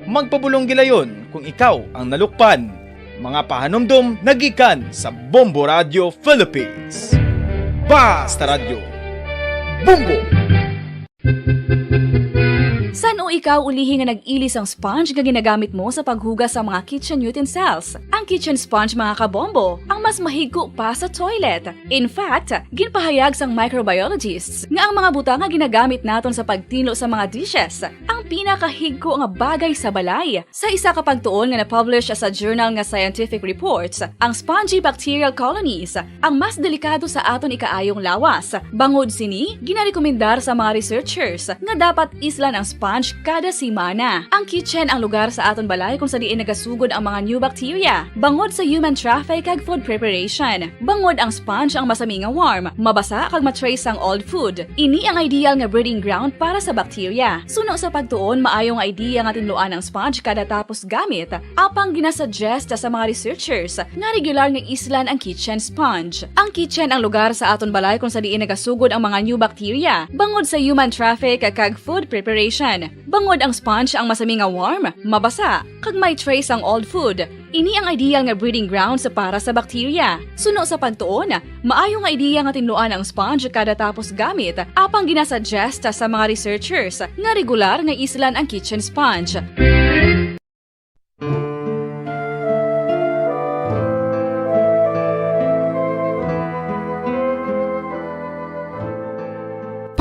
magpabulong gilayon kung ikaw ang nalukpan. Mga pahanumdom nagikan sa Bombo Radio Philippines. Basta Radio Bombo! San o ikaw ulihi nga nag-ilis ang sponge nga ginagamit mo sa paghugas sa mga kitchen utensils? Ang kitchen sponge mga kabombo, ang mas mahigko pa sa toilet. In fact, ginpahayag sang microbiologists nga ang mga butang nga ginagamit naton sa pagtilo sa mga dishes ang pinakahigko nga bagay sa balay. Sa isa ka pagtuon nga na-publish sa journal nga Scientific Reports, ang spongy bacterial colonies ang mas delikado sa aton ikaayong lawas. Bangod sini, ginarekomendar sa mga researchers nga dapat islan ang sponge kada semana. Ang kitchen ang lugar sa aton balay kung sa diin nagasugod ang mga new bacteria. Bangod sa human traffic kag food preparation. Bangod ang sponge ang masami nga warm, mabasa kag matrace ang old food. Ini ang ideal nga breeding ground para sa bacteria. Suno sa pagtuon, maayong idea nga tinluan ang sponge kada tapos gamit. Apang ginasuggest sa mga researchers nga regular nga islan ang kitchen sponge. Ang kitchen ang lugar sa aton balay kung sa diin nagasugod ang mga new bacteria. Bangod sa human traffic kag food preparation. Bangod ang sponge ang masami nga warm, mabasa, kag may trace ang old food. Ini ang ideal nga breeding ground sa para sa bacteria. Suno sa pagtuon, maayong nga idea nga tinluan ang sponge kada tapos gamit, apang ginasuggest sa mga researchers nga regular nga islan ang kitchen sponge.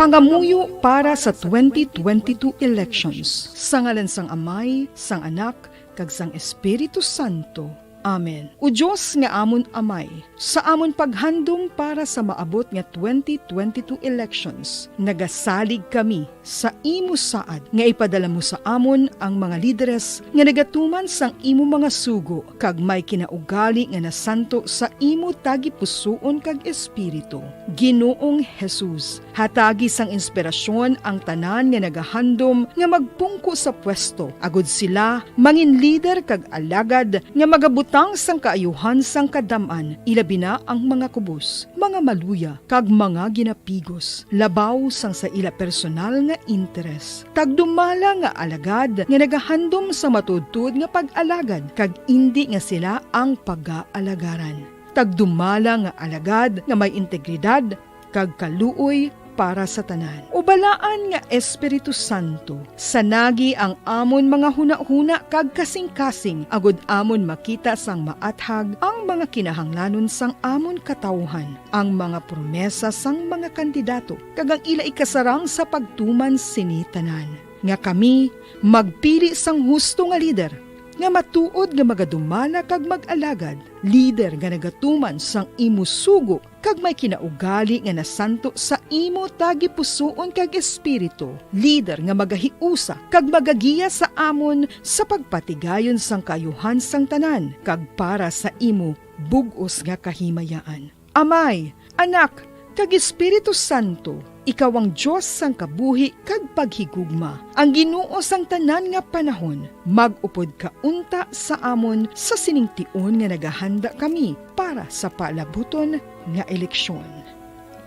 Pangamuyo para sa 2022 elections. Sa ngalan sang Amay, sang Anak, kag sang Espiritu Santo. Amen. O Diyos nga amon Amay, sa amon paghandom para sa maabot nga 2022 elections, nagasalig kami sa imo saad nga ipadala mo sa amon ang mga lideres nga nagatuman sang imo mga sugo kag may kinaugali nga nasanto sa imo tagi pusoon kag espiritu. Ginoong Jesus, hatagi sang inspirasyon ang tanan nga nagahandom nga magpungko sa pwesto, agud sila mangin leader kag alagad nga magabutang sang kaayuhan sang kadaman, ilabi na ang mga kubos, mga maluya, kag mga ginapigos, labaw sang sa ila personal nga interes. Tagdumala nga alagad nga nagahandom sa matudtud nga pag-alagad, kag indi nga sila ang pag-aalagaran. Tagdumala nga alagad nga may integridad, kag kaluoy para sa tanan. Ubalaan nga Espiritu Santo, sanagi ang amon mga huna-huna kag kasing-kasing, agud amon makita sang maathag ang mga kinahanglanon sang amon katawhan, ang mga promesa sang mga kandidato, kag ang ila ikasarang sa pagtuman sini tanan. Nga kami magpili sang husto nga lider, nga matuod nga magadumala kag mag-alagad, lider nga nagatuman sang imo sugo kag may kinaugali nga nasanto sa imo tagi pusoon kag espiritu, lider nga magahiusa kag magagiya sa amon sa pagpatigayon sang kayuhan sang tanan kag para sa imo bug-os nga kahimayaan. Amay, Anak, kag Espiritu Santo, ikaw ang Diyos sang kabuhi kag paghigugma, ang Ginoo sang tanan nga panahon. Mag-upod ka unta sa amon sa siningtion nga nagahanda kami para sa palabuton nga eleksyon.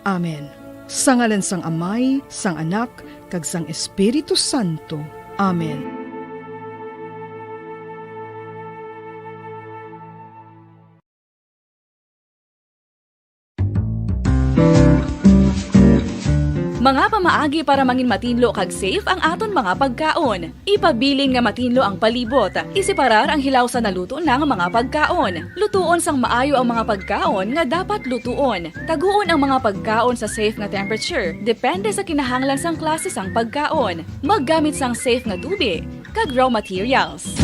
Amen. Sa ngalan sang Amay, sang Anak, kag sang Espiritu Santo. Amen. Mga pamaagi para mangin matinlo kag safe ang aton mga pagkaon. Ipabilin nga matinlo ang palibot. Isiparar ang hilaw sa naluto ng mga pagkaon. Lutuon sang maayo ang mga pagkaon nga dapat lutuon. Taguon ang mga pagkaon sa safe nga temperature. Depende sa kinahanglan sang klase sang pagkaon. Maggamit sang safe nga tubig kag raw materials.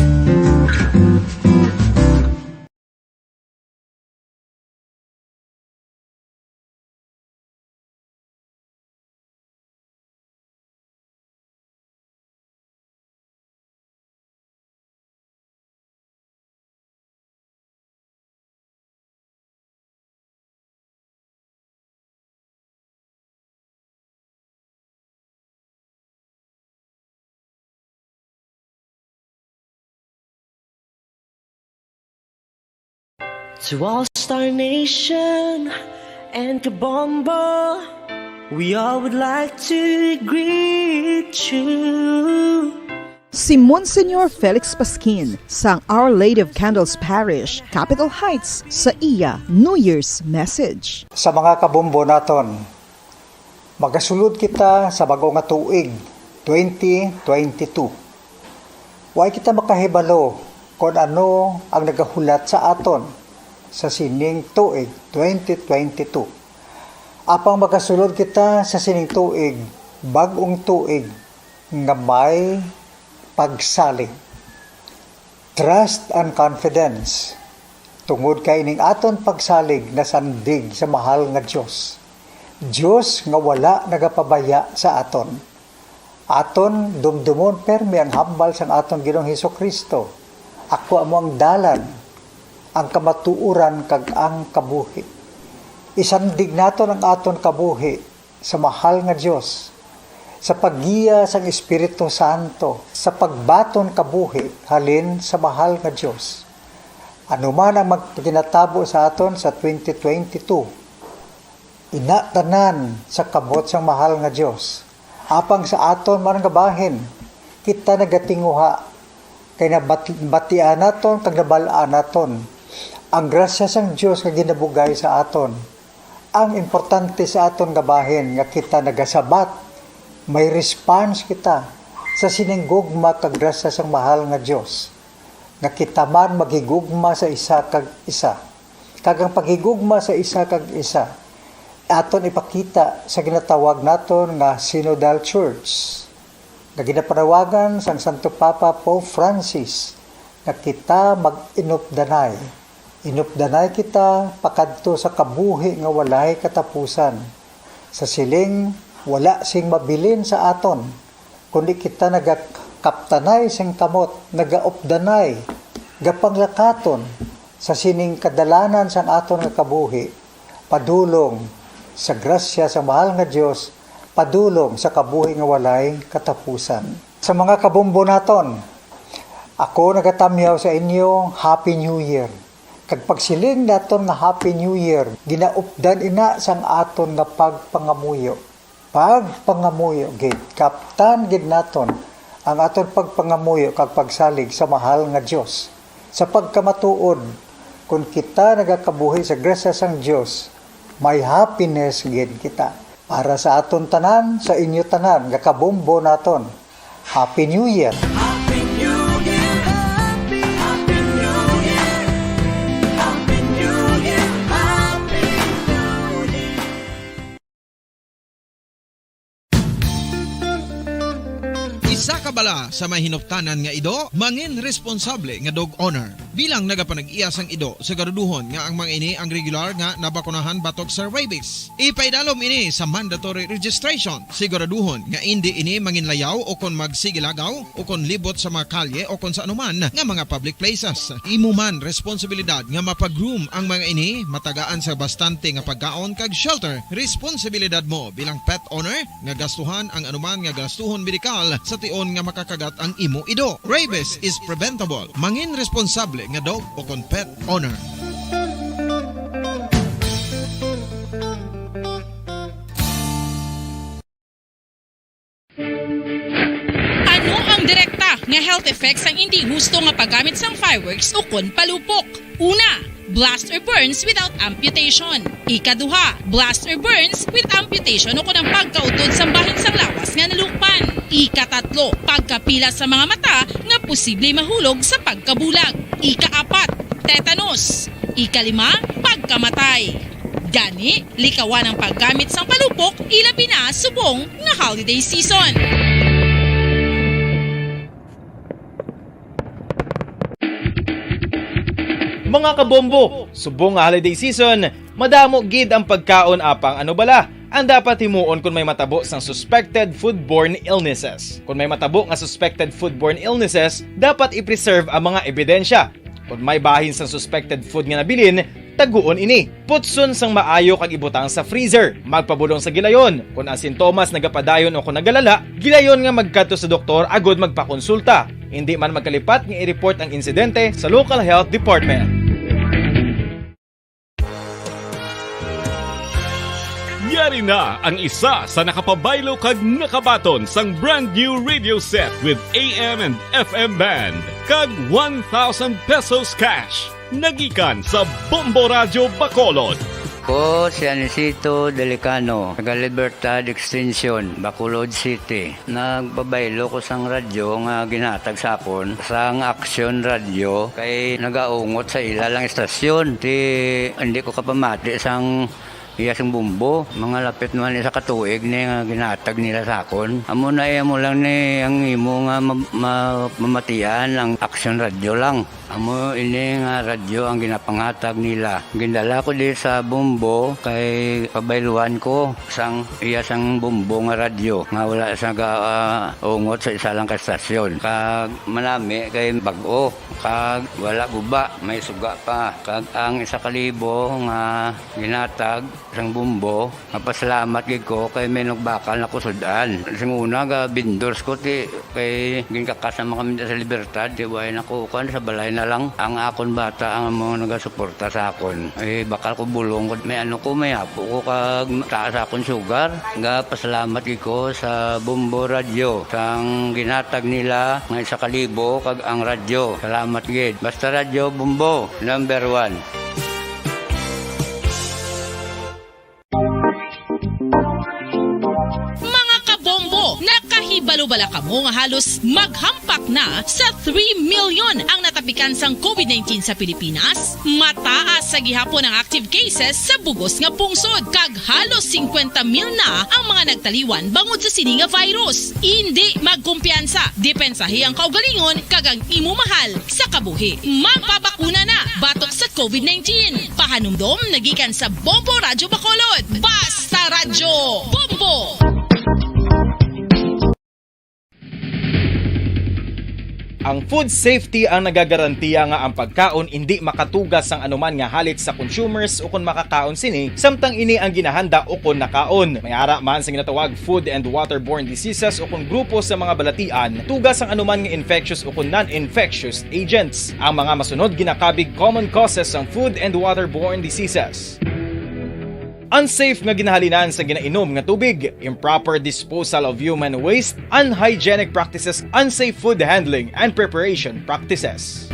To all Star Nation and Kabombo, we all would like to greet you. si Monsignor Felix Pasquin sang Our Lady of Candles Parish, Capitol Heights, sa iya New Year's message. Sa mga kabombo naton, magasulod kita sa bago nga tuig 2022. Way kita makahibalo kung ano ang nagahulat sa aton sa sining tuig 2022. Apang magasulod kita sa sining tuig, bagong tuig nga may pagsalig. Trust and confidence tungod kay ining aton pagsalig na sandig sa mahal nga Dios. Dios nga wala nagapabaya sa aton. Aton dumdumon permi ang hambal sang aton Ginoong Hesukristo. Ako amo ang dalan, ang kamatuuran kag ang kabuhi. Isandig naton ang aton kabuhi sa mahal nga Dios, sa paggiya sang Espiritu Santo, sa pagbaton kabuhi halin sa mahal nga Dios. Ano man ang magkinatabo sa aton sa 2022, inatanan sa kabot sang mahal nga Dios. Apang sa aton man nga bahin, kita nagatinguha kay nabatian naton kag nabalaan naton ang grasya sang Dios nga ginabugay sa aton. Ang importante sa aton nga bahin nga kita nagasabat, may response kita sa sininggugma kag grasya sang mahal nga Dios. Nga kita man maghigugma sa isa kag isa. Kag ang paghigugma sa isa kag isa, aton ipakita sa ginatawag naton nga Synodal Church. Na ginapanawagan sang Santo Papa Pope Francis na kita mag-inupdanay. Inupdanay kita pakadto sa kabuhi nga walay katapusan. Sa siling wala sing mabilin sa aton, kundi kita nagakaptanay sing kamot, nagaupdanay, gapanglakaton sa sining kadalanan sang aton nga kabuhi, padulong sa grasya sa mahal nga Dios, padulong sa kabuhi nga walay katapusan. Sa mga kabombo naton, ako nagatamyaw sa inyo, Happy New Year. Kag pagsiling naton nga Happy New Year, ginaupdan ina sang aton nga pagpangamuyo. Pagpangamuyo gid, kaptan gid naton ang aton pagpangamuyo kag pagsalig sa mahal nga Dios. Sa pagkamatuod, kung kita nagakabuhi sa grasya sang Dios, may happiness gid kita. Para sa aton tanan, sa inyo tanan, nga kabombo naton. Happy New Year! Isa ka bala sa mahinuptanan nga ido, mangin responsable nga dog owner. Bilang nagapanag-iyas ang ido, siguraduhon nga ang mga ini ang regular nga nabakunahan batok sa rabies. Ipaidalom ini sa mandatory registration. Siguraduhon nga hindi ini manginlayaw o kon magsigilagaw o kon libot sa mga kalye o kon sa anuman nga mga public places. Imo man responsibilidad nga mapag-groom ang mga ini, matagaan sa bastante nga pagkaon kag shelter. Responsibilidad mo bilang pet owner nga gastuhan ang anuman nga gastuhon medikal sa tion nga makakagat ang imo ido. Rabies is preventable. Mangin responsable nga dog o kon pet owner. Ano ang direkta nga health effects ang hindi gusto nga paggamit sang fireworks o kon palupok? Una, blast or burns without amputation. Ikaduha, blast or burns with amputation o kon ang pagkautod sa bahin sang lawas nga nalukpan. Ikatatlo, pagkapila sa mga mata nga posible mahulog sa pagkabulag. Ikaapat, tetanus. Ikalima, pagkamatay. Gani, likawan ang paggamit sang palupok ilabi na subong nga holiday season. Mga kabombo, subong nga holiday season, madamo gid ang pagkaon apang ano bala. Ang dapat himuon kung may matabo sang suspected foodborne illnesses. Kung may matabo nga suspected foodborne illnesses, dapat i-preserve ang mga ebidensya. Kung may bahin sang suspected food nga nabilin, taguon ini. Putson sang maayo kag ibutang sa freezer. Magpabulong sa gilayon. Kung ang sintomas nagapadayon o kung nagalala, gilayon nga magkadto sa doktor agod magpakonsulta. Hindi man magkalipat nga i-report ang insidente sa local health department. Dari na ang isa sa nakapabaylo kag nakabaton sang brand new radio set with AM and FM band kag 1,000 pesos cash. Nagikan sa Bombo Radio Bacolod. Ko si Anisito Delicano, taga Libertad Extension, Bacolod City. Nagbabaylo ko sang radyo nga ginatag sa akon sang Action Radio kay nagaungot sa ilalang estasyon. Hindi ko kapamati sang iyasang bumbo, mga lapit naman sa katuig ni nga ginatag nila sa akon. Amo na mo lang ni ang imo nga mamatian ang Action Radio lang. Amo ini nga radyo ang ginapangatag nila. Gindala ko di sa bumbo kay pabayluan ko sang iyasang bumbo nga radyo nga wala sa ungot sa isa lang ka estasyon. Kag manami kay bag-o, kag wala guba, may suga pa. Kag ang 1,000 nga ginatag sang bumbo, mapasalamat gid ko kay may nagbakal na kusudan. Sing una ga bindors ko ti kay ginkakasama kami sa Libertad, di way nakukuan sa balay na lang ang akon bata ang mga nagasuporta sa akon. Bakal ko bulong ko may may apo ko kag taas akon sugar. Nga pasalamat gid ko sa Bombo Radio sang ginatag nila nga 1,000 kag ang radyo. Salamat gid. Basta Radio Bombo number 1. Nakahibalo-bala ka mo nga halos maghampak na sa 3 million ang natapikan sang COVID-19 sa Pilipinas. Mataas sa gihapon ang active cases sa bugos nga pungsod kag halos 50 mil na ang mga nagtaliwan bangod sa sini nga virus. Hindi magkumpiyansa, depensahi ang kaugalingon kag ang imo mahal sa kabuhi. Magpabakuna na batok sa COVID-19. Pahanumdom nagikan sa Bombo Radio Bacolod. Basta Radyo Bombo! Ang food safety ang nagagarantiya nga ang pagkaon hindi makatugas sang anuman nga halit sa consumers o kung makakaon sini, samtang ini ang ginahanda o kung nakaon. May ara man sa ginatawag food and waterborne diseases o kung grupo sa mga balatian, tugas ang anuman nga infectious o kung non-infectious agents. Ang mga masunod ginakabig common causes ng food and waterborne diseases: unsafe nga ginahalinan sa ginainom nga tubig, improper disposal of human waste, unhygienic practices, unsafe food handling and preparation practices.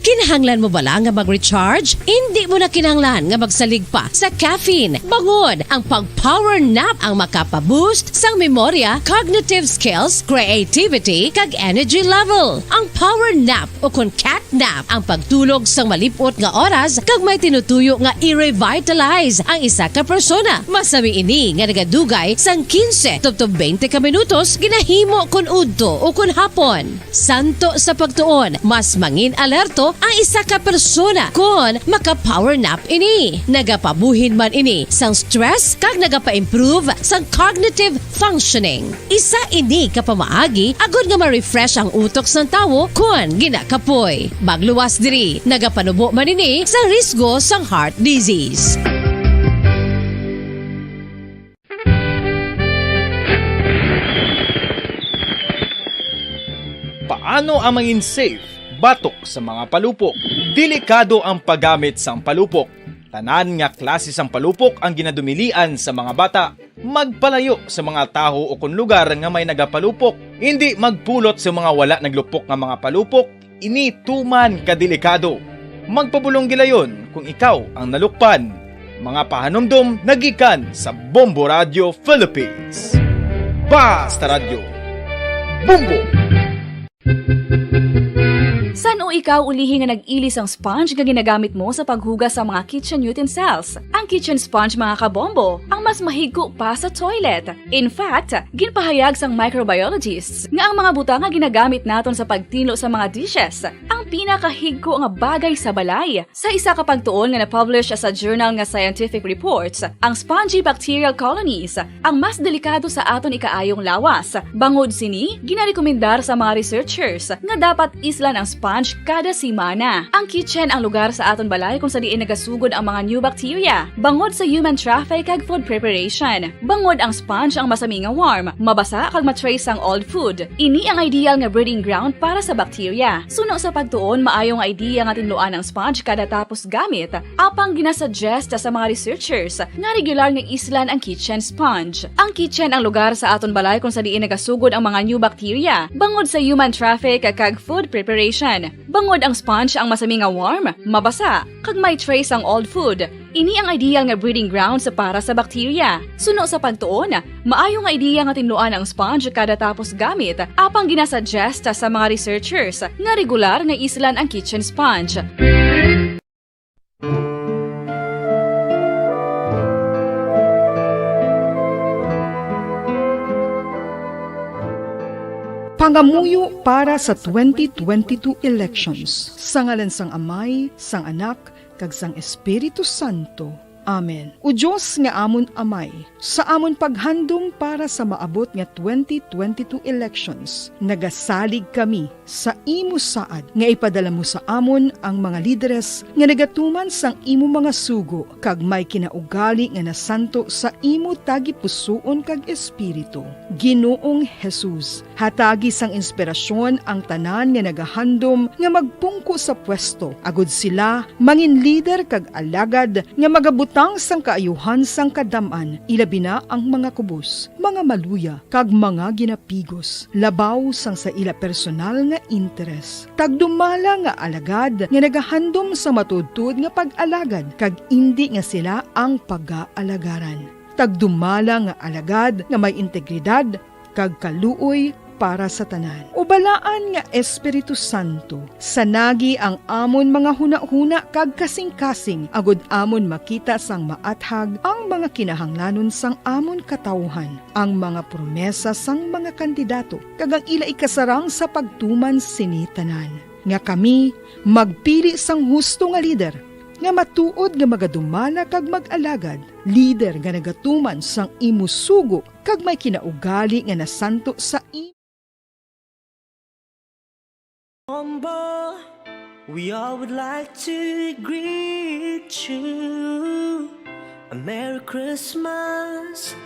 Kinahanglan mo bala nga mag-recharge? Hindi mo na kinahanglan nga magsalig pa sa caffeine. Bangod ang pag-power nap ang makapaboost sang memorya, cognitive skills, creativity, kag energy level. Ang power nap o kun cat nap ang pagtulog sang malipot nga oras kag may tinutuyo nga i-revitalize ang isa ka persona. Masami ini nga nagadugay sang 15 to 20 ka minutos ginahimo kun udto o kun hapon. Santo sa pagtuon, mas mangin alerto ang isa ka persona kung maka-power nap ini. Nagapabuhin man ini sang stress kag nagapa-improve sang cognitive functioning. Isa ini kapamaagi agud nga ma-refresh ang utok sang tawo kung ginakapoy. Magluwas diri, nagapanubo man ini sa risgo sang heart disease. Paano ang maging safe batok sa mga palupok? Delikado ang paggamit sang palupok. Tanan nga klase sang palupok ang ginadumilian sa mga bata. Magpalayo sa mga taho o kung lugar nga may nagapalupok. Hindi magpulot sa mga wala naglupok nga mga palupok. Ini tuman kadelikado. Magpabulong gilayon kung ikaw ang nalukpan. Mga pahanumdom nagikan sa Bombo Radio Philippines. Basta Radio Bombo! San o ikaw ulihi nga nag-ilis ang sponge nga ginagamit mo sa paghugas sa mga kitchen utensils? Ang kitchen sponge mga kabombo, ang mas mahigko pa sa toilet. In fact, ginpahayag sang microbiologists nga ang mga buta nga ginagamit naton sa pagtilo sa mga dishes ang pinakahigko nga bagay sa balay. Sa isa ka pagtuon nga na-publish sa journal nga Scientific Reports, ang spongy bacterial colonies ang mas delikado sa aton ikaayong lawas. Bangod sini, ginarekomendar sa mga researchers nga dapat islan ang sponge kada simana. Ang kitchen ang lugar sa aton balay kung sa diin nagasugod ang mga new bacteria. Bangod sa human traffic kag food preparation. Bangod ang sponge ang masami nga warm, mabasa kag matrace ang old food. Ini ang ideal nga breeding ground para sa bacteria. Suno sa pagtuon pagtuon, maayong idea nga tinluan ang sponge kada tapos gamit, apang ginasuggest sa mga researchers nga regular nga islan ang kitchen sponge. Ang kitchen ang lugar sa aton balay kung sa diin nagasugod ang mga new bacteria, bangod sa human traffic kag food preparation. Bangod ang sponge ang masami nga warm, mabasa, kag may trace ang old food. Ini ang ideal nga breeding ground sa para sa bakterya. Suno sa pagtuon, maayo nga ideya nga tinluan ang sponge kada tapos gamit, apang ginasuggest sa mga researchers nga regular nga islan ang kitchen sponge. Pangamuyo para sa 2022 elections. Sa ngalan sang Amay, sang Anak, kag sang Espiritu Santo. Amen. O Diyos nga amon Amay, sa amon paghandom para sa maabot nga 2022 elections, nagasalig kami sa imo saad nga ipadala mo sa amon ang mga lideres nga nagatuman sang imo mga sugo kag may kinaugali nga nasanto sa imo tagipusoon kag espiritu. Ginoong Jesus, hatagi sang inspirasyon ang tanan nga nagahandom nga magpungko sa pwesto, agud sila mangin lider kag alagad nga magabutang sang kaayuhan sang kadaman, ilabi na ang mga kubos, mga maluya kag mga ginapigos, labaw sang sa ila personal nga interes. Tagdumala nga alagad nga nagahandom sa matudtod nga pag-alagad kag indi nga sila ang pag-aalagaran. Tagdumala nga alagad nga may integridad kag kaluoy para sa tanan. Ubalaan nga Espiritu Santo, sanagi ang amon mga huna-huna kag kasing-kasing, agud amon makita sang maathag ang mga kinahanglanon sang amon katawhan, ang mga promesa sang mga kandidato, kag ang ila ikasarang sa pagtuman sini tanan. Nga kami magpili sang husto nga lider, nga matuod nga magadumala kag mag-alagad, lider nga nagatuman sang imo sugo kag may kinaugali nga nasanto sa imo. Bombo, we all would like to greet you. A Merry Christmas,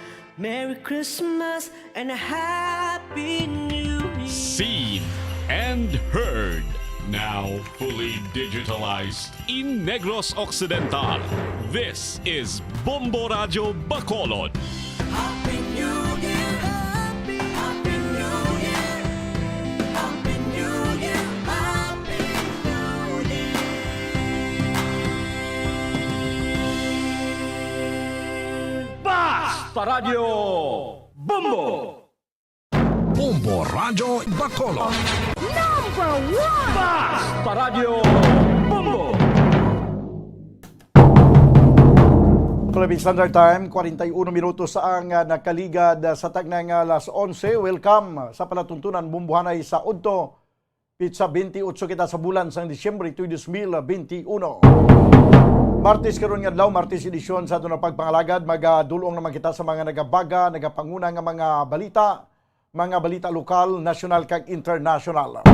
and a Happy New Year. Seen and heard. Now fully digitalized in Negros Occidental. This is Bombo Radio Bacolod. Happy New Year, Happy New Year, Happy New Year, Happy New Year. Basta Radio Bombo! Bombo Radio Bacolod. Basta Radio Bombo! Philippine Standard Time, 41 minutos ang nakaligad sa tagnang alas 11. Welcome sa palatuntunan bumbuhanay sa Udto. Pizza 28 kita sa bulan sa Disyembre 2021. Martes karon nga adlaw, Martes edisyon sa ato na pagpangalagad, magadulong naman kita sa mga nagabaga, nagapanguna nga mga balita lokal, national kag international.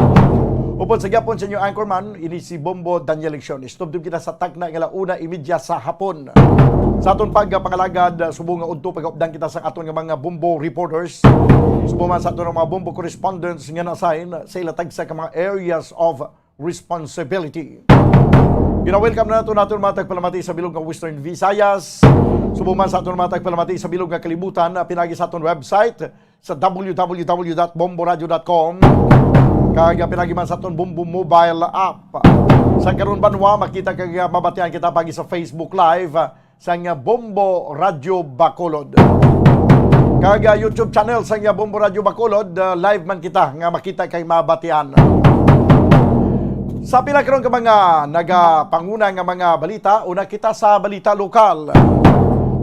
Upod sa gyapon sa inyo anchorman, ini si Bombo Daniel Leksyon. Istubdub kita sa tagna nga 1:30 sa hapon. Sa aton pagpangalagad, subong nga udto pag-updan kita sa aton nga mga Bombo reporters. Subong man sa aton nga mga Bombo correspondents nga na-assign sa ilatag sa mga areas of responsibility. Gina-welcome na nato mga tagpalamati sa bilog ng Western Visayas. Subong man sa aton mga tagpalamati sa bilog ng kalibutan, pinagi sa aton website sa www.bomboradio.com. Kaya pinagi man sa aton Bombo mobile app. Sa karon banwa, makita kag mabatian kita pagi sa Facebook Live sa nga Bombo Radio Bacolod. Kaya YouTube channel sa nga Bombo Radio Bacolod, live man kita nga makita kay mabatian. Sa pila karon ka mga nagapanguna nga mga balita, una kita sa balita lokal.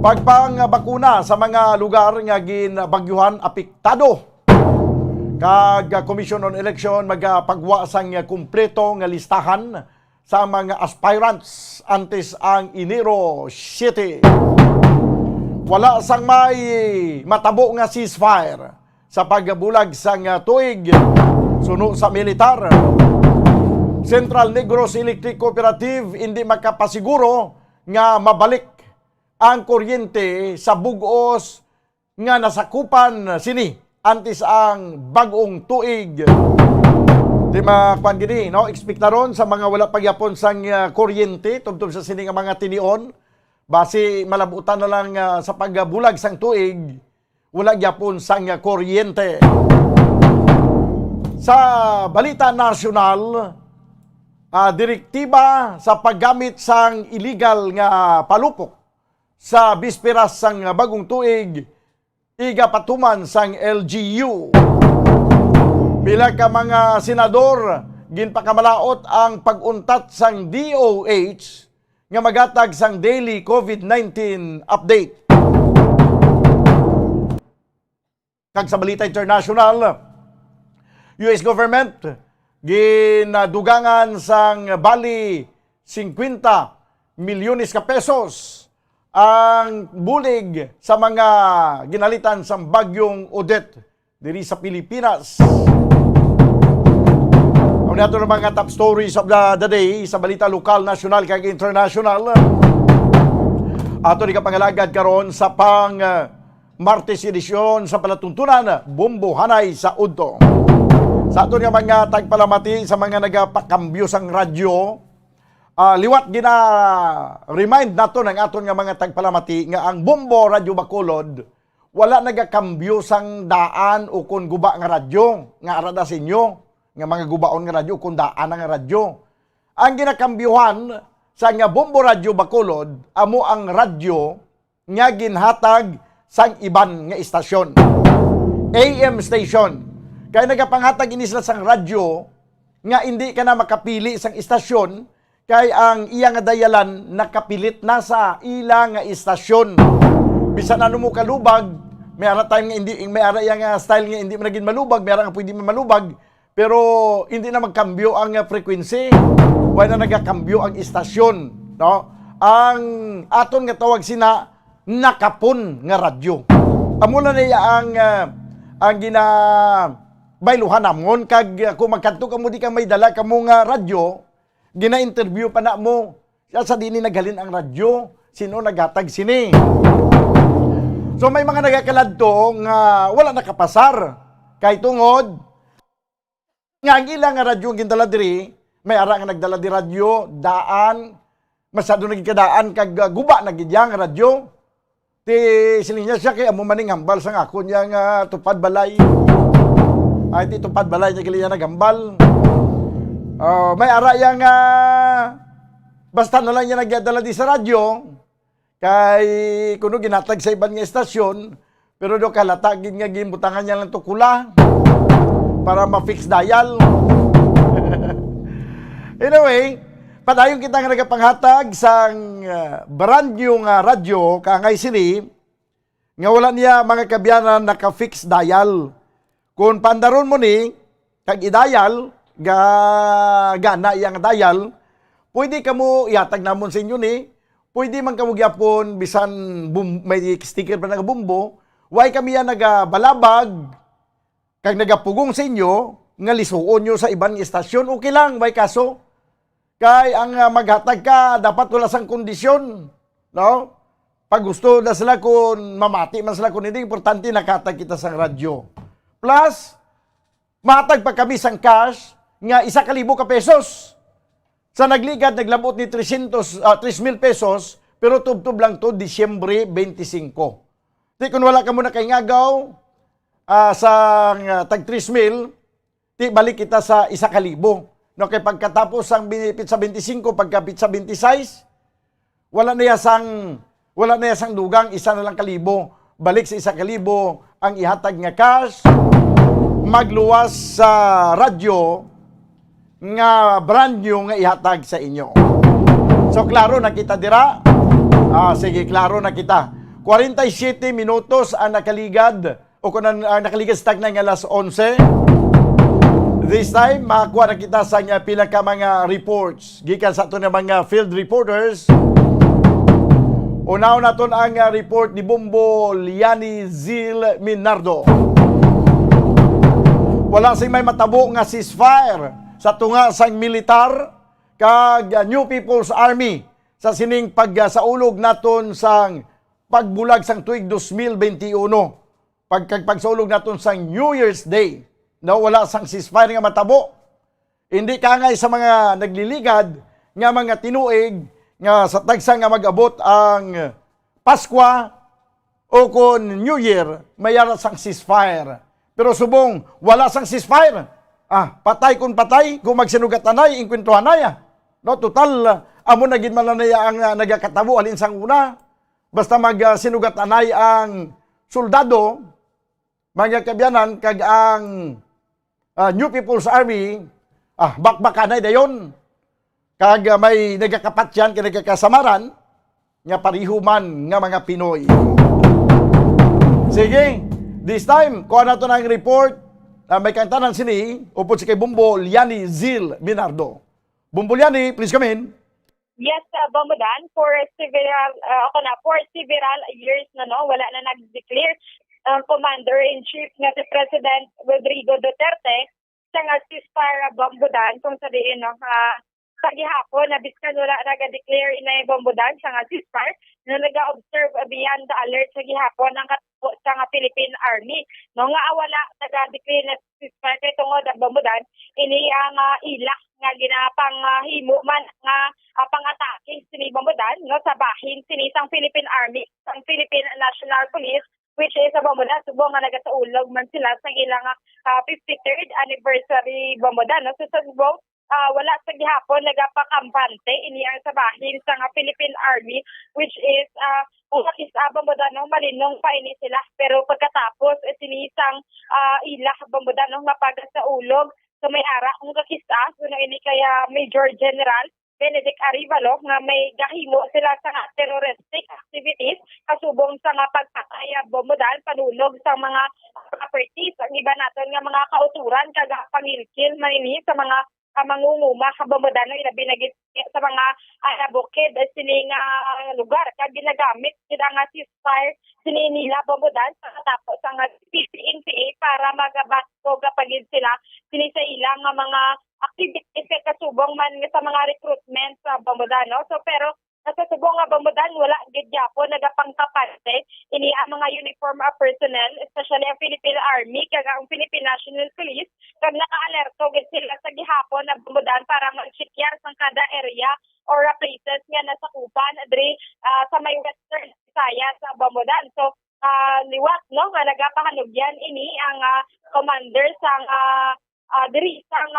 Pagpang-bakuna sa mga lugar nga ginabagyuhan apektado. Kag Commission on Election magpagwa sang kumpleto nga listahan sa mga aspirants antes ang Enero 7. Wala sang may matabo nga ceasefire sa pagbulag sang tuig suno sa militar. Central Negros Electric Cooperative hindi makapasiguro nga mabalik ang kuryente sa bugos nga nasakupan sini antes ang bagong tuig. Di makuan gini, no? Ekspektaron sa mga wala pagyapon sang kuryente tubtob sa sining mga tinion. Base malabutan na lang sa pagbulag sang tuig, wala gyapon sang kuryente. Sa balita nasyonal, direktiba sa paggamit sang illegal nga palupok sa bisperas sang bagong tuig, iga patuman sang LGU. Pila ka mga senador ginpakamalaot ang pag-untat sang DOH nga magatag sang daily COVID-19 update. Kag sa balita international, US government ginadugangan sang bali 50 milyones ka pesos ang bulig sa mga ginalitan sang bagyong Odette diri sa Pilipinas. Ang nato ng mga top stories of the day sa balita lokal, national kag international. Ato ni kapangalagad karon sa pang Martes edisyon sa palatuntunan Bombo Hanay sa Udto. Sa ato nga mga tagpalamati sa mga nagapakambyo sang radyo, liwat gina remind nato ng aton nga mga tagpalamati nga ang Bombo Radyo Bacolod wala nagakambyo sang daan o kun guba nga radyo nga arada sa inyo nga mga gubaon nga radyo kun daan nga radyo. Ang ginakambyuhan sa nga Bombo Radyo Bacolod amo ang radyo nga ginhatag sang iban nga istasyon. AM station. Kaya nagapanghatag ini sila sang radyo nga hindi ka na makapili sang istasyon kay ang iya nga dayalan nakapilit na sa ila nga istasyon. Bisan ano mo kalubag, may ara time nga hindi, may ara yang style nga hindi man naging malubag, may ara nga pwede man malubag, pero hindi na magkambyo ang frequency, wala na nagakambyo ang istasyon, no? Ang aton nga tawag sina nakapon nga radyo. Amo na niya ang gina bayluhan namon kag kung magkanto ka mo di ka may dala ka mo nga radyo, gina-interview pa na mo. Sa dini naghalin ang radyo, sino naghatag sini. So may mga nagakaladto nga wala nakapasar kay tungod nga ang ilang nga radyo ang gindala diri, may ara nga nagdala di radyo, daan, masyado nagikadaan kag guba nagidya nga radyo. Ti siling niya siya kay amo maning hambal sang ako niya nga tupad balay. Ay ti tupad balay niya kili niya nagambal. May ara yang basta na lang niya nagdala di sa radyo kay kuno ginatag sa ibang nga estasyon pero do kalata gid nga ginbutangan niya lang tukula para ma-fix dial. Anyway, padayon kita nga nagapanghatag sang brand new nga radyo kaangay sini nga wala niya mga kabyanan naka-fix dial. Kung pandaron mo ni kag i-dial gana yang dial, pwede ka mo ihatag namon sa inyo ni, pwede man ka mo gyapon bisan may sticker pa nga bumbo, way kami yan nagabalabag kag nagapugong sa inyo nga lisuon nyo sa ibang istasyon, okay lang, may kaso. Kay ang maghatag ka, dapat wala sang kondisyon. No? Pag gusto na sila kung mamati man sila kung hindi, importante nakatag kita sang radyo. Plus, mahatag pa kami sang cash nga 1,000 ka pesos. Sa nagligad, naglabot ni 3,000 pesos, pero tub-tub lang to, Disyembre 25. Di kung wala ka muna kay ngagaw, sa tag 3,000, ti balik kita sa 1,000. No, kay pagkatapos ang pizza 25, pagka pizza 26, wala na yasang dugang, 1 na lang kalibo. Balik sa 1,000 ang ihatag nga cash, magluwas sa radyo nga brand new nga ihatag sa inyo. So klaro na kita dira. Sige, klaro na kita. 47 minutos ang nakaligad o kung nakaligad sa tag na nga alas 11. This time, makakuha na kita sa pila ka mga reports. Gikan sa ito na mga field reporters. Unaw na ito ang report ni Bombo Liani Zil Minardo. Wala sing may matabo nga ceasefire sa tunga sang militar kag New People's Army sa sining pagsaulog naton sang pagbulag sang tuig 2021. Pagsaulog naton sang New Year's Day. No, wala sang ceasefire nga matabo. Hindi ka nga sa mga nagliligad nga mga tinuig nga sa tagsa nga mag-abot ang Paskwa o kon New Year, mayara sang ceasefire. Pero subong, wala sang ceasefire. Patay kung patay, kung magsinugatanay, inkwentuhanay. No, total, amo na gid man ang nagakatabo alin sang una. Basta magsinugatanay ang soldado, mga kabyanan, kag ang New People's Army, bakbakanay dayon. Kag may nagakapatyan, kag nagakasamaran, nga parihuman nga mga Pinoy. Sige, this time, kuha na ito ng report. May kantanan sini, upod si kay Bumbo Liani Zil Binardo. Bumbo Liani, please come in. Yes, Bamudan, for several years na wala na nag-declare Commander-in-Chief nga si President Rodrigo Duterte sa nga ceasefire Bamudan kung sabihin sa gihapon na biskan wala nag-declare inay Bamudan sa nga ceasefire na nag-observe beyond the alert sa gihapon ang katubo sa nga Philippine Army. No nga wala nag-declare na ceasefire kay tungod ang Bamudan ini ang ilak nga ginapang himo man nga pang-atake sini Bamudan no sa bahin sini sang Philippine Army, sang Philippine National Police, which is sa Bamudan subong nga nagataulog man sila sa ilang 53rd anniversary Bamudan no. So sa subong wala sa gihapon nagapakampante ini ang sa bahin sa Philippine Army, which is Bamudan no malinong pa ini sila, pero pagkatapos sinisang ilah Bamudan no mapagas sa ulog so may ara kung kakisa so ini kaya Major General Benedict Arivalo nga may gahimo sila sa terroristic activities kasubong sa nga pagpatay Bamudan, panulog sa mga properties, ang iba naton nga mga kauturan kaga pangilkil manini sa mga mangunguma Bamudan no ilabi nagit sa mga bukid sining lugar kag ginagamit sila nga ceasefire sini nila Bamudan sa tapos ang PCNPA para magabato kapagid sila sini sa ilang mga activities kasubong man sa mga recruitment sa Bamudan no. So pero sa subong nga Bamudan wala gid gyapon nagapangkapante ini ang mga uniform personnel, especially ang Philippine Army kag ang Philippine National Police kag naka-alerto gid sila sa gihapon na Bamudan para mag-checkar sa kada area or places nga nasakupan diri sa may Western Visayas sa Bamudan. So liwat no nga nagapahanugyan ini ang commander sang diri sang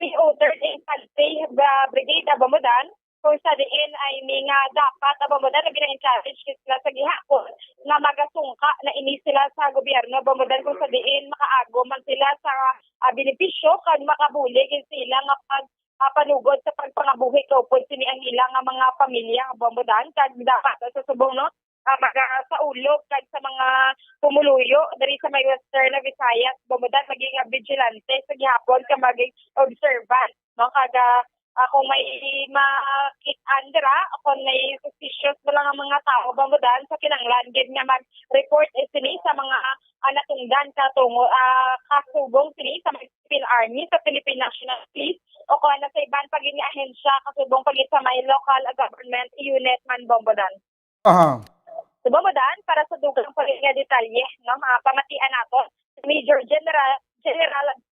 PO 3rd Infantry Brigade Bamudan kung sa diin ay mga dapat Bamudan na gina-encourage sila sa gihapon na magasungka na ini sila sa gobyerno Bamudan kung sa diin makaago man sila sa benepisyo kag makabulig sila nga panugod sa pagpangabuhi kaupod sini ang ilang mga pamilya Bamudan kag dapat sa subong no sa ulog kag sa mga pumuluyo diri sa may Western Visayas Bamudan maging vigilante sa gihapon ka maging observant no kaga kung may makit-an dira kung may suspicious mo lang ang mga tao Bamudan sa kinanglan gid nga mag-report sini sa mga natungdan katungo kasubong sini sa Philippine Army, sa Philippine National Police o kung sa ibang paging ahensya kasubong pagit sa may local government unit man Bamudan. So Bamudan para sa dugang paging detalye no pamatian nato Major General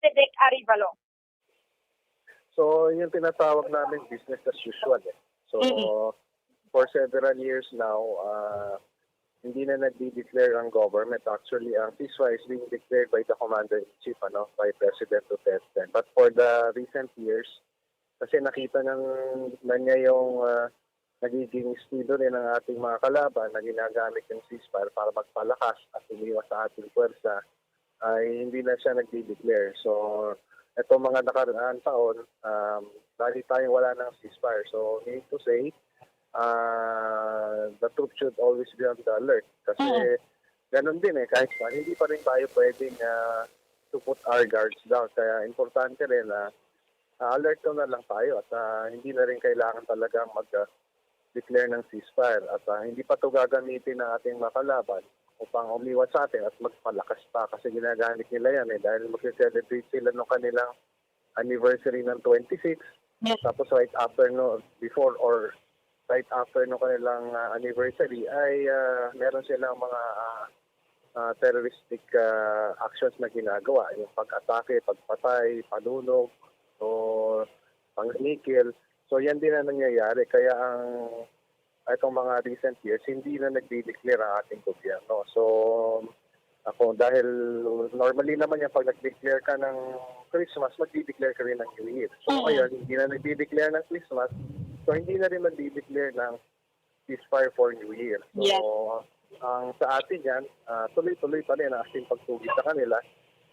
Benedict Arivalo. So, yung tinatawag namin business as usual. So, for several years now, hindi na nagdi-declare ang government. Actually, ang ceasefire is being declared by the Commander-in-Chief, by President Duterte. But for the recent years, kasi nakita na niya yung nagiging estilo rin ng ating mga kalaban na ginagamit yung ceasefire para magpalakas at umiwas sa ating puwersa, ay hindi na siya nagdi-declare. So, ito mga nakaraan taon, dahil tayong wala ng ceasefire. So, need to say, the troops should always be on the alert. Kasi ganun din kahit pa, hindi pa rin tayo pwedeng to put our guards down. Kaya importante rin na alert na lang tayo at hindi na rin kailangan talaga mag-declare ng ceasefire. At hindi pa ito gagamitin ng ating mga kalaban upang umiwas sa atin at magpalakas pa kasi ginagamit nila yan dahil mag-celebrate sila ng kanilang anniversary ng 26 tapos right after before or right after ng kanilang anniversary ay meron silang mga terroristic actions na ginagawa, yung pag-atake, pagpatay, panunog o pang-nickel. So yan din ang nangyayari. Kaya itong mga recent years, hindi na nagdi-declare ang ating gobyerno. So ako, dahil normally naman yan, pag nag-declare ka ng Christmas, mag-declare ka rin ng New Year. So ngayon, hindi na nag-declare ng Christmas, so hindi na rin mag-declare ng ceasefire for New Year. So Yes. ang sa atin yan, tuloy-tuloy pa rin ang ating pagtugi sa kanila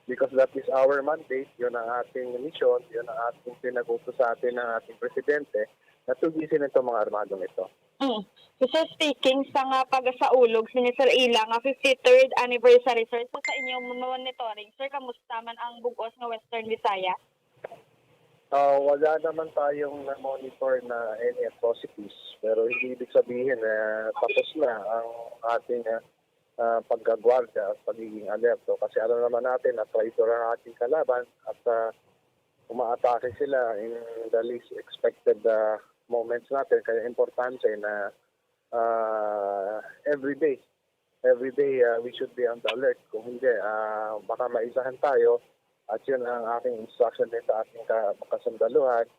because that is our mandate, yun ang ating mission, yun ang ating pinag-utos sa atin ng ating presidente, na tugisin itong mga armadong ito. So, sir, speaking sa nga pag-saulog, Sir Ila, nga 53rd anniversary, sir, so sa inyong monitoring, sir, kamusta man ang bugos ng Western Visayas? Wala naman tayong na-monitor na any atrocities, pero hindi ibig sabihin na tapos na ang ating pagkagwarda at pagiging alerto. Kasi alam naman natin na traitor ang ating kalaban at umaatake sila in the least expected moments natin. Kaya importante na every day we should be on the alert. Kung hindi, baka maisahan tayo. At yun ang aking instruction din sa ating kasundaluhan,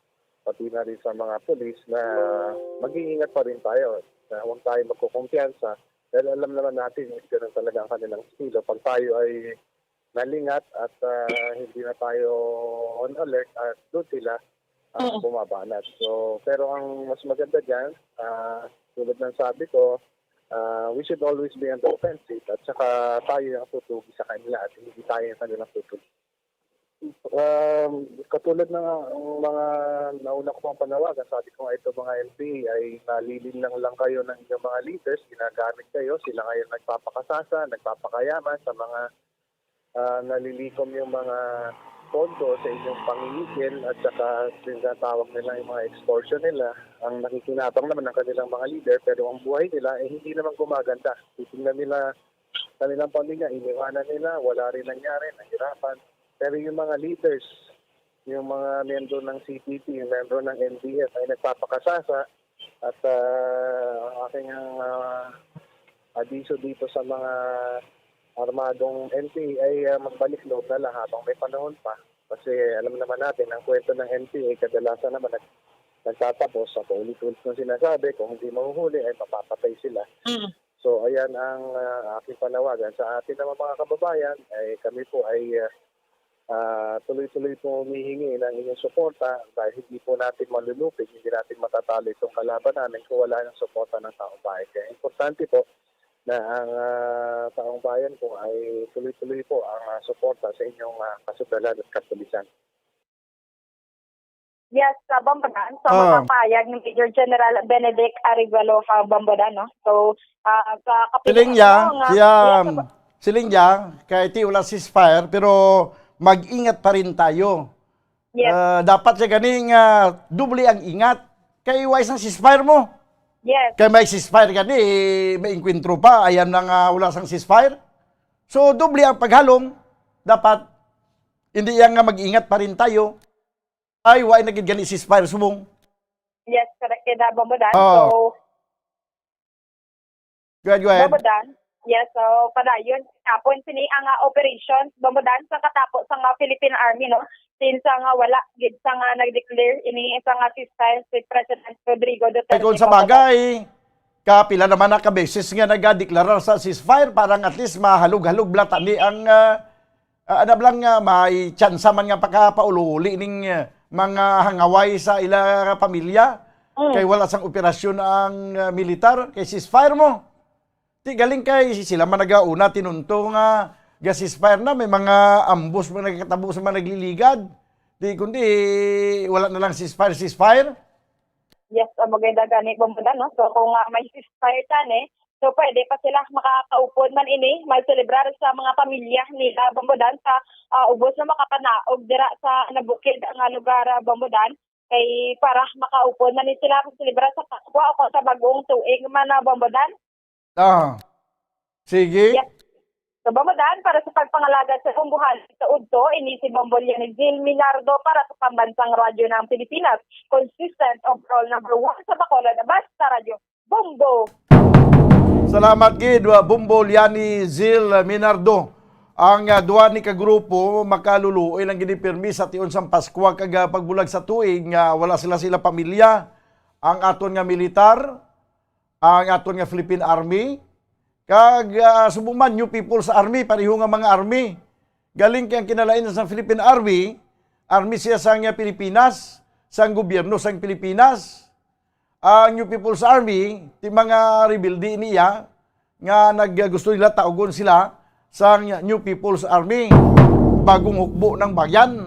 pati na rin sa mga polis na mag-iingat pa rin tayo. Na huwag tayo magkukumpiyansa. Dahil alam naman natin, ganun talaga ang kanilang estilo. Pag tayo ay nalingat at hindi na tayo on alert, at doon sila bumabanat. So, pero ang mas maganda dyan, tulad ng sabi ko, we should always be on the offensive at saka tayo yung tutugi sa kanila at hindi tayo yung kanilang tutugi. Katulad ng mga nauna ko pang panawagan, sabi ko nga ito mga NPA ay nalilinlang lang kayo ng inyong mga leaders, ginagamit kayo, sila ngayon nagpapakasasa, nagpapakayaman sa mga nalilikom yung mga pondo sa inyong pangingikil at saka tinatawag nila yung mga extortion nila. Ang nakikinabang naman ng kanilang mga leader, pero ang buhay nila hindi naman gumaganda. Titingnan nila kanilang pamilya, iniwanan nila, wala rin nangyari, nahirapan. Pero yung mga leaders, yung mga membro ng CPP, yung membro ng NDF ay nagpapakasasa at ang aking adiso dito sa mga armadong NPA ay magbalik loob na lang habang may panahon pa. Kasi alam naman natin, ang kwento ng NPA kadalasan naman nagtatapos sa ulit-ulit ng sinasabi, kung hindi mahuhuli ay mapapatay sila. So ayan ang aking panawagan sa atin naman mga kababayan, ay kami po ay tuloy-tuloy po humihingi ng inyong suporta dahil hindi po natin malulupig, hindi natin matatalo itong kalaban namin kung wala ng suporta ng taong bayan. Kaya importante po na ang taong bayan po ay tuloy-tuloy po ang suporta sa inyong kasundalan at kapulisan. Yes, sa Bambadan, so mapapayag ng Major General Benedict Arevalo Bambadan, no? So, Silingya, kahit wala ceasefire, pero mag-ingat pa rin tayo. Yes. Dapat siya ganing dubli ang ingat. Kaya iwais ang ceasefire mo. Yes. Kaya may ceasefire gani, may inkwentro pa, ayan na nga wala sang ceasefire. So, dubli ang paghalong. Dapat, hindi yan nga mag-ingat pa rin tayo. Ay, why naging gani ceasefire, subong? Yes, correct. Kaya Bambadan. Oh. Go ahead. Bambadan. Yes, so padayon kapon sini ang operations Bambadan sa katapos sa Philippine Army, no, since nga wala gid sa nga nag-declare ini sa nga ceasefire si President Rodrigo Duterte. Ay kung sa bagay, kapila naman na kabeses nga nag-deklarar sa ceasefire, parang at least mahalug-halug blata ni ang may tsansa man nga pagkapaululi ning mga hangaway sa ila pamilya. Kay wala sang operasyon ang militar, kay ceasefire mo. Di galing kay sila man nagauna tinunto nga ceasefire na, may mga ambos mga nagkatabo sa mga nagliligad. Di kundi wala na lang ceasefire. Yes, maganda gani Bambadan, no. So kung may ceasefire tani, so pwede pa sila makakaupod man ini, mag-celebrar sa mga pamilya nila Bambadan sa ubos na makapanaog dira sa nabukid nga lugar Bambadan. Kay para makaupod man sila mag-celebrar sa Pasko o sa bagong tuig man Bambadan. Sige. Yes. So, Bambadan, para sa pagpangalaga sa bumbuhan sa Udto, ini si Bombolya ni Gil Minardo para sa Pambansang Radyo ng Pilipinas. Consistent overall number 1 sa Bacolod, Basta Radyo, Bombo! Salamat, Gid. Bombolya ni Gil Minardo. ang duwa ni kagrupo makaluluoy lang gini pirmi sa tion sang Pasko kag pagbulag sa tuig nga wala sila pamilya. Ang aton nga militar, ang aton nga Philippine Army, kag subuman new people sa army, pareho nga mga army. Galing kay ang kinalain sa Philippine Army, army siya sa nga Pilipinas, sang gobyerno sang Pilipinas. Ang new people sa army, ti mga rebelde niya nga gusto nila taugon sila sa New People's Army, bagong hukbo ng bayan.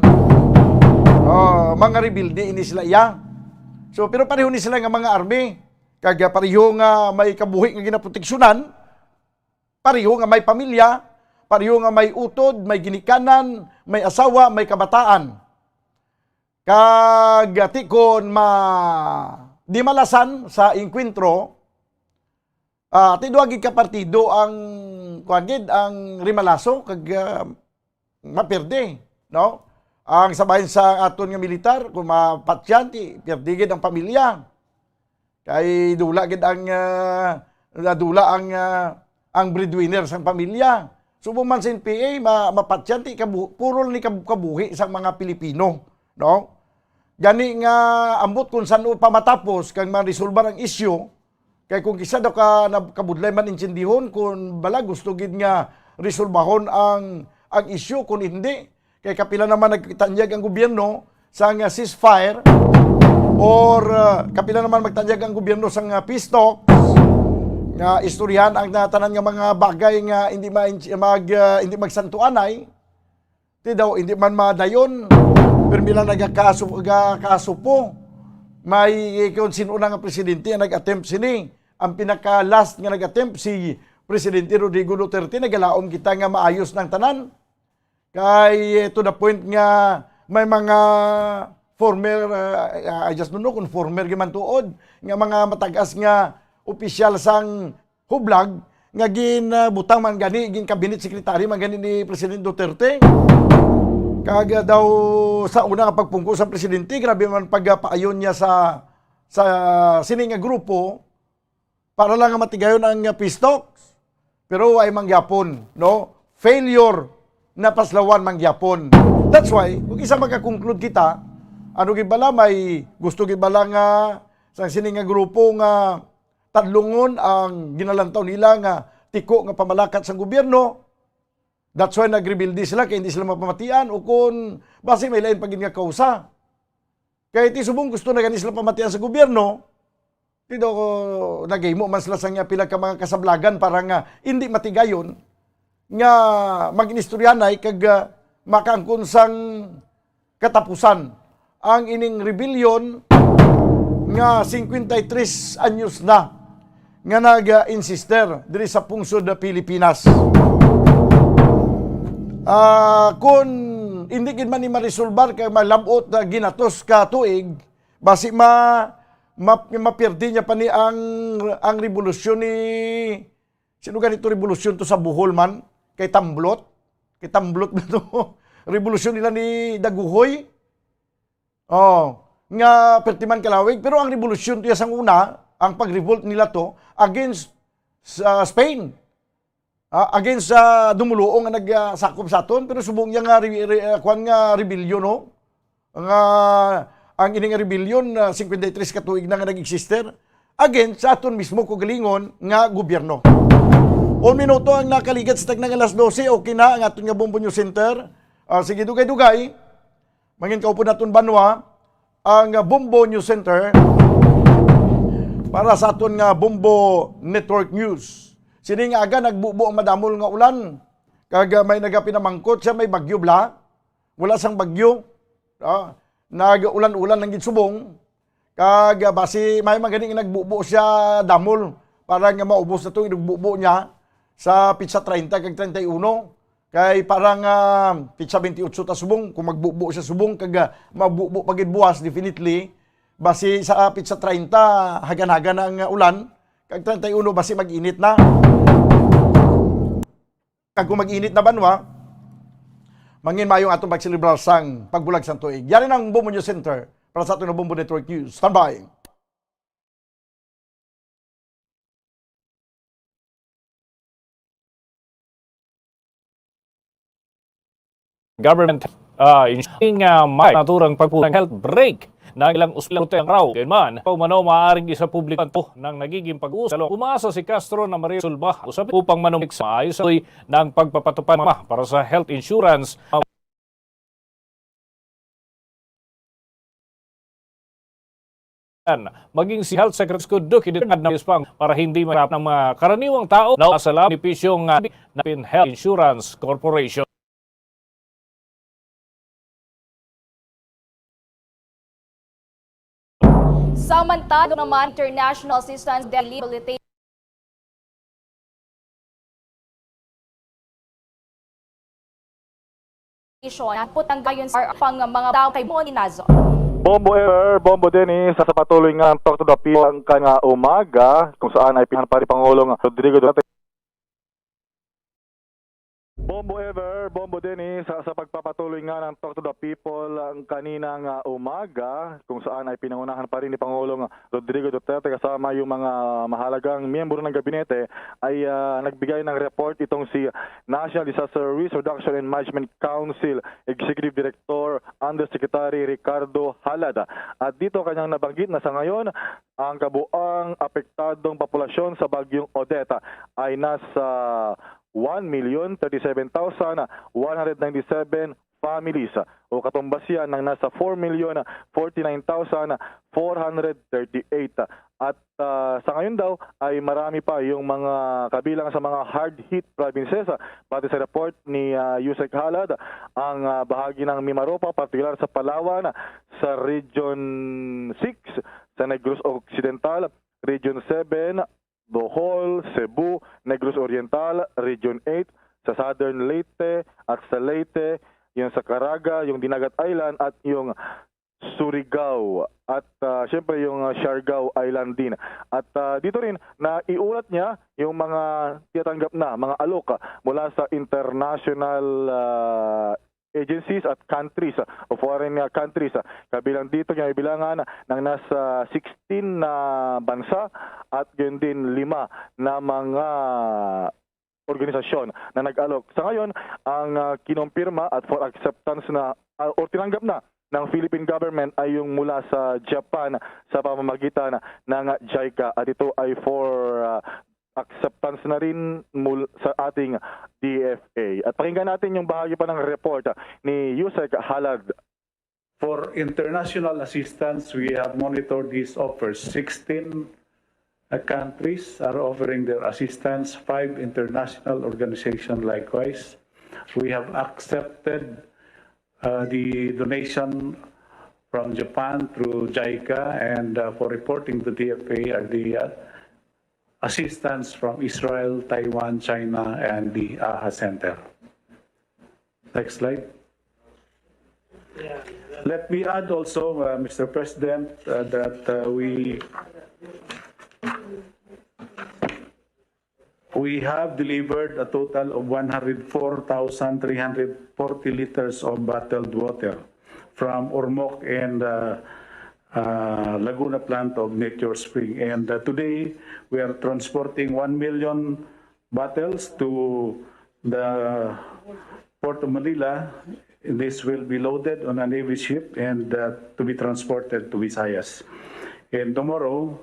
Mga rebelde ini sila iya. So pero pareho ni sila nga mga army, kag pareho nga may kabuhi nga ginaproteksyonan, pareho nga may pamilya, pareho nga may utod, may ginikanan, may asawa, may kabataan. Kag tikon di malasan sa inkwentro, tiduagid ka partido ang kuagid ang rimalaso kag maperde, no? Ang sabahin sa aton nga militar kung mapatyan ti perdigid ang pamilya. Kay dula gid ang ang breadwinner sang pamilya. Subo man sa NPA mapatyan ti puro ni kabuhi sang mga Pilipino, no? Gani nga ambot kung saan pa matapos kang ma-resolve ang issue. Kay kung kisa daw ka kabudlay man insindihon kung bala gusto gid nga resolbahon ang issue kung hindi kay kapila naman nagtanyag ang gobyerno sa nga ceasefire or kapila naman magtanyag ang gobyerno sa nga peace talks nga istoryahan ang tanan nga mga bagay nga hindi magsantuanay ti daw hindi man madayon pero bilang nagakaso po may kung sino nga presidente ang nag-attempt sini. Ang pinaka-last nga nag-attempt si Presidente Rodrigo Duterte, nagalaom kita nga maayos ng tanan. Kay to the point nga may mga former, I just don't know kung former giman tuod, nga mga matagas nga opisyal sang hublag, nga butang man gani, cabinet secretary man gani ni Presidente Duterte. Kaga daw sa una nga pagpungko sa presidente, grabe man pagpaayon niya sa sining nga grupo para lang nga matigayon ang peace talks. Pero ay mangyapon, no? Failure na paslawan mangyapon. That's why, kung isa magka-conclude kita, ano gibala may gusto gibala nga sa sining nga grupo nga tadlungon ang ginalantaw nila nga tiko nga pamalakat sa gobyerno. That's why nagrebuildi sila kaya hindi sila mapamatian o kung base may lain pagin nga kausa. Kaya iti subong gusto na gani sila pamatian sa gobyerno, dito ko nagaymo man sila sa nga pila ka mga kasablagan para nga hindi matigayon nga mag-inistoryanay kag makaangkon sang katapusan ang ining rebellion nga 53 anyos na nga nag-insister diri sa pungsod na Pilipinas. Kung hindi gid man ni ma-resolbar kay malabot na ginatos ka tuig, basi mapirdi niya pa ni ang revolusyon ni sino ganito revolusyon to sa Bohol man kay Tamblot na to. Revolusyon nila ni Daguhoy. Nga pertiman kalawig pero ang revolusyon to sang una, ang pag-revolt nila to against Spain. Against sa dumuluong nga nagsakop sa aton pero subong niya nga kwan nga rebellion no ang ining rebellion 53 ka tuig na nga nag-exister against sa aton mismo kugalingon nga gobyerno. 1 minuto ang nakaligat sa tagnang alas 12 okay na ang aton nga Bombo News Center. Sige dugay-dugay mangin kaupo naton banwa ang Bombo News Center para sa aton nga Bombo Network News. Sini nga aga nagbubo ang madamol nga ulan. Kag may nagapinamangkot siya may bagyo bla. Wala sang bagyo. Nag-ulan-ulan ng ginsubong. Kag basi may maganing nagbubo siya damol para nga maubos na 'tong nagbubo niya sa pitsa 30 kag 31. Kay parang pitsa 28 ta subong kung magbubo siya subong kag mabubo pagid buwas definitely basi sa pitsa 30 hagan-hagan ang ulan. Kag 31 basi mag-init na. Kag kung mag-init na banwa, mangin mayong atong pagselebrar sang pagbulag sang tuig. Yari ng Bombo News Center para sa atong Bombo Network News. Stand by. government may naturang pagpulang health break na ilang usulate ang raw. Kaya man, paumano maaaring isa publikan to ng nagiging pag-uusap. Umasa si Castro na Maria Sulba usap upang manumik sa maayos ng pagpapatupad para sa health insurance. Maging si Health Secretary Skuduk idinagad na ispang para hindi mahirap ng mga karaniwang tao na sa benepisyong ng Health Insurance Corporation. Samantala naman, International Assistance Rehabilitation putang gayon sa pang mga tao kay Moninazo. Bombo Ever, Bombo Dennis, sa patuloy nga ang Talk to the People ang kanya umaga, kung saan ay pinanpari Pangulong Rodrigo Duterte. Bombo Ever, Bombo Dennis, sa pagpapatuloy nga ng Talk to the People ang kaninang umaga, kung saan ay pinangunahan pa rin ni Pangulong Rodrigo Duterte kasama yung mga mahalagang miyembro ng gabinete ay nagbigay ng report itong si National Disaster Risk Reduction and Management Council Executive Director Undersecretary Ricardo Halad. At dito kanyang nabanggit na sa ngayon ang kabuang apektadong populasyon sa bagyong Odette ay nasa 1,037,197 families o katumbas yan ng nasa 4,049,438. At sa ngayon daw ay marami pa yung mga kabilang sa mga hard-hit provinces. Pati sa report ni Yusek Halad, ang bahagi ng Mimaropa, partikular sa Palawan, sa Region 6, sa Negros Occidental, Region 7, Bohol, Cebu, Negros Oriental, Region 8, sa Southern Leyte at sa Leyte, yung sa Caraga, yung Dinagat Island at yung Surigao at syempre yung Siargao Island din. At dito rin na iulat niya yung mga tinatanggap na mga alok mula sa international agencies at countries o foreign countries. Kabilang dito niya ibilangan ng nasa 16 na bansa at yun din 5 na mga organisasyon na nag-alok. Sa ngayon, ang kinumpirma at for acceptance na o tinanggap na ng Philippine government ay yung mula sa Japan sa pamamagitan ng JICA at ito ay for acceptance na rin sa ating DFA. At pakinggan natin yung bahagi pa ng report ni Yusek Halad. For international assistance, we have monitored these offers. 16 countries are offering their assistance, 5 international organizations likewise. We have accepted the donation from Japan through JICA, and for reporting to DFA are the assistance from Israel, Taiwan, China, and the AHA Center. Next slide. Let me add also, Mr. President, that we have delivered a total of 104,340 liters of bottled water from Ormoc and Laguna plant of Nature Spring. And today, we are transporting 1 million bottles to the Port of Manila. This will be loaded on a Navy ship and to be transported to Visayas. And tomorrow,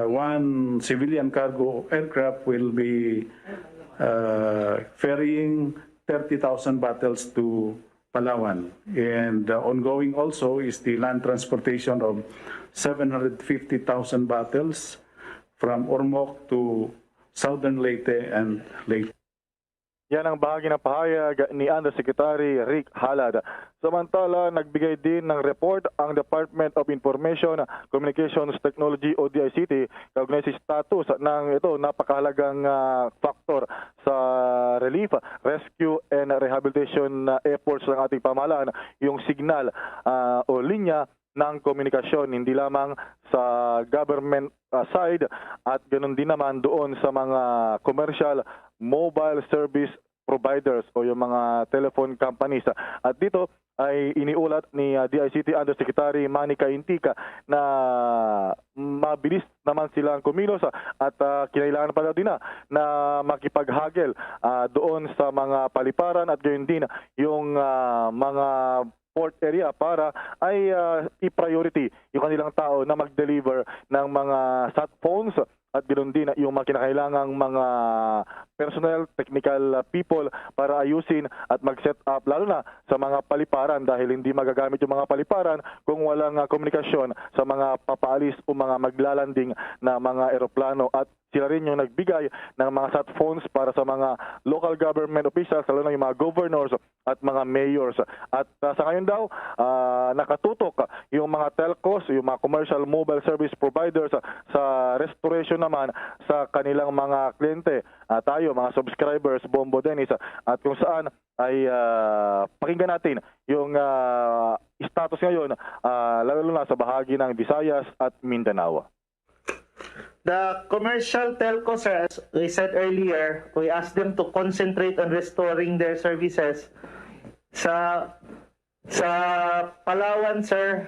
one civilian cargo aircraft will be ferrying 30,000 bottles to Palawan. And ongoing also is the land transportation of 750,000 bottles from Ormoc to Southern Leyte and Leyte. Yan ang bahagi ng pahayag ni Undersecretary Rick Halad. Samantala, nagbigay din ng report ang Department of Information Communications Technology o DICT kaugnay sa status ng ito napakahalagang factor sa relief, rescue and rehabilitation efforts ng ating pamahalaan, yung signal o linya ng komunikasyon hindi lamang sa government side at ganoon din naman doon sa mga commercial mobile service providers o yung mga telephone companies. At dito ay iniulat ni DICT Undersecretary Manica Intica na mabilis naman silang kumilos at kinailangan pa daw din na makipaghagel doon sa mga paliparan at gayon din yung mga port area para ay i-priority yung kanilang tao na mag-deliver ng mga sat phones at ganoon din yung mga kinakailangang mga personnel, technical people para ayusin at mag-set up lalo na sa mga paliparan dahil hindi magagamit yung mga paliparan kung walang komunikasyon sa mga papaalis o mga maglalanding na mga eroplano at sila rin yung nagbigay ng mga sat phones para sa mga local government officials, lalo na yung mga governors at mga mayors. At sa ngayon daw, nakatutok yung mga telcos, yung mga commercial mobile service providers sa restoration naman sa kanilang mga kliyente. Tayo, mga subscribers, Bombo Dennis, at kung saan ay pakinggan natin yung status ngayon, lalo na sa bahagi ng Visayas at Mindanao. The commercial telco, sir, as we said earlier, we asked them to concentrate on restoring their services. Sa Palawan, sir,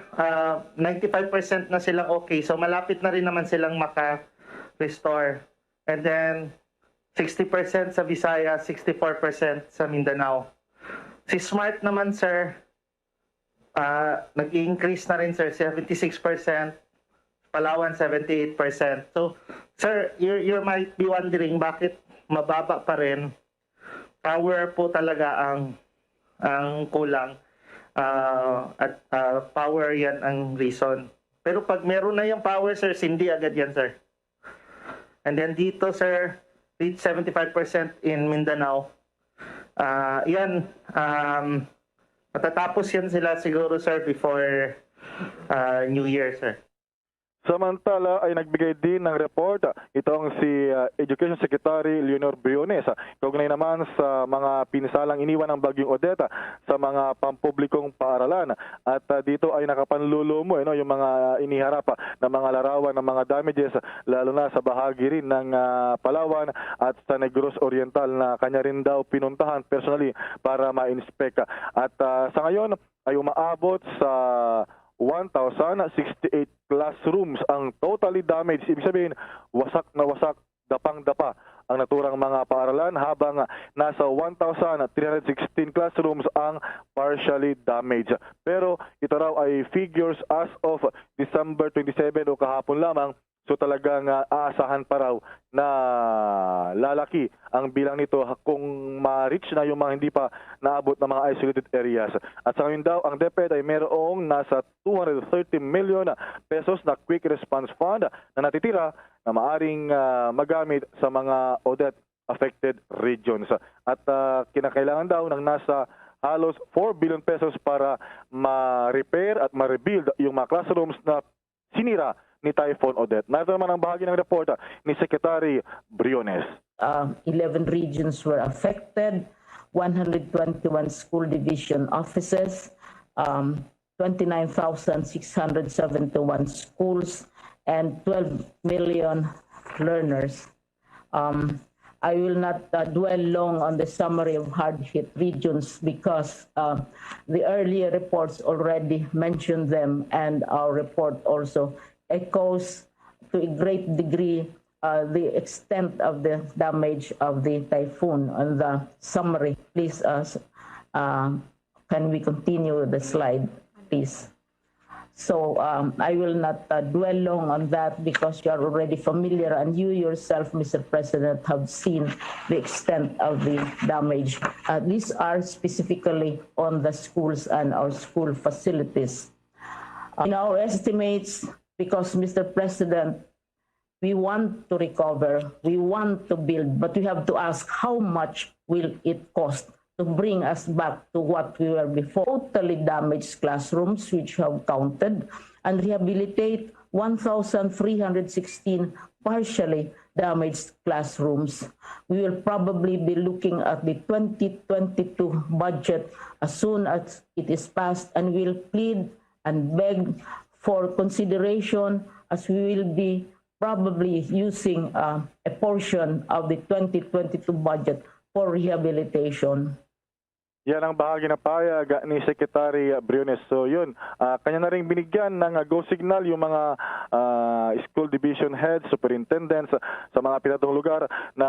95% na silang okay. So malapit na rin naman silang maka-restore. And then 60% sa Visayas, 64% sa Mindanao. Si Smart naman, sir, nag-increase na rin, sir, 76%. Palawan 78%. So, sir, you might be wondering bakit mababa pa rin. Power po talaga ang kulang. At power yan ang reason. Pero pag meron na yung power, sir, hindi agad yan, sir. And then dito, sir, reach 75% in Mindanao. Yan, matatapos yan sila siguro, sir, before New Year, sir. Samantala ay nagbigay din ng report itong si Education Secretary Leonor Briones. Kaugnay naman sa mga pinsalang iniwan ng Bagyong Odette sa mga pampublikong paaralan. At dito ay nakapanlulumo yung mga iniharap na mga larawan ng mga damages lalo na sa bahagi rin ng Palawan at sa Negros Oriental na kanya rin daw pinuntahan personally para ma-inspect. At sa ngayon ay umaabot sa 1,068 classrooms ang totally damaged. Ibig sabihin, wasak na wasak, dapang-dapa ang naturang mga paaralan habang nasa 1,316 classrooms ang partially damaged. Pero ito raw ay figures as of December 27 o kahapon lamang. So talagang aasahan pa raw na lalaki ang bilang nito kung ma-reach na yung mga hindi pa naabot ng mga isolated areas. At sa ngayon daw, ang DepEd ay mayroong nasa 230 million pesos na quick response fund na natitira na maaring magamit sa mga Odette affected regions. At kinakailangan daw ng nasa halos 4 billion pesos para ma-repair at ma-rebuild yung mga classrooms na sinira ni Typhoon Odette. Narito naman ang bahagi ng report ni Secretary Briones. 11 regions were affected, 121 school division offices, 29,671 schools, and 12 million learners. I will not dwell long on the summary of hard-hit regions because the earlier reports already mentioned them, and our report also echoes to a great degree the extent of the damage of the typhoon. On the summary, please, can we continue the slide, please? So I will not dwell long on that because you are already familiar, and you yourself, Mr. President, have seen the extent of the damage. These are specifically on the schools and our school facilities. In our estimates, because, Mr. President, we want to recover, we want to build, but we have to ask how much will it cost to bring us back to what we were before. Totally damaged classrooms, which have counted, and rehabilitate 1,316 partially damaged classrooms. We will probably be looking at the 2022 budget as soon as it is passed, and we'll plead and beg for consideration, as we will be probably using a portion of the 2022 budget for rehabilitation. Yan ang bahagi ng payag ni Secretary Briones. So yun, kanya na rin binigyan ng go signal yung mga school division heads, superintendents sa mga pinatong lugar na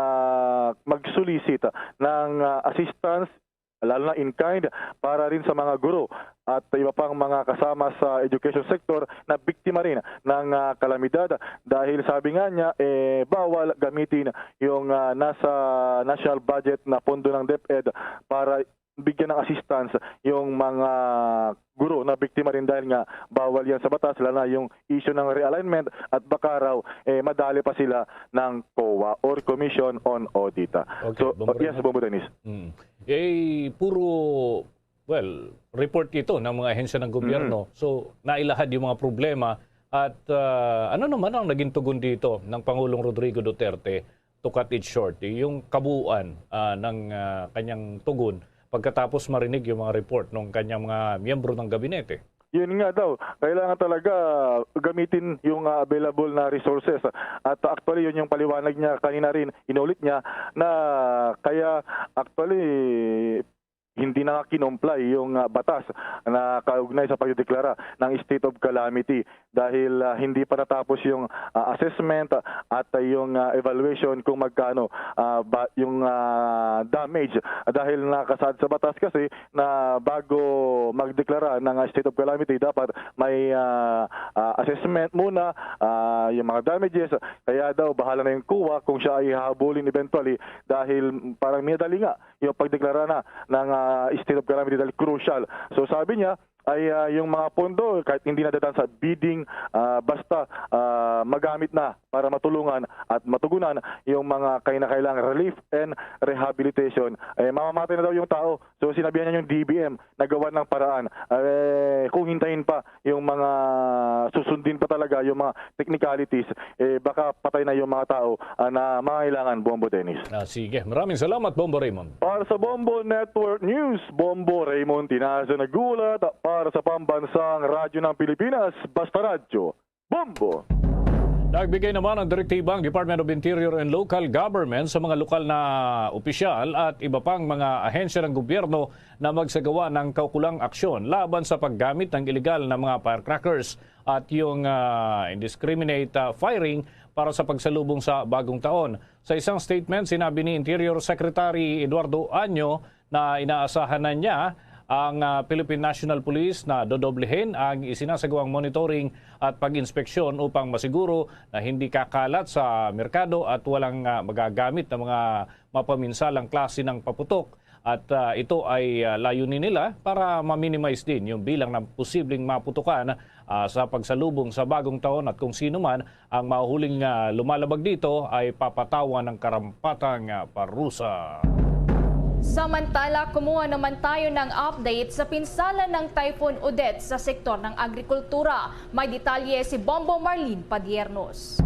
mag-solicit ng assistance, lalo na in kind, para rin sa mga guro at iba pang mga kasama sa education sector na biktima rin ng kalamidad. Dahil sabi nga niya, bawal gamitin yung nasa national budget na pondo ng DepEd para bigyan ng assistance yung mga guro na biktima rin dahil nga bawal yan sa batas, lalo na yung issue ng realignment at baka raw madali pa sila ng COA or Commission on Audit. Okay, So, yes, Bombo Dennis. Puro, report ito ng mga ahensya ng gobyerno. So, nailahad yung mga problema at ano naman ang naging tugon dito ng Pangulong Rodrigo Duterte to cut it short, yung kabuuan ng kanyang tugon pagkatapos marinig yung mga report ng kanyang mga miyembro ng gabinete. Yun nga daw, kailangan talaga gamitin yung available na resources. At actually, yun yung paliwanag niya kanina rin, inulit niya na kaya actually hindi na kinomply yung batas na kaugnay sa pagdeklara ng state of calamity dahil hindi pa natapos yung assessment at yung evaluation kung magkano yung damage dahil nakasad sa batas kasi na bago magdeklara ng state of calamity dapat may assessment muna yung mga damages, kaya daw bahala na yung COA kung siya ay hahabulin eventually dahil parang minadali nga yung pagdeklara na ng state of calamity dahil crucial. So sabi niya ay yung mga pondo kahit hindi nadadaan sa bidding basta magamit na para matulungan at matugunan yung mga kinakailangang relief and rehabilitation. Mamamatay na daw yung tao. So sinabihan niya yung DBM na gawa ng paraan. Kung hintayin pa yung mga susundin pa talaga yung mga technicalities, baka patay na yung mga tao na mangailangan. Bombo Dennis. Sige, maraming salamat Bombo Raymond. Para sa Bombo Network News, Bombo Raymond Tinazo nagulat. Para sa pambansang radyo ng Pilipinas, Basta Radyo, Bombo! Nagbigay naman ang direktiba ang Department of Interior and Local Government sa mga lokal na opisyal at iba pang mga ahensya ng gobyerno na magsagawa ng kaukulang aksyon laban sa paggamit ng ilegal na mga firecrackers at yung indiscriminate firing para sa pagsalubong sa bagong taon. Sa isang statement, sinabi ni Interior Secretary Eduardo Año na inaasahan na niya ang Philippine National Police na dodoblehin ang isinasagawang monitoring at pag-inspeksyon upang masiguro na hindi kakalat sa merkado at walang magagamit ng mga mapaminsalang klase ng paputok. At ito ay layunin nila para ma-minimize din yung bilang ng posibleng maputukan sa pagsalubong sa bagong taon at kung sino man ang mahuhuling lumalabag dito ay papatawan ng karampatang parusa. Samantala, kumuha naman tayo ng update sa pinsala ng Typhoon Odette sa sektor ng agrikultura. May detalye si Bombo Marlene Padiernos.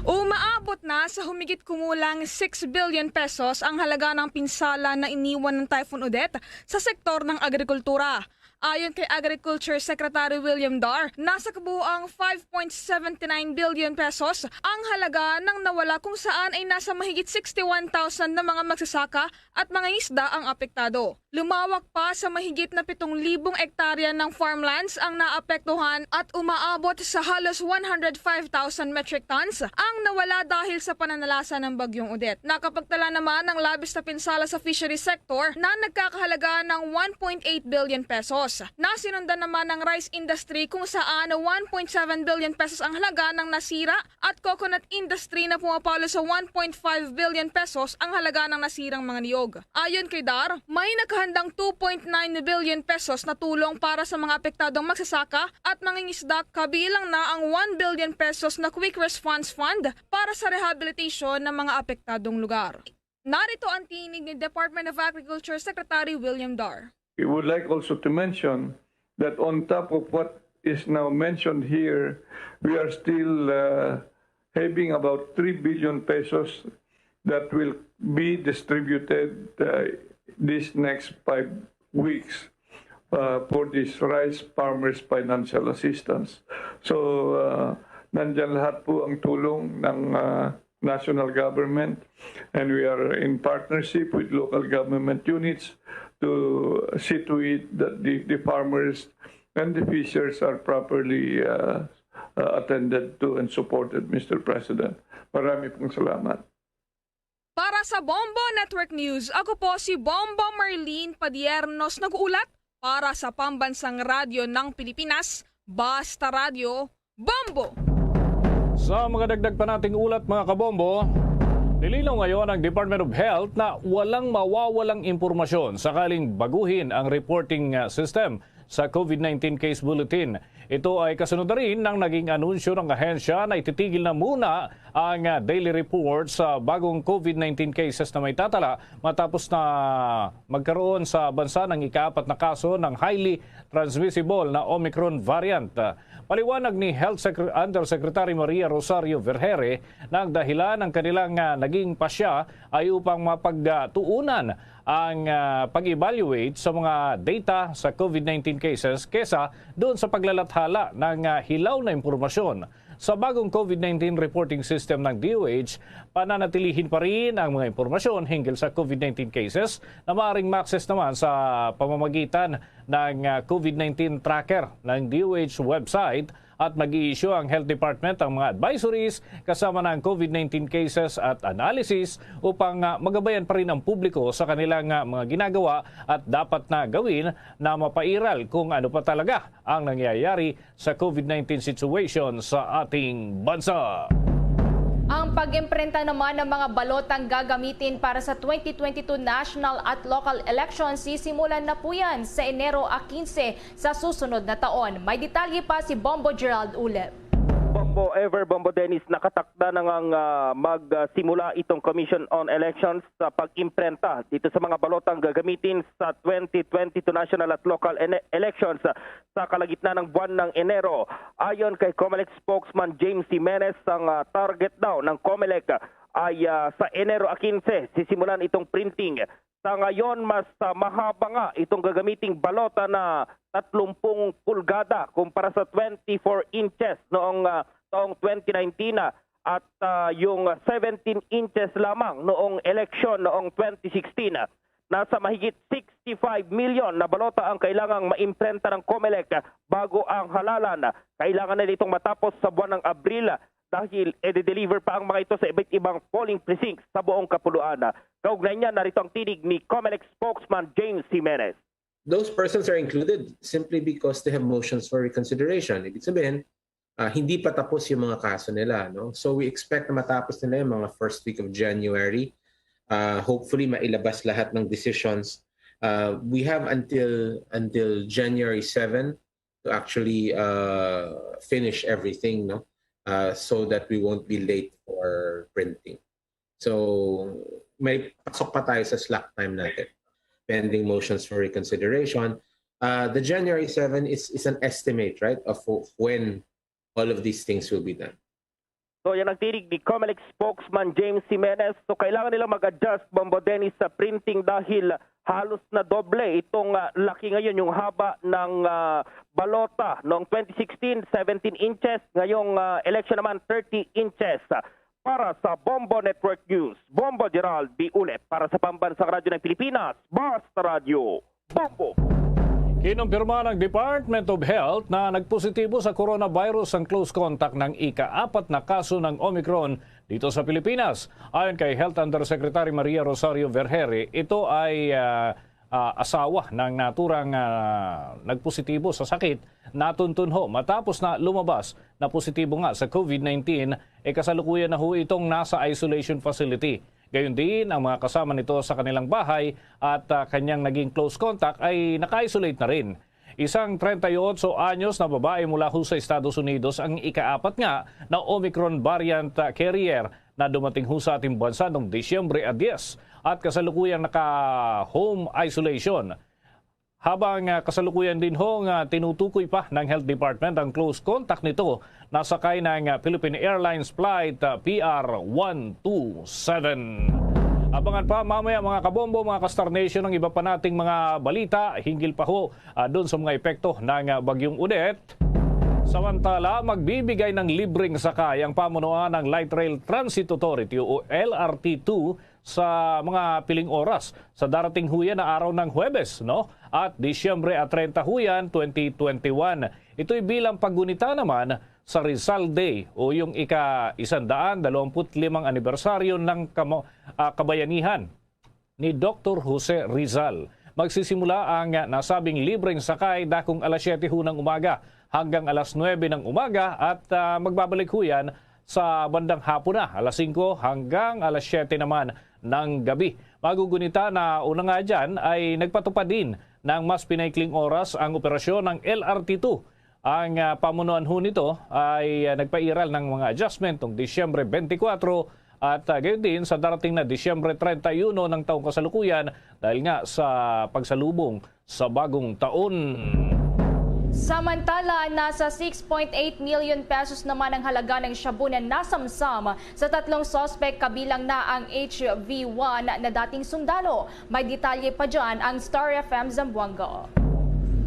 Umaabot na sa humigit kumulang 6 billion pesos ang halaga ng pinsala na iniwan ng Typhoon Odette sa sektor ng agrikultura. Ayon kay Agriculture Secretary William Dar, nasa kabuuang 5.79 billion pesos ang halaga ng nawala kung saan ay nasa mahigit 61,000 na mga magsasaka at mga isda ang apektado. Lumawak pa sa mahigit na 7,000 ektarya ng farmlands ang naapektuhan at umaabot sa halos 105,000 metric tons ang nawala dahil sa pananalasa ng bagyong Odette. Nakapagtala naman ng labis na pinsala sa fishery sector na nagkakahalaga ng 1.8 billion pesos. Nasinundan naman ng rice industry kung saan 1.7 billion pesos ang halaga ng nasira at coconut industry na pumapalo sa 1.5 billion pesos ang halaga ng nasirang mga niyog. Ayon kay Dar, may nakahandang 2.9 billion pesos na tulong para sa mga apektadong magsasaka at mangingisda, kabilang na ang 1 billion pesos na Quick Response Fund para sa rehabilitation ng mga apektadong lugar. Narito ang tinig ni Department of Agriculture Secretary William Dar. We would like also to mention that on top of what is now mentioned here, we are still having about 3 billion pesos that will be distributed this next 5 weeks for this rice farmers financial assistance. So, nandyan lahat po ang tulong ng national government, and we are in partnership with local government units to see to it that the farmers and the fishers are properly attended to and supported, Mr. President. Marami pong salamat. Para sa Bombo Network News, ako po si Bombo Marlene Padiernos nag-uulat para sa Pambansang Radyo ng Pilipinas, Basta Radio, Bombo! Sa mga dagdag pa nating ulat mga kabombo, nilinaw ngayon ng Department of Health na walang mawawalang impormasyon sakaling baguhin ang reporting system sa COVID-19 case bulletin. Ito ay kasunod na rin ng naging anunsyo ng ahensya na ititigil na muna ang daily report sa bagong COVID-19 cases na may tatala matapos na magkaroon sa bansa ng ika-4 na kaso ng highly transmissible na Omicron variant. Paliwanag ni Health Undersecretary Maria Rosario Vergere na ang dahilan ng kanilang naging pasya ay upang mapagtuunan ang pag-evaluate sa mga data sa COVID-19 cases kesa doon sa paglalathala ng hilaw na impormasyon. Sa bagong COVID-19 reporting system ng DOH, pananatilihin pa rin ang mga impormasyon hinggil sa COVID-19 cases na maaaring ma-access naman sa pamamagitan ng COVID-19 tracker ng DOH website at mag-i-issue ang Health Department ang mga advisories kasama ng COVID-19 cases at analysis upang magabayan pa rin ang publiko sa kanilang mga ginagawa at dapat na gawin na mapairal kung ano pa talaga ang nangyayari sa COVID-19 situation sa ating bansa. Ang pag-imprenta naman ng mga balotang gagamitin para sa 2022 national at local elections sisimulan na po yan sa Enero 15 sa susunod na taon. May detalye pa si Bombo Gerald Ulep. Bombo Bombo Dennis, nakatakda na ngang magsimula itong Commission on Elections sa pag-imprenta dito sa mga balotang gagamitin sa 2022 national at local elections sa kalagitnaan ng buwan ng Enero. Ayon kay COMELEC spokesman James Jimenez, ang target daw ng COMELEC ay sa Enero 15 sisimulan itong printing. Sa ngayon, mas mahaba nga itong gagamiting balota na 30 pulgada kumpara sa 24 inches noong taong 2019 at yung 17 inches lamang noong eleksyon noong 2016. Nasa mahigit 65 million na balota ang kailangang maimprenta ng COMELEC bago ang halalan. Kailangan na itong matapos sa buwan ng Abril dahil i-deliver pa ang mga ito sa iba't ibang polling precincts sa buong kapuluan. Kaugnay niya, narito ang tinig ni COMELEC spokesman James Jimenez. Those persons are included simply because they have motions for reconsideration. Ibig sabihin, hindi pa tapos yung mga kaso nila. No? So we expect na matapos nila yung mga first week of January. Hopefully, mailabas lahat ng decisions. We have until January 7 to actually finish everything, no? So that we won't be late for printing. So may pasok pa tayo sa slack time natin. Pending motions for reconsideration. The January 7 is an estimate, right, of when all of these things will be done. So yan ang tinig ni COMELEC spokesman James Jimenez. So kailangan nilang mag-adjust, Bombo Dennis, sa printing dahil halos na doble itong laki ngayon yung haba ng balota. Noong 2016, 17 inches. Ngayong election naman, 30 inches. Para sa Bombo Network News, Bombo Gerald B. Ulep. Para sa Pambansang Radyo ng Pilipinas, Basta Radio, Bombo! Kinumpirma ng Department of Health na nagpositibo sa coronavirus ang close contact ng ika-4 na kaso ng Omicron dito sa Pilipinas. Ayon kay Health Undersecretary Maria Rosario Vergere, ito ay asawa ng naturang nagpositibo sa sakit na tuntunho matapos na lumabas na positibo nga sa COVID-19, kasalukuyan na ho itong nasa isolation facility. Gayon din, ang mga kasama nito sa kanilang bahay at kanyang naging close contact ay naka-isolate na rin. Isang 38 anyos na babae mula ho sa Estados Unidos ang ika-4 nga na Omicron variant carrier na dumating ho sa ating bansa noong Disyembre 10 at kasalukuyang naka-home isolation. Habang kasalukuyan din ho tinutukoy pa ng Health Department ang close contact nito na sakay ng Philippine Airlines Flight PR-127. Abangan pa mamaya mga kabombo, mga ka-Star Nation, ng iba pa nating mga balita hinggil pa ho doon sa mga epekto ng Bagyong Odette. Samantala, magbibigay ng libreng sakay ang pamunuan ng Light Rail Transit Authority o LRT2 sa mga piling oras sa darating huyan na araw ng Huwebes, no? At Disyembre at 30 huyan 2021. Ito'y bilang paggunita naman sa Rizal Day o yung ika-125 anibersaryo ng kabayanihan ni Dr. Jose Rizal. Magsisimula ang nasabing libreng sakay dakong alas 7 ng umaga hanggang alas 9 ng umaga at magbabalik ho yan sa bandang hapon na, alas 5 hanggang alas 7 naman ng gabi. Magugunita na una nga dyan ay nagpatupad din ng mas pinaikling oras ang operasyon ng LRT2. Ang pamunuan ho nito ay nagpairal ng mga adjustment noong Disyembre 24 at gayon din sa darating na Disyembre 31 ng taong kasalukuyan dahil nga sa pagsalubong sa bagong taon. Samantala, nasa 6.8 million pesos naman ang halaga ng shabu na nasamsam sa tatlong suspect kabilang na ang HV1 na dating sundalo. May detalye pa dyan ang Star FM Zamboanga.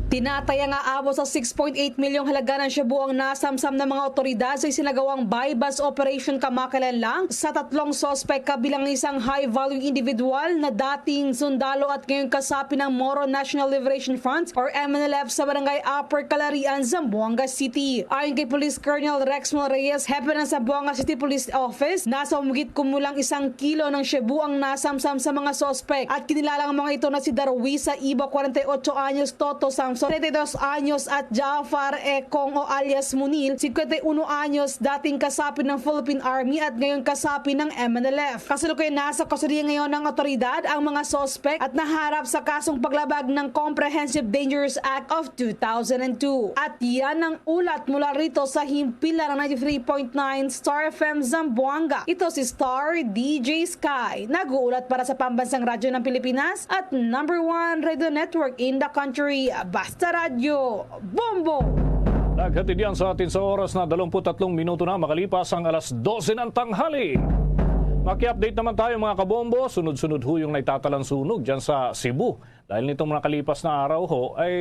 Tinataya nga abot sa 6.8 milyong halaga ng shabu ang nasamsam ng mga otoridad sa isinagawang buy-bust operation kamakailan lang sa tatlong suspect kabilang isang high-value individual na dating sundalo at ngayong kasapi ng Moro National Liberation Front or MNLF sa barangay Upper Calarian, Zamboanga City. Ayon kay Police Colonel Rexmel Reyes, hepe ng Zamboanga City Police Office, nasa umigit kumulang 1 kilo ng shabu ang nasamsam sa mga suspect at kinilalang mga ito na si Darwisa Iba, 48 anyos, Toto Samson, 32 anyos at Jafar Ekong o alias Munil, 51 anyos, dating kasapi ng Philippine Army at ngayon kasapi ng MNLF. Kasalukuyan nasa kustodiya ngayon ng otoridad ang mga suspect at naharap sa kasong paglabag ng Comprehensive Dangerous Act of 2002. At yan ang ulat mula rito sa himpilan ng 93.9 Star FM Zamboanga. Ito si Star DJ Sky, nag-uulat para sa Pambansang Radyo ng Pilipinas at #1 radio network in the country, Basta Radio Bombo! Naghatid yan sa atin sa oras na 23 minuto na makalipas ang alas 12 ng tanghali. Maki-update naman tayo mga kabombo, sunod-sunod ho yung naitatalang sunog dyan sa Cebu. Dahil nitong nakalipas na araw ho ay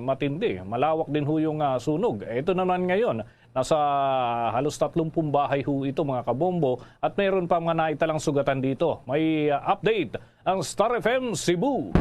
matindi, malawak din ho yung sunog. Ito naman ngayon, nasa halos 30 bahay ho ito mga kabombo at mayroon pa mga naitalang sugatan dito. May update ang Star FM Cebu.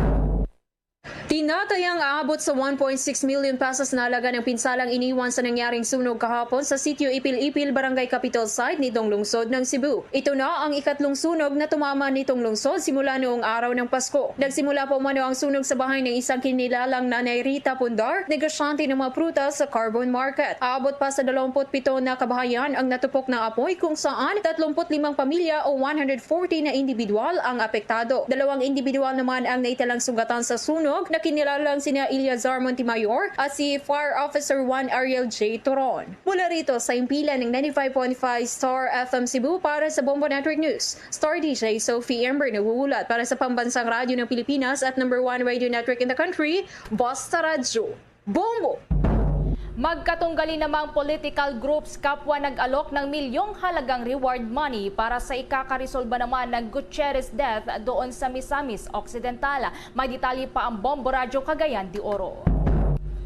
Tinatayang aabot sa 1.6 million pesos na halaga ng pinsalang iniwan sa nangyaring sunog kahapon sa sitio Ipil-Ipil, Barangay Capitol Site nitong lungsod ng Cebu. Ito na ang ikatlong sunog na tumama nitong lungsod simula noong araw ng Pasko. Nagsimula po umano ang sunog sa bahay ng isang kinilalang Nanay Rita Pundar, negosyante ng mga prutas sa Carbon Market. Aabot pa sa 27 na kabahayan ang natupok ng apoy kung saan 35 pamilya o 140 na individual ang apektado. 2 individual naman ang naitalang sugatan sa sunog na kinilalang sina Eliazar Montimayor at si Fire Officer 1 Ariel J. Toron. Mula rito sa impilan ng 95.5 Star FM Cebu para sa Bombo Network News, Star DJ Sophie Ember naghuhulat para sa Pambansang Radyo ng Pilipinas at #1 radio network in the country, Basta Radio Bombo! Magkatunggali namang political groups kapwa nag-alok ng milyong halagang reward money para sa ikakaresolba naman ng Gutierrez death doon sa Misamis Occidental. May detalye pa ang Bombo Radio Cagayan de Oro.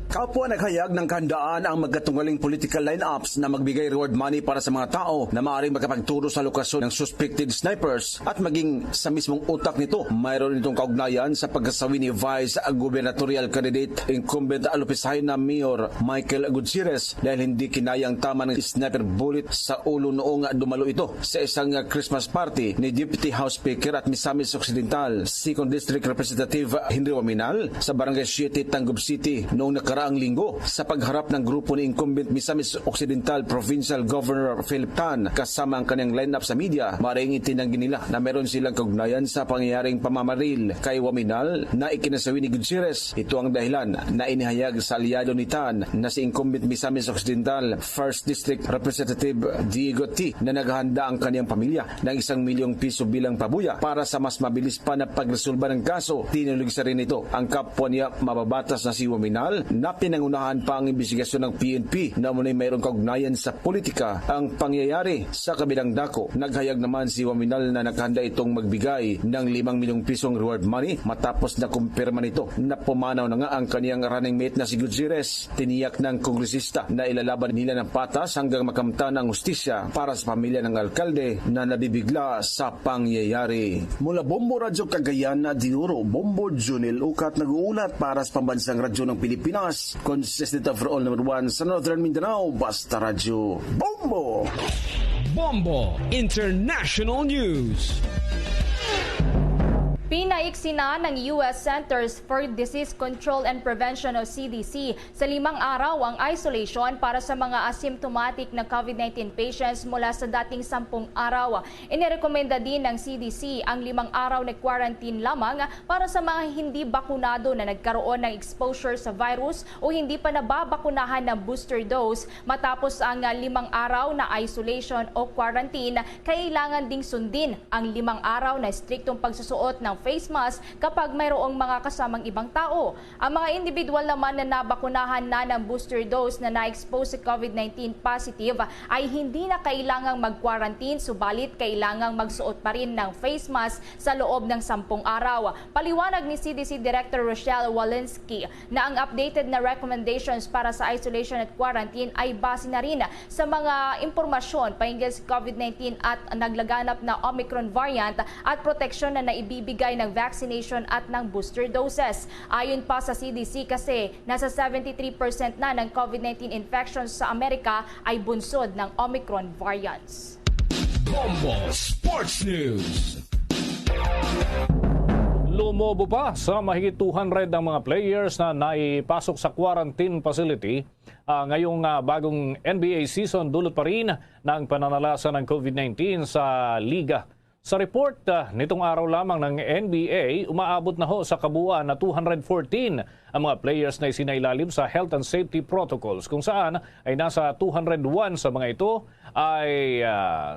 Kapwa naghayag ng kahandaan ang magkatunggaling political line-ups na magbigay reward money para sa mga tao na maaaring makapagturo sa lokasyon ng suspected snipers at maging sa mismong utak nito. Mayroon itong kaugnayan sa pagkasawi ni Vice Gubernatorial Candidate Incumbent Alupisahay na Mayor Michael Gutierrez dahil hindi kinayang tama ng sniper bullet sa ulo noong dumalo ito sa isang Christmas party ni Deputy House Speaker at Misamis Occidental 2nd District Representative Henry Waminal sa Barangay 7, Tangub City noong nakaraang linggo sa pagharap ng grupo ni incumbent Misamis Occidental Provincial Governor Philip Tan kasama ang kanyang lineup sa media. Maring itinanggi nila na meron silang kaugnayan sa pangyayaring pamamaril kay Waminal na ikinasawi ni Gutierrez. Ito ang dahilan na inihayag sa aliado ni Tan na si incumbent Misamis Occidental 1st District Representative Diego T na naghahanda ang kanyang pamilya ng 1 milyong piso bilang pabuya para sa mas mabilis pa na pagresolba ng kaso. Tinulog sa rin ito ang kapwa niya mababatas na si Waminal na Napinangunahan pa ang imbestigasyon ng PNP na muna'y mayroong kaugnayan sa politika ang pangyayari. Sa kabilang dako, naghayag naman si Waminal na naghanda itong magbigay ng 5 milyong pisong reward money matapos na kumpirma nito na pumanaw na nga ang kaniyang running mate na si Gutierrez. Tiniyak ng kongresista na ilalaban nila ng patas hanggang makamtan ang hustisya para sa pamilya ng alkalde na nabibigla sa pangyayari. Mula Bombo Radyo Cagayan na Dinuro, Bombo Junil Ukat nag-uulat para sa pambansang radyo ng Pilipinas. Consistent for all number 1 sa Northern Mindanao, Basta Radyo. Bombo! Bombo International News. Pinaiksi na ng US Centers for Disease Control and Prevention o CDC sa 5 araw ang isolation para sa mga asymptomatic na COVID-19 patients mula sa dating 10 araw. Inirekomenda din ng CDC ang 5 araw na quarantine lamang para sa mga hindi bakunado na nagkaroon ng exposure sa virus o hindi pa nababakunahan ng booster dose. Matapos ang 5 araw na isolation o quarantine, kailangan ding sundin ang 5 araw na striktong pagsusuot ng face mask kapag mayroong mga kasamang ibang tao. Ang mga individual naman na nabakunahan na ng booster dose na na-expose sa COVID-19 positive ay hindi na kailangang mag-quarantine, subalit kailangang magsuot pa rin ng face mask sa loob ng 10 araw. Paliwanag ni CDC Director Rochelle Walensky na ang updated na recommendations para sa isolation at quarantine ay base na rin sa mga impormasyon pahinggil sa COVID-19 at naglaganap na Omicron variant at proteksyon na naibibigay ng vaccination at ng booster doses. Ayon pa sa CDC kasi nasa 73% na ng COVID-19 infections sa Amerika ay bunsod ng Omicron variants. Bombo Sports News. Lumobo pa sa mahigit 200 ang mga players na naipasok sa quarantine facility. Ngayong bagong NBA season, dulot pa rin ng pananalasa ng COVID-19 sa liga. Sa report nitong araw lamang ng NBA, umaabot na ho sa kabuuan na 214 ang mga players na isinailalim sa health and safety protocols, kung saan ay nasa 201 sa mga ito ay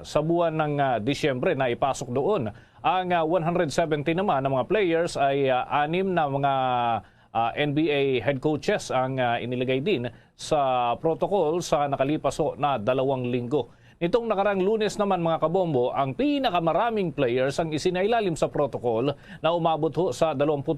sa buwan ng Disyembre na ipasok doon. Ang 170 naman ng mga players ay 6 na mga NBA head coaches ang inilagay din sa protocol sa nakalipas na 2 linggo. Nitong nakarang Lunes naman mga kabombo, ang pinakamaraming players ang isinailalim sa protocol na umabot sa 28.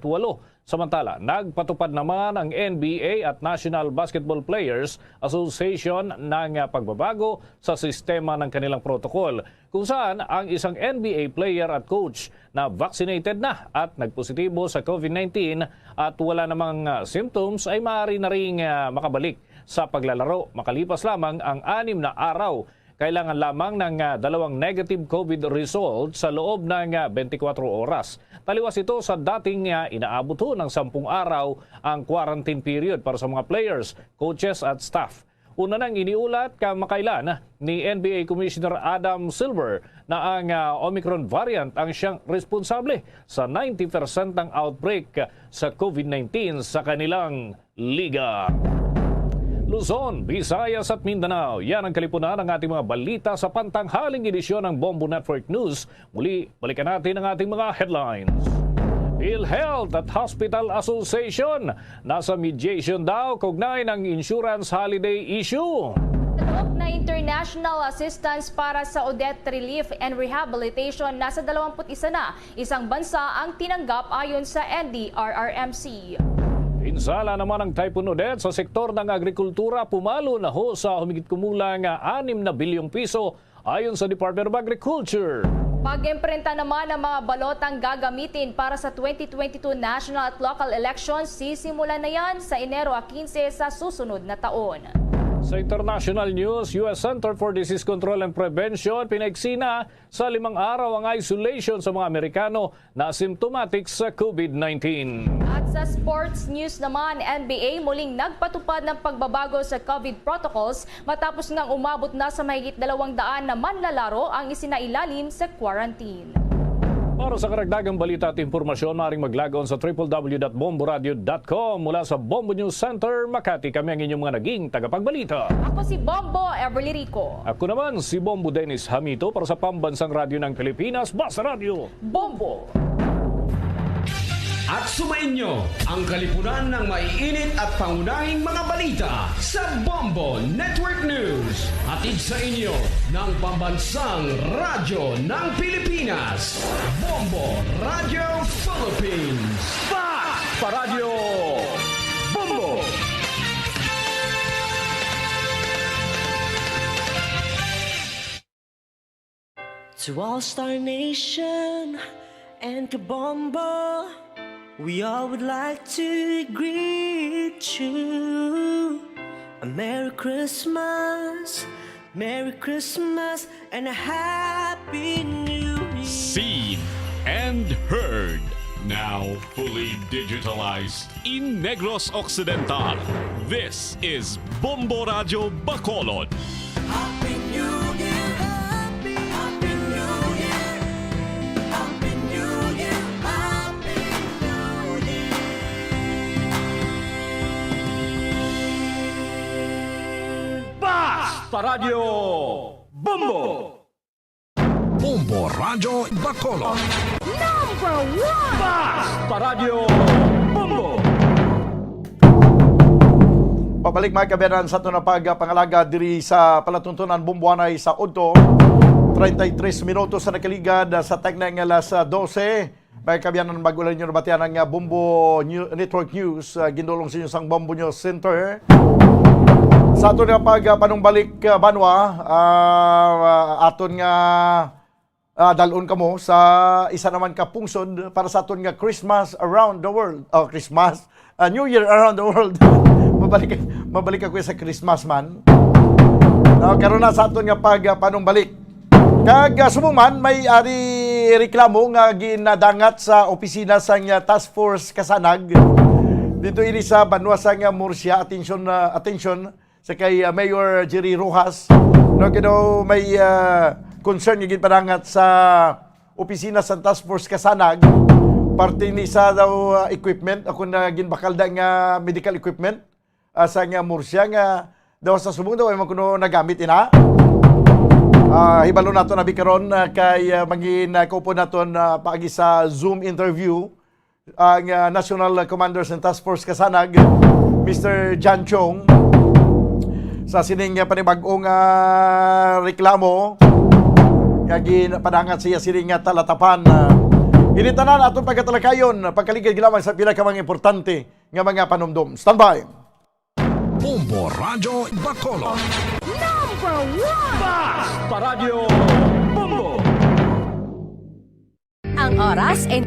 Samantala, nagpatupad naman ang NBA at National Basketball Players Association ng pagbabago sa sistema ng kanilang protocol, kung saan ang isang NBA player at coach na vaccinated na at nagpositibo sa COVID-19 at wala namang symptoms ay maaari na ring makabalik sa paglalaro makalipas lamang ang 6 na araw. Kailangan lamang ng 2 negative COVID results sa loob ng 24 oras. Taliwas ito sa dating inaabot ng 10 araw ang quarantine period para sa mga players, coaches at staff. Una nang iniulat kamakailan ni NBA Commissioner Adam Silver na ang Omicron variant ang siyang responsable sa 90% ng outbreak sa COVID-19 sa kanilang liga. Luzon, Visayas at Mindanao. Yan ang kalipunan ng ating mga balita sa pantanghaling edisyon ng Bombo Network News. Muli, balikan natin ang ating mga headlines. PhilHealth at Hospital Association. Nasa mediation daw kaugnay ng insurance holiday issue. Tatawag na international assistance para sa Odette Relief and Rehabilitation, nasa 21 na isang bansa ang tinanggap ayon sa NDRRMC. Pinsala naman ang Typhoon Odette sa sektor ng agrikultura, pumalo na ho sa humigit kumulang 6 na bilyong piso ayon sa Department of Agriculture. Pag-imprenta naman ng mga balotang gagamitin para sa 2022 national at local elections, sisimulan na yan sa Enero 15 sa susunod na taon. Sa international news, US Center for Disease Control and Prevention pinaiksi na sa 5 araw ang isolation sa mga Amerikano na asymptomatic sa COVID-19. At sa sports news naman, NBA muling nagpatupad ng pagbabago sa COVID protocols matapos ngang umabot na sa mahigit 200 na manlalaro ang isinailalim sa quarantine. Para sa karagdagang balita at impormasyon, maaaring mag-log on sa www.bomboradio.com. Mula sa Bombo News Center, Makati, kami ang inyong mga naging tagapagbalita. Ako si Bombo Everly Rico. Ako naman si Bombo Dennis Hamito para sa Pambansang Radyo ng Pilipinas, Basta Radio. Bombo! At sumainyo ang kalipunan ng maiinit at pangunahing mga balita sa Bombo Network News. Hatid sa inyo ng Pambansang Radyo ng Pilipinas, Bombo Radio Philippines. Paradyo Bombo! To All-Star Nation and Kabombo, we all would like to greet you. A Merry Christmas, and a Happy New Year. Seen and heard. Now fully digitalized in Negros Occidental. This is Bombo Radio Bacolod. Happy New Year, Happy New Year, Happy New Year, Happy New Year. Basta Radio Bombo! Bombo Radio Bacolod. Number 1! Basta Radio Bombo! Pabalik mga kaberan sa ito na pangalaga diri sa palatuntunan bumbuanay sa Udto. 33 minutos sa nakaligad sa tegneng alas 12. Mga kaberan bagulan nyo nabatian ng Bombo Network News. Gindulong sa inyo sang Bombo News Center. Sa ito na panumbalik banwa, aton nga dalon kamo sa isa naman ka pungsod para sa aton nga Christmas around the world. Christmas, New Year around the world. mabalik ako sa Christmas man. Karon na sa aton nga panumbalik. Kag sumuman may ari reklamo nga ginadangat sa opisina sang Task Force Kasanag. Dito ini sa Banwa sang Murcia. Attention sa kay Mayor Jerry Rojas. Kaya may concern nga ginpadangat sa opisina sa Task Force Kasanag. Parte ni sa daw equipment ako na ginbakalda nga medical equipment sa nga Murcia nga daw sa subong daw ay magkuno nagamit ina. Hibalo nato na bikaron kay magin kaupo naton paagi sa Zoom interview ang National Commander sa Task Force Kasanag, Mr. Jan Chong, sa sining panibag-ong reklamo nga ginpadangat siya sining talatapan. Initanan atong pagkatalakayon, pagkaligid lamang sa pinakamang importante nga mga panumdum. Standby! Bombo Radio Bacolod. Number 1! Basta Radio Bombo! Ang oras ay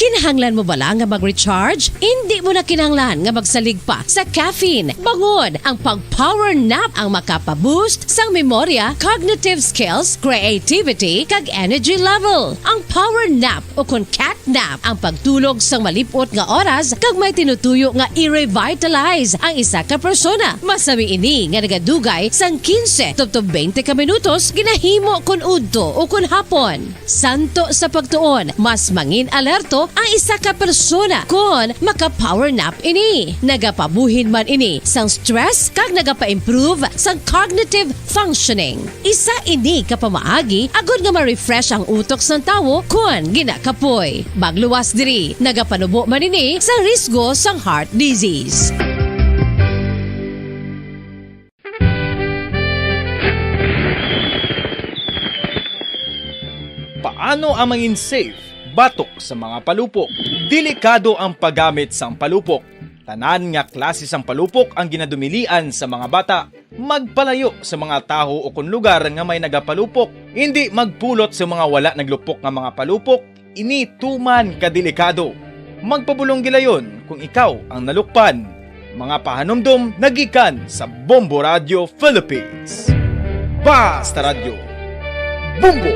kinahanglan mo bala nga mag-recharge? Hindi mo na kinahanglan nga magsalig pa sa caffeine. Bangod ang pag-power nap ang makapaboost sang memorya, cognitive skills, creativity, kag energy level. Ang power nap o kun cat nap ang pagtulog sang malipot nga oras kag may tinutuyo nga i-revitalize ang isa ka persona. Masabi ini nga nagadugay sang 15 to 20 ka minutos ginahimo kun udto o kun hapon. Santo sa pagtuon, mas mangin alerto ang isa ka persona kung maka-power nap ini. Nagapabuhin man ini sang stress kag nagapa-improve sang cognitive functioning. Isa ini kapamaagi agud nga ma-refresh ang utok sang tawo kung ginakapoy. Magluwas diri, nagapanubo man ini sa risgo sang heart disease. Paano ang mangin safe batok sa mga palupok? Delikado ang paggamit sang palupok. Tanan nga klase sang palupok ang ginadumilian sa mga bata. Magpalayo sa mga taho o kun lugar nga may nagapalupok. Hindi magpulot sa mga wala naglupok nga mga palupok. Ini tuman kadelikado. Magpabulong gilayon kung ikaw ang nalukpan. Mga pahanumdum nagikan sa Bombo Radio Philippines. Basta Radio Bombo!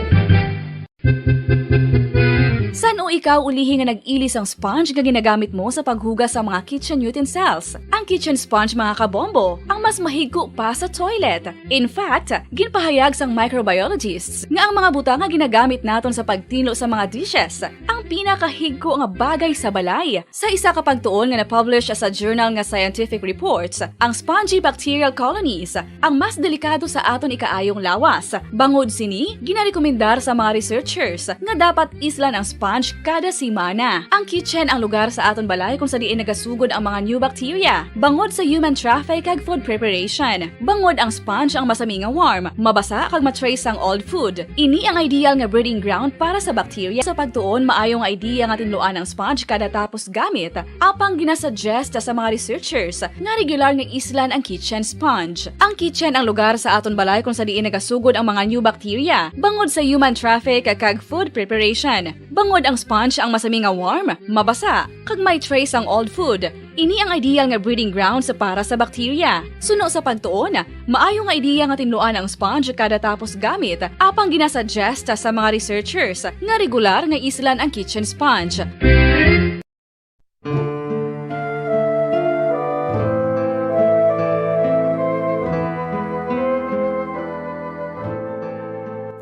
San o ikaw ulihi nga nag-ilis ang sponge nga ginagamit mo sa paghugas sa mga kitchen utensils? Ang kitchen sponge mga kabombo, ang mas mahigko pa sa toilet. In fact, ginpahayag sang microbiologists nga ang mga butang nga ginagamit naton sa pagtilo sa mga dishes ang pinakahigko nga bagay sa balay. Sa isa ka pagtuon nga na-publish sa journal nga Scientific Reports, ang spongy bacterial colonies ang mas delikado sa aton ikaayong lawas. Bangod sini, ginarekomendar sa mga researchers nga dapat islan ang sponge kada simana. Ang kitchen ang lugar sa aton balay kung sa diin nagasugod ang mga new bacteria. Bangod sa human traffic kag food preparation. Bangod ang sponge ang masami nga warm, mabasa kag matrace ang old food. Ini ang ideal nga breeding ground para sa bacteria. Sa pagtuon, maayong idea nga tinluan ang sponge kada tapos gamit. Apang ginasuggest sa mga researchers nga regular nga islan ang kitchen sponge. Ang kitchen ang lugar sa aton balay kung sa diin nagasugod ang mga new bacteria. Bangod sa human traffic kag food preparation. Bangod ang sponge ang masami nga warm, mabasa, kag may trace ang old food. Ini ang ideal nga breeding ground sa para sa bacteria. Suno sa pagtuon, maayo nga idea nga tinluan ang sponge kada tapos gamit, apang ginasuggest sa mga researchers nga regular nga islan ang kitchen sponge.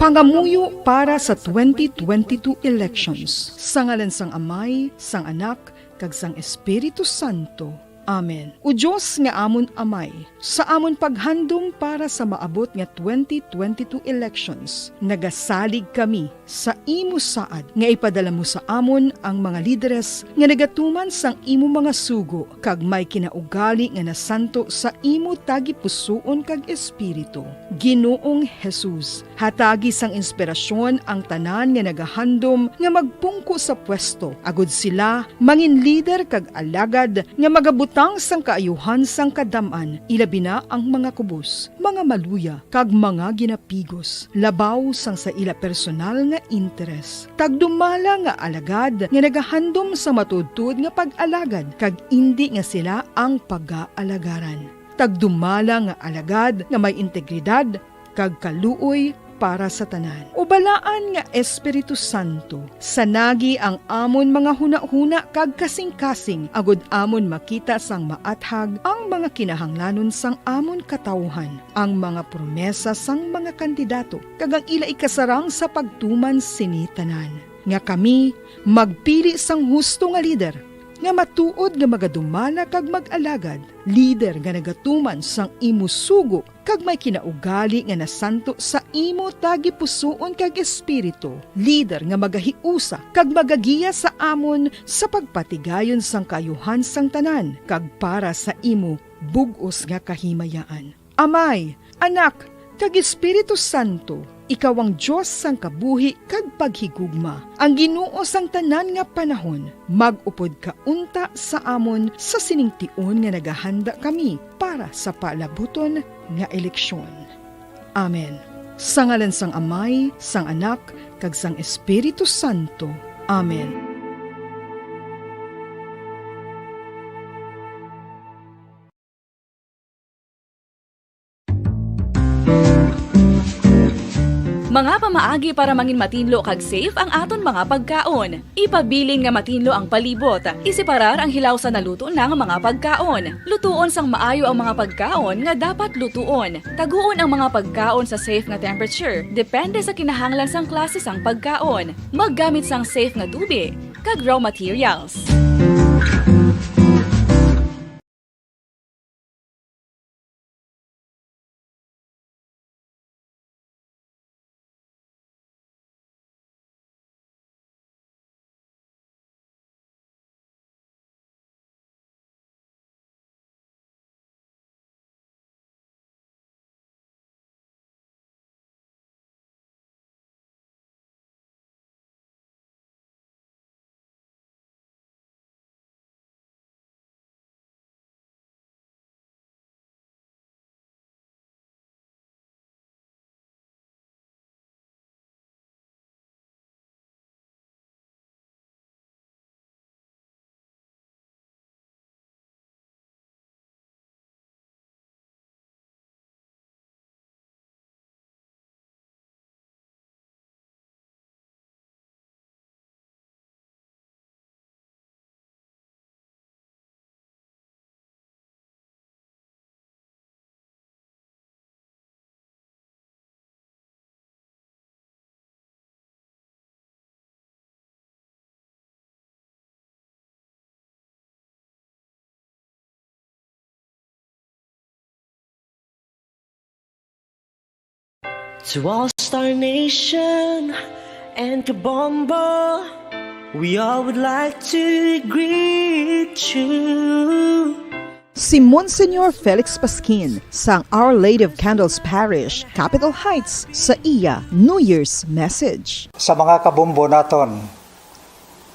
Pangamuyo para sa 2022 elections. Sa ngalan sang Amay, sang Anak, kag sang Espiritu Santo. Amen. O Diyos nga amon Amay, sa amon paghandom para sa maabot nga 2022 elections, nagasalig kami sa imo saad nga ipadala mo sa amon ang mga lideres nga nagatuman sang imo mga sugo kag may kinaugali nga nasanto sa imo tagipusoon kag espiritu. Ginoong Jesus, hatagi sang inspirasyon ang tanan nga nagahandom nga magpungko sa pwesto, agud sila mangin leader kag alagad nga magabutang sang kaayuhan sang kadaman, ilabi na ang mga kubos, mga maluya, kag mga ginapigos, labaw sang sa ila personal nga interes. Tagdumala nga alagad nga nagahandom sa matudtud nga pag-alagad, kag indi nga sila ang pag-aalagaran. Tagdumala nga alagad nga may integridad, kag kaluoy para sa tanan. Ubalaan nga Espiritu Santo, sanagi ang amon mga huna-huna kag kasing-kasing, agud amon makita sang maathag ang mga kinahanglanon sang amon katawhan, ang mga promesa sang mga kandidato, kag ang ila ikasarang sa pagtuman sini tanan. Nga kami magpili sang husto nga lider, nga matuod nga magadumala kag mag-alagad, lider nga nagatuman sang imo sugo kag may kinaugali nga nasanto sa imo tagipusoon kag espiritu, lider nga magahiusa kag magagiya sa amon sa pagpatigayon sang kayuhan sang tanan kag para sa imo bug-os nga kahimayaan. Amay, Anak, kag Espiritu Santo, ikaw ang Diyos sang kabuhi kag paghigugma. Ang Ginoo sang tanan nga panahon, mag-upod ka unta sa amon sa siningtion nga nagahanda kami para sa palabuton nga eleksyon. Amen. Sa ngalan sang Amay, sang Anak, kag sang Espiritu Santo. Amen. Mga pamaagi para mangin matinlo kag safe ang aton mga pagkaon. Ipabilin nga matinlo ang palibot. Isiparar ang hilaw sa naluto ng mga pagkaon. Lutuon sang maayo ang mga pagkaon nga dapat lutuon. Taguon ang mga pagkaon sa safe nga temperature. Depende sa kinahanglan sang klase sang pagkaon. Maggamit sang safe nga tubig kag raw materials. To all Star Nation and Kabombo, we all would like to greet you. Si Monsignor Felix Pasquin sang Our Lady of Candles Parish, Capitol Heights, sa iya New Year's message. Sa mga kabombo naton,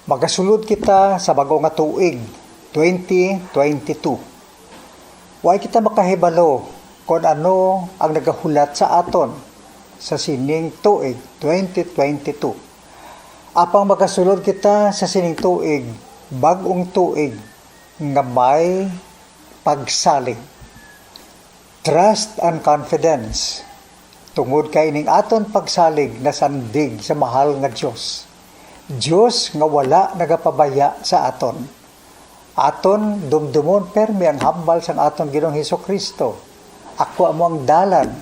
magasulod kita sa bago nga tuig, 2022. Huwag kita makahibalo kung ano ang nagahulat sa aton sa sining tuig, 2022. Apang magasulod kita sa sining tuig, bagong tuig, nga may pagsalig. Trust and confidence. Tungod kay ining aton pagsalig na sandig sa mahal nga Dios. Dios nga wala nagapabaya sa aton. Aton dumdumon permi ang hambal sang aton Ginoong Hesukristo. Ako amo ang dalan,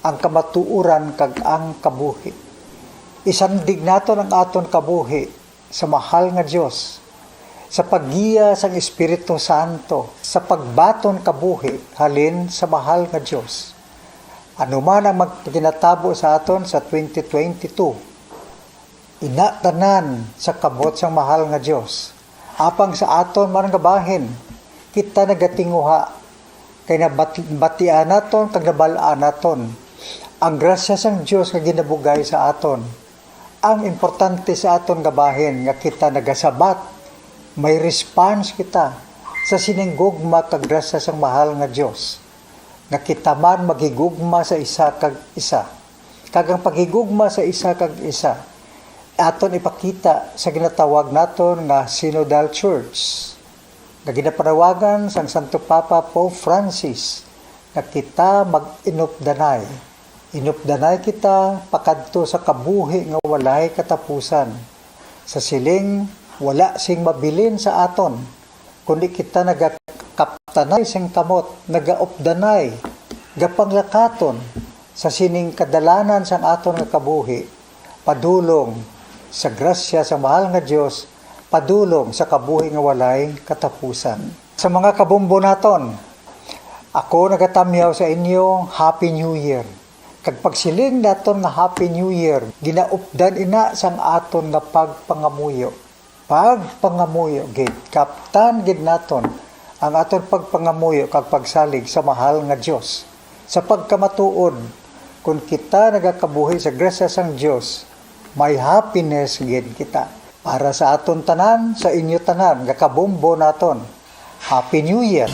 ang kamatuuran kag ang kabuhi. Isandig naton ang aton kabuhi sa mahal nga Dios. Sa paggiya sang Espiritu Santo, sa pagbaton kabuhi halin sa mahal nga Dios. Ano man ang magkinatabo sa aton sa 2022, inatanan sa kabot sang mahal nga Dios. Apang sa aton man nga bahin, kita nagatinguha kay nabatian naton kag nabalaan naton ang grasya sang Dios nga ginabugay sa aton. Ang importante sa aton nga bahin nga kita nagasabat, may response kita sa sinenggugma kag grasya sang mahal nga Dios. Nga kita man maghigugma sa isa kag isa. Kag ang paghigugma sa isa kag isa, aton ipakita sa ginatawag naton nga Synodal Church. Na ginapanawagan sang Santo Papa Pope Francis na kita mag-inupdanay. Inupdanay kita pakadto sa kabuhi nga walay katapusan. Sa siling wala sing mabilin sa aton, kundi kita nagakaptanay sing kamot, nagaupdanay, gapanglakaton sa sining kadalanan sang aton nga kabuhi, padulong sa grasya sa mahal nga Dios, padulong sa kabuhi nga walay katapusan. Sa mga kabombo naton, ako nagatamyaw sa inyo, Happy New Year. Kag pagsiling naton nga Happy New Year, ginaupdan ina sang aton nga pagpangamuyo. Pagpangamuyo gid, kaptan gid naton ang aton pagpangamuyo kag pagsalig sa mahal nga Dios. Sa pagkamatuod, kung kita nagakabuhi sa grasya sang Dios, may happiness gid kita. Para sa aton tanan, sa inyo tanan, nga kabombo naton. Happy New Year!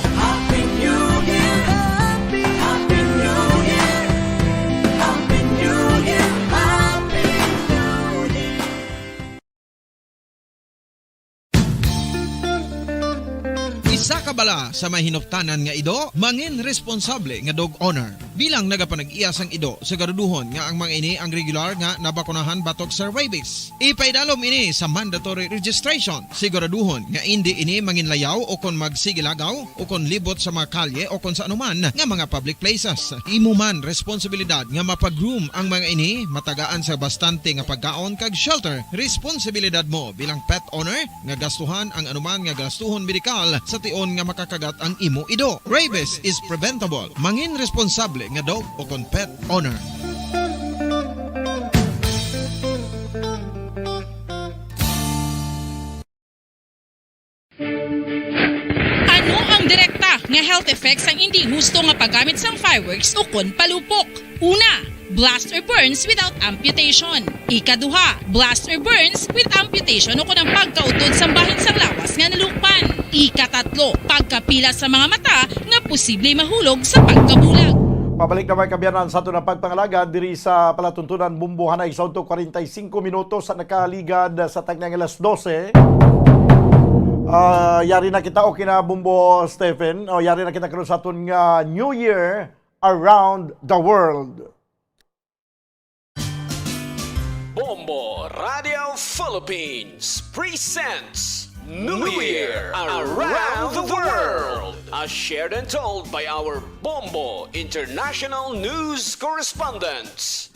Isa ka bala sa mahinuptanan nga ido, mangin responsable nga dog owner. Bilang nagapanag-iyas ang ido, siguraduhon nga ang mga ini ang regular nga nabakunahan batok sa rabies. Ipaidalom ini sa mandatory registration. Siguraduhon nga hindi ini manginlayaw o kon magsigilagaw o kon libot sa mga kalye o kon sa anuman nga mga public places. Imo man responsibilidad nga mapag-groom ang mga ini, matagaan sa bastante nga pagkaon kag shelter. Responsibilidad mo bilang pet owner nga gastuhan ang anuman nga gastuhon medikal sa tion nga makakagat ang imo ido. Rabies is preventable. Mangin responsable nga dog o kon pet owner. Ano ang direkta nga health effects ang hindi husto nga paggamit sang fireworks o kon palupok? Una, blast or burns without amputation. Ikaduha, blast or burns with amputation o kon ang pagkautod sa bahin sang lawas nga nalukpan. Ikatatlo, pagkapila sa mga mata nga posible mahulog sa pagkabulag. Pabalik na may kabiyanan sa ato ng pagpangalaga diri sa palatuntunan Bumbuhanay sa 45 minutos sa nakaligad sa tagnang alas 12. Yari na kita o kina Bumbo Stephen, o yari na kita karon sa aton nga New Year around the world. Bombo Radio Philippines presents New Year Around the World, as shared and told by our Bombo International News Correspondents.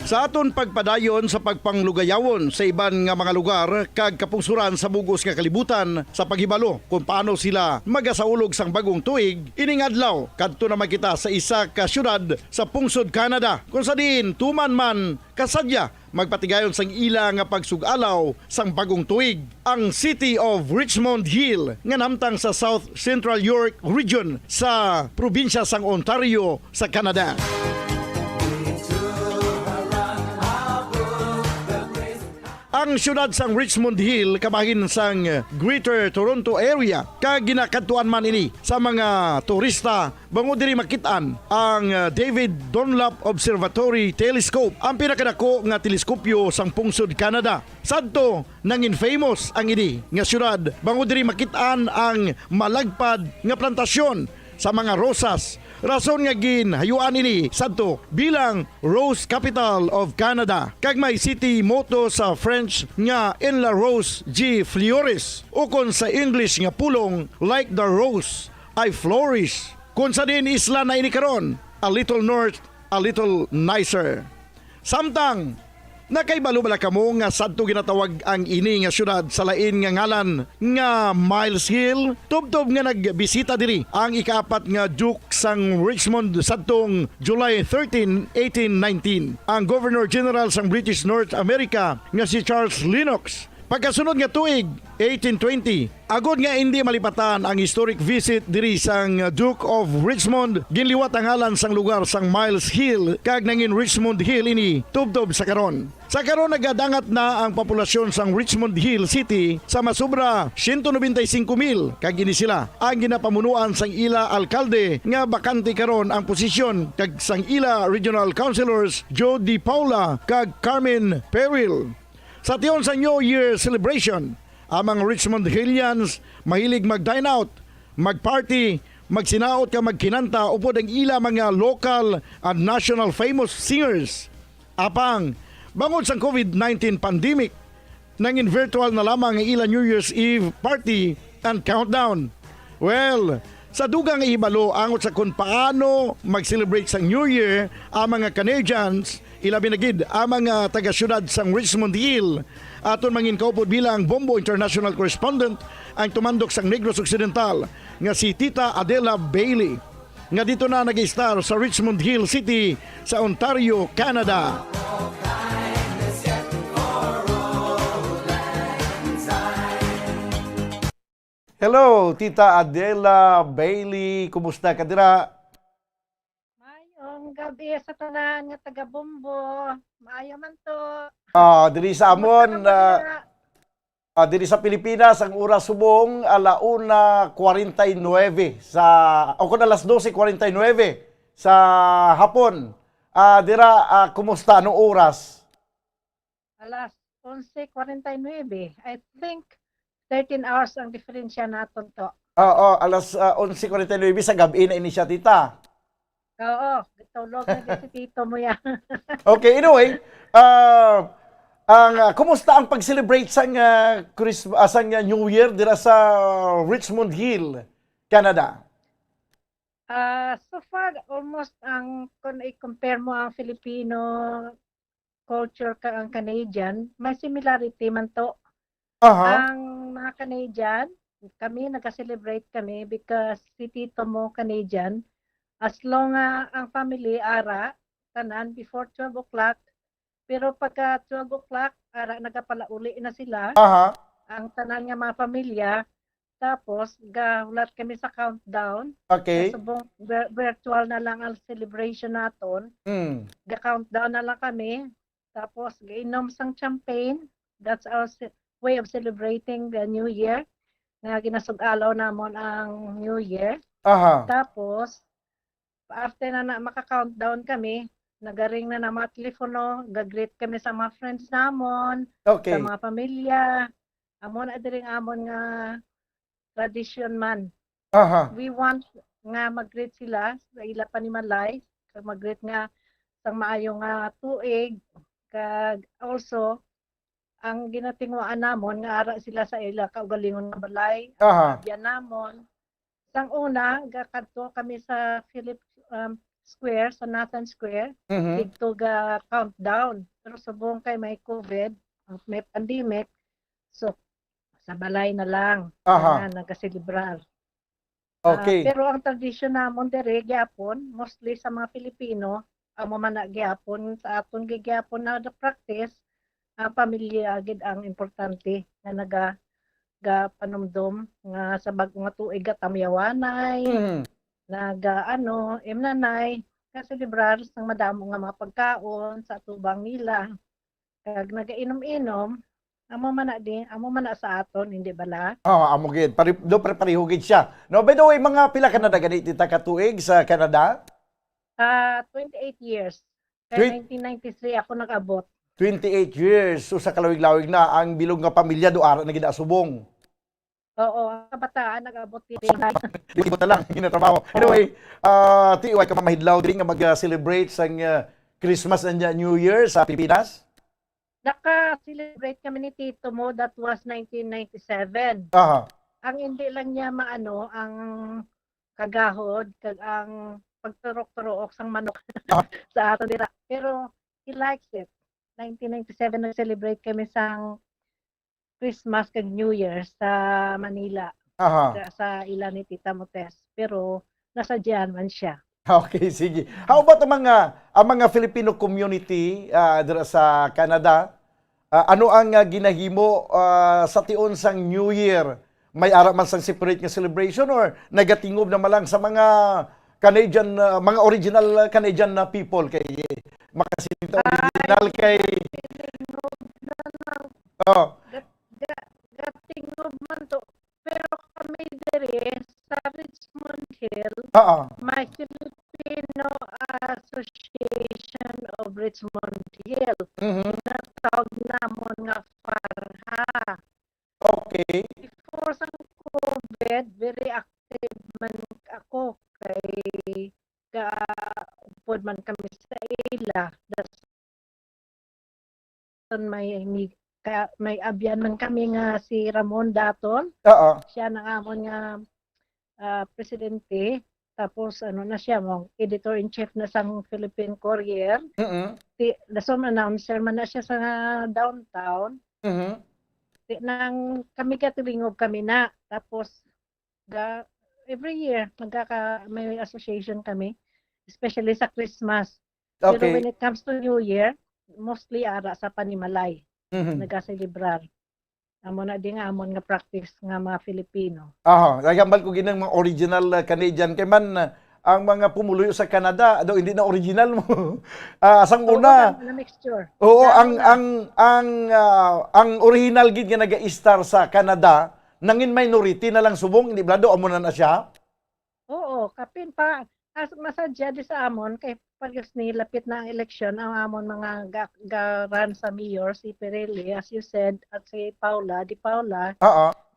Sa Sa aton pagpadayon sa pagpanglugayawon sa iban nga mga lugar kag kapungsuran sa bugos nga kalibutan sa paghibalo kung paano sila magasaulog sang bagong tuig, ining adlaw kadto na makita sa isa ka syudad sa pungsod Canada kung sa diin tuman man kasadya magpatigayon sang ila nga pagsugalaw sang bagong tuig. Ang City of Richmond Hill nga namtang sa South Central York Region sa probinsya sang Ontario sa Canada. Ang syudad sang Richmond Hill kabahin sang Greater Toronto Area kag ginakadtuan man ini sa mga turista bangod diri makitaan ang David Dunlop Observatory Telescope, ang pinakadako nga teleskopyo sang pungsod Canada. Sadto nangin famous ang ini nga syudad bangod diri makitaan ang malagpad nga plantasyon sa mga rosas. Rason nga ginhayuan ini sadto bilang Rose Capital of Canada. Kag may city motto sa French nga En la Rose G Fleuris, o kon sa English nga pulong Like the Rose I Flourish. Kung sa din isla na ini karon, a little north, a little nicer. Samtang nakaibalo bala kamo nga sadto ginatawag ang ini nga syudad sa lain nga ngalan nga Miles Hill? Tubtob nga nagbisita diri ang ikaapat nga Duke sang Richmond sadtong July 13, 1819. Ang Governor General sang British North America nga si Charles Lennox. Pagkasunod nga tuig, 1820, agod nga hindi malipatan ang historic visit diri sang Duke of Richmond, ginliwat ang ngalan sang lugar sang Miles Hill kag nangin Richmond Hill ini tubtob sa karon. Sa karon nagadangat na ang populasyon sang Richmond Hill City sa masubra 195,000 kag ini sila ang ginapamunuan sang ila alkalde nga bakante karon ang posisyon kag sang ila regional councilors Joe Di Paula kag Carmen Peril. Sa tiyon sa New Year celebration, ang mga Richmond Hillians mahilig mag-dine out, mag-party, magsinaot ka magkinanta upod ang ila mga local and national famous singers. Apang, bangod sa COVID-19 pandemic, nangin virtual na lamang ang ila New Year's Eve party and countdown. Well, sa dugang ihibalo angot sa kung paano mag-celebrate sa New Year ang mga Canadians, ilabi na gid ang mga taga-syudad sang Richmond Hill. Aton mangin kaupod bilang Bombo International Correspondent ang tumandok sang Negros Occidental nga si Tita Adela Bailey nga dito na nag-star sa Richmond Hill City sa Ontario, Canada. Hello, Tita Adela Bailey. Kumusta ka dira? Mayong gabi sa tanan nga taga Bombo. Maayo man to. Diri sa amon, diri sa Pilipinas, ang oras subong 1:49 sa o kun alas 12:49 sa hapon. Dira kumusta anong oras? Alas 11:49. I think 13 hours ang diferensya naton to. Alas 11:49 sa gabi na ini siya, tita. Oo, tulog na si tito mo yan. Okay, anyway, kumusta ang pag-celebrate sang Christmas, sang New Year dira sa Richmond Hill, Canada? So far, almost kung i-compare mo ang Filipino culture ka ang Canadian, may similarity man to. Ang mga Canadian, kami nag-celebrate kami because si tito mo Canadian, as long ang family ara, tanan before 12 o'clock, pero pagka 12 o'clock, ara nagapalauli na sila, ang tanan nga mga pamilya, tapos gahulat kami sa countdown. Okay. Subong virtual na lang ang celebration naton. Ga-countdown na lang kami, tapos gainom sang champagne. That's our way of celebrating the New Year. Nga ginasugalaw namon ang New Year. Tapos, after na maka-countdown kami, nagaring na mga telepono, gag-greet kami sa mga friends namon, sa mga pamilya. Amon adiring amon nga tradition man. We want nga mag-greet sila sa ila panimalay, mag-greet nga sa maayong tuig, kag also ang ginatingwaan namon nga ara sila sa ila kaugalingon nga balay, biyan namon. Sang una, gakadto kami sa Square, sa Nathan Square, dito ga countdown. Pero subong kay may COVID, may pandemic, so sa balay na lang Aha. na nagaselebrar. Okay. Pero ang tradisyon namon dere gyapon, mostly sa mga Pilipino, amo man na gyapon sa aton gyapon na practice, ang pamilya gid ang importante nga ga panumdom nga sa bag-o nga tuig tamyawanay. Naga imnanay kaselebrar sang madamo nga mga pagkaon sa atubang nila. Kag nagainom-inom, amo man na sa aton, hindi bala? Amo gid. Pareho gid siya. No, by the way, mga pila ka na ganit dita ka tuig sa Canada? 28 years. Kaya 1993 ako nag-abot. 28 years. So sa kalawig-lawig na ang bilog nga pamilya do ara na gid asubong. Oo, ang kabataan nag-abot dito. Dili ko na lang ginatrabaho. Anyway, tiway ka mamahidlaw diri nga mag-celebrate sang Christmas and New Year sa Pilipinas? Naka-celebrate kami ni tito mo, that was 1997. Aha. Ang hindi lang niya ang kagahod, kag ang pagturok-turok sang manok sa ato dira. Pero he likes it. 1997 nag-celebrate kami sang Christmas kag New Year sa Manila. Aha. Sa ila ni Tita Motes. Pero nasa diyan man siya. Okay, sige. How about ang mga Filipino community dira sa Canada? Ano ang ginahimo sa tion sang New Year? May ara man sang separate nga celebration or nagatingob na malang sa mga Canadian mga original Canadian na people kay makasinta original kay gatingob man to. Pero kami diri sa Richmond Hill, may Filipino Association of Richmond Hill. Natawag namon nga Farha. Okay. Before sa COVID, very active man ako kay kaupod man kami sa ila. May abyan man kami nga si Ramon Daton. Siya na amon nga presidente. Tapos na siya mo editor-in-chief na sang Philippine Courier. Dasom announcer man na siya sa downtown. Nang kami katilingog kami na. Tapos every year may association kami, especially sa Christmas. Pero when it comes to New Year, mostly ara sa Panimalay. Nagaselebrar. Amon na din amon nga practice nga mga Filipino. Nagambal ko ginang mga original Canadian kay man ang mga pumuloy sa Canada daw hindi na original mo. Asang una. Na mixture. Oo, ang original gid nga naga-star sa Canada nangin minority na lang subong hindi blado amo na siya. Oo, kapin pa masadya di sa amon kay pagos ni lapit na ang eleksyon ang amon mga garan sa mayor si Pirelli as you said at si Di Paula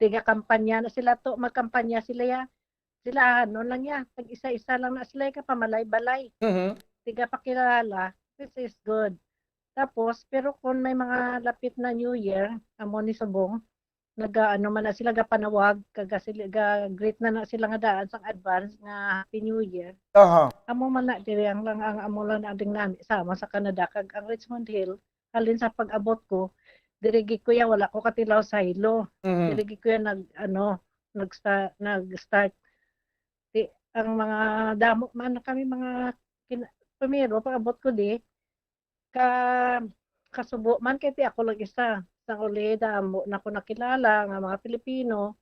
tiga kampanya na sila to magkampanya sila lang ya tag isa-isa lang na sila ka pamalay-balay tiga pakilala this is good tapos pero kung may mga lapit na New Year amon ni subong man na sila panawag kaga sila great na sila nga daan sang advance nga Happy New Year. Amo man na diri ang amo lang na ding nami sama sa Canada kag ang Richmond Hill halin sa pag-abot ko dirigi ko ya wala ko katilaw sa hilo. Dirigi ko ya nag-start ang mga damo man kami mga primero pag-abot ko di kasubo man kay ako lang isa sa uleda mo na ko nakilala nga mga Pilipino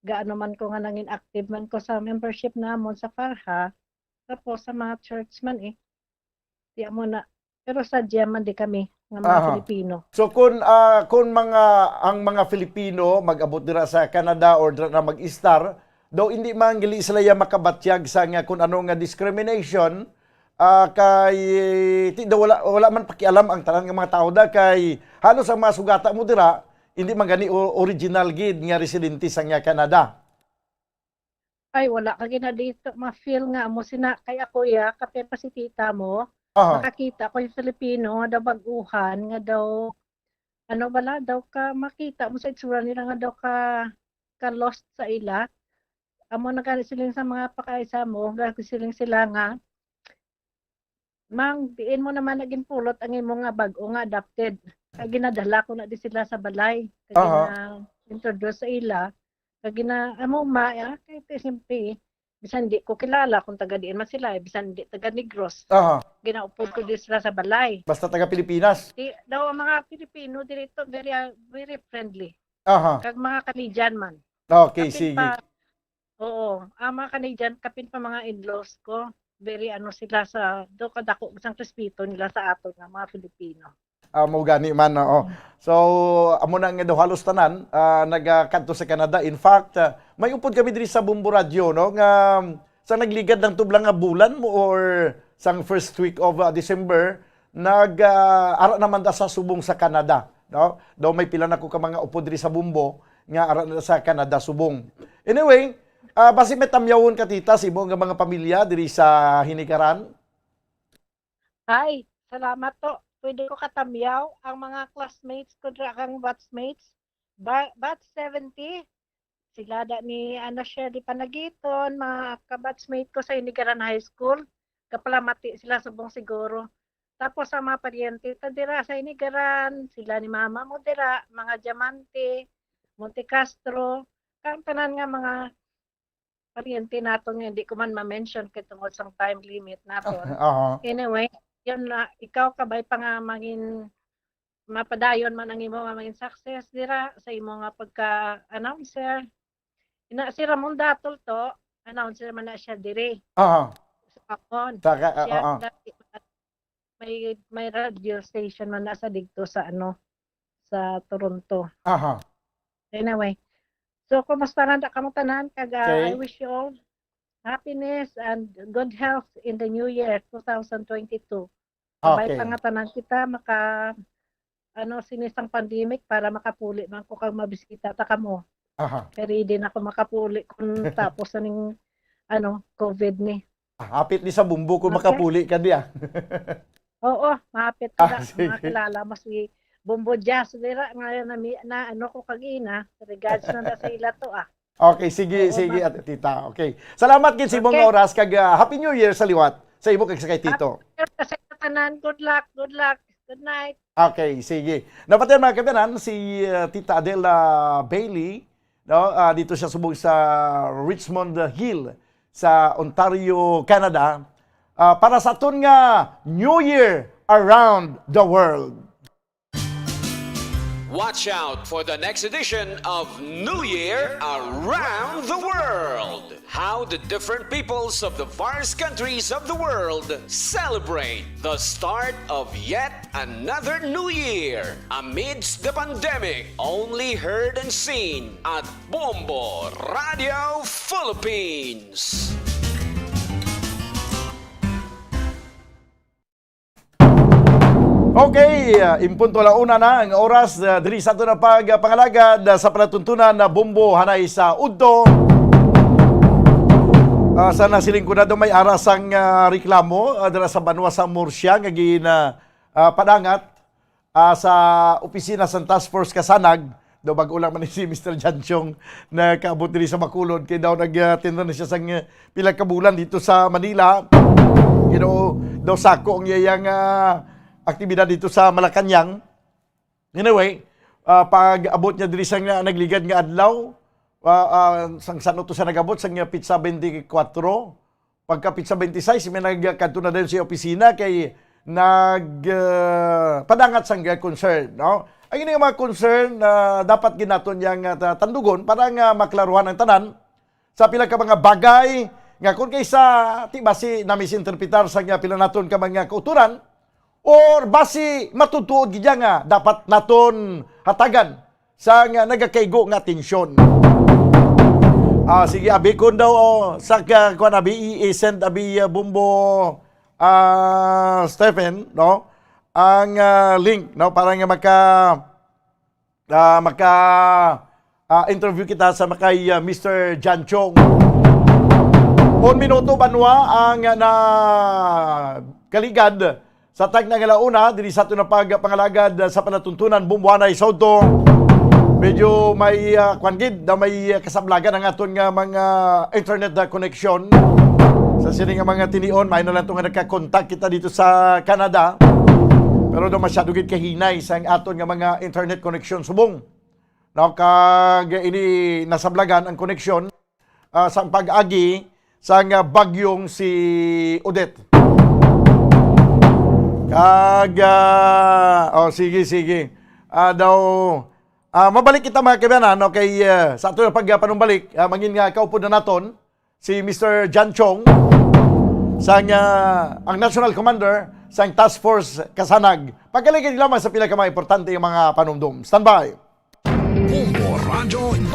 gaano man ko nga nangin active man ko sa membership namon sa Farha tapos sa mga church man di mo na pero sadya man di kami nga mga Pilipino. So kung mga Filipino mag-abot dira sa Canada or dira na mag-star daw hindi man gali sila makabatyag sa nga kung ano nga discrimination kay wala man pakialam ang tanan nga mga tao da kay halos ang mga sugata mo dira hindi man gani original gid nga residente sa nga Canada. Ay wala ka gina dito ma-feel nga mo sina kay ako ya kapit pa si tita mo makakita ko yung Filipino daw baguhan nga daw bala daw ka makita mo sa itsura nila nga daw ka lost sa ila amo nagani sila sa mga pakaisa mo gani sila nga Mang, diin mo naman naging pulot ang imong nga bag-o nga adapted. Kaya ginadala ko na di sila sa balay. Kaya introduce sa ila. Kaya amo kaya simple. Bisan di ko kilala kung taga diin man sila. Bisan di taga Negros. Ginaupod ko di sila sa balay. Basta taga Pilipinas. Daw ang mga Pilipino dito very friendly. Kag mga Canadian man. Okay, Kapit sige. Oo, ang mga Canadian, kapin pa mga in-laws ko. Very sila sa, do kadako, isang respeto nila sa ato ng mga Pilipino. Mo gani man, oo. So, amo na nga daw halos tanan, nagkanto sa Canada. In fact, may upod kami diri sa Bumbo Radio, no? Nga, sa nagligad ng tublang nga bulan mo or sang first week of December, ara naman da sa subong sa Canada. No? Daw may pila na ko ka mga upod diri sa Bumbo, nga ara na sa Canada subong. Anyway, basi may tamyawon ka tita, si nga mga pamilya diri sa Hinikaran? Ay, salamat to. Pwede ko katamyaw ang mga classmates ko, kang batchmates. Batch 70, sila ni Shirley Panagiton, mga kabatchmate ko sa Hinikaran High School. Kapalamati sila subong siguro. Tapos sa mga paryente, dira sa Hinikaran, sila ni Mama mo dira, mga Diamante, Monte Castro, kang tanan nga mga paryente nato nga hindi ko man ma-mention kay tungod sang time limit nato. Anyway, yun na ikaw kabay pa nga mangin mapadayon man ang imo nga mangin success dira sa imo nga pagka-announcer. Ina si Ramon Datol to, announcer man na siya diri. Sa Pakon. May radio station man na sa digto sa sa Toronto. Anyway, so kumusta na kamo tanan kag I wish you all happiness and good health in the new year 2022. Sabay pangatanan kita maka sinisang pandemic para makapuli man ko kag mabisita ta kamo. Pero din ako makapuli kung tapos ning COVID ni. Hapit ni sa Bumbo kung makapuli ka diya. Oo, mahapit ka makilala mas Bumbo Jazz dira ngayon na ko kagina regards na sa ila to Okay, sige at tita. Okay. Salamat gid sa imong oras kag Happy New Year sa liwat sa imo kag sakay tito. Sa tanan, good luck. Good night. Okay, sige. Napatay mga kabanan si Tita Adela Bailey, no? Dito siya subong sa Richmond Hill sa Ontario, Canada. Para sa aton nga New Year around the world. Watch out for the next edition of New Year Around the World. How the different peoples of the various countries of the world celebrate the start of yet another new year amidst the pandemic. Only heard and seen at Bombo Radio Philippines. Okay, impunto la una na ang oras diri sa ato na pagpangalagad sa palatuntunan na Bombo hanay sa Udto. Sa nasiling ko na daw may aras ang reklamo dira sa Banwa sa Murcia nga padangat sa opisina sa Task Force Kasanag. Daw bago lang man si Mr. Janchong na kaabot diri sa Bacolod kay daw nagtinda na siya sang pila ka bulan dito sa Manila. Daw sako ang iyang aktibidad dito sa Malacanang. Anyway, pag abot niya diri sang nagligad nga adlaw, sang sano to sa nagabot sang pizza 24. Pagka pizza 26 may nagkanto na din sa opisina kay padangat sang concern, no? Ang ini mga concern dapat ginaton yang tandugon para nga maklaruhan ang tanan sa pila ka mga bagay nga kun kaysa ti basi na misinterpretar sang pila naton ka mga kauturan or basi matutuod gid nga dapat naton hatagan sa nga nagakaygo nga tensyon. Sige abi kun daw sa kuan abi i-send abi Bombo Stephen, no? Ang link, no, para nga interview kita sa kay Mr. Janchong. 1 minuto banwa ang na kaligad sa tag na ngalauna, diri sa ito na pagpangalagad sa panatuntunan, Bumbuanay, Soto. Medyo may may kasablagan ang aton nga mga internet connection. Sa sini nga mga tinion, may na lang itong nagkakontak kita dito sa Canada. Pero do masyado gid kahinay sa aton nga mga internet connection subong. Now kag ini nasablagan ang connection sa pag-agi sa nga bagyong si Odette. Kag sige. Mabalik kita mga kaibigan no kay sa ato pagpanumbalik mangin nga kaupod na naton si Mr. Jan Chong ang National Commander sa Task Force Kasanag. Pagkaligid lamang sa pila ka mga importante yung mga panumdum. Standby.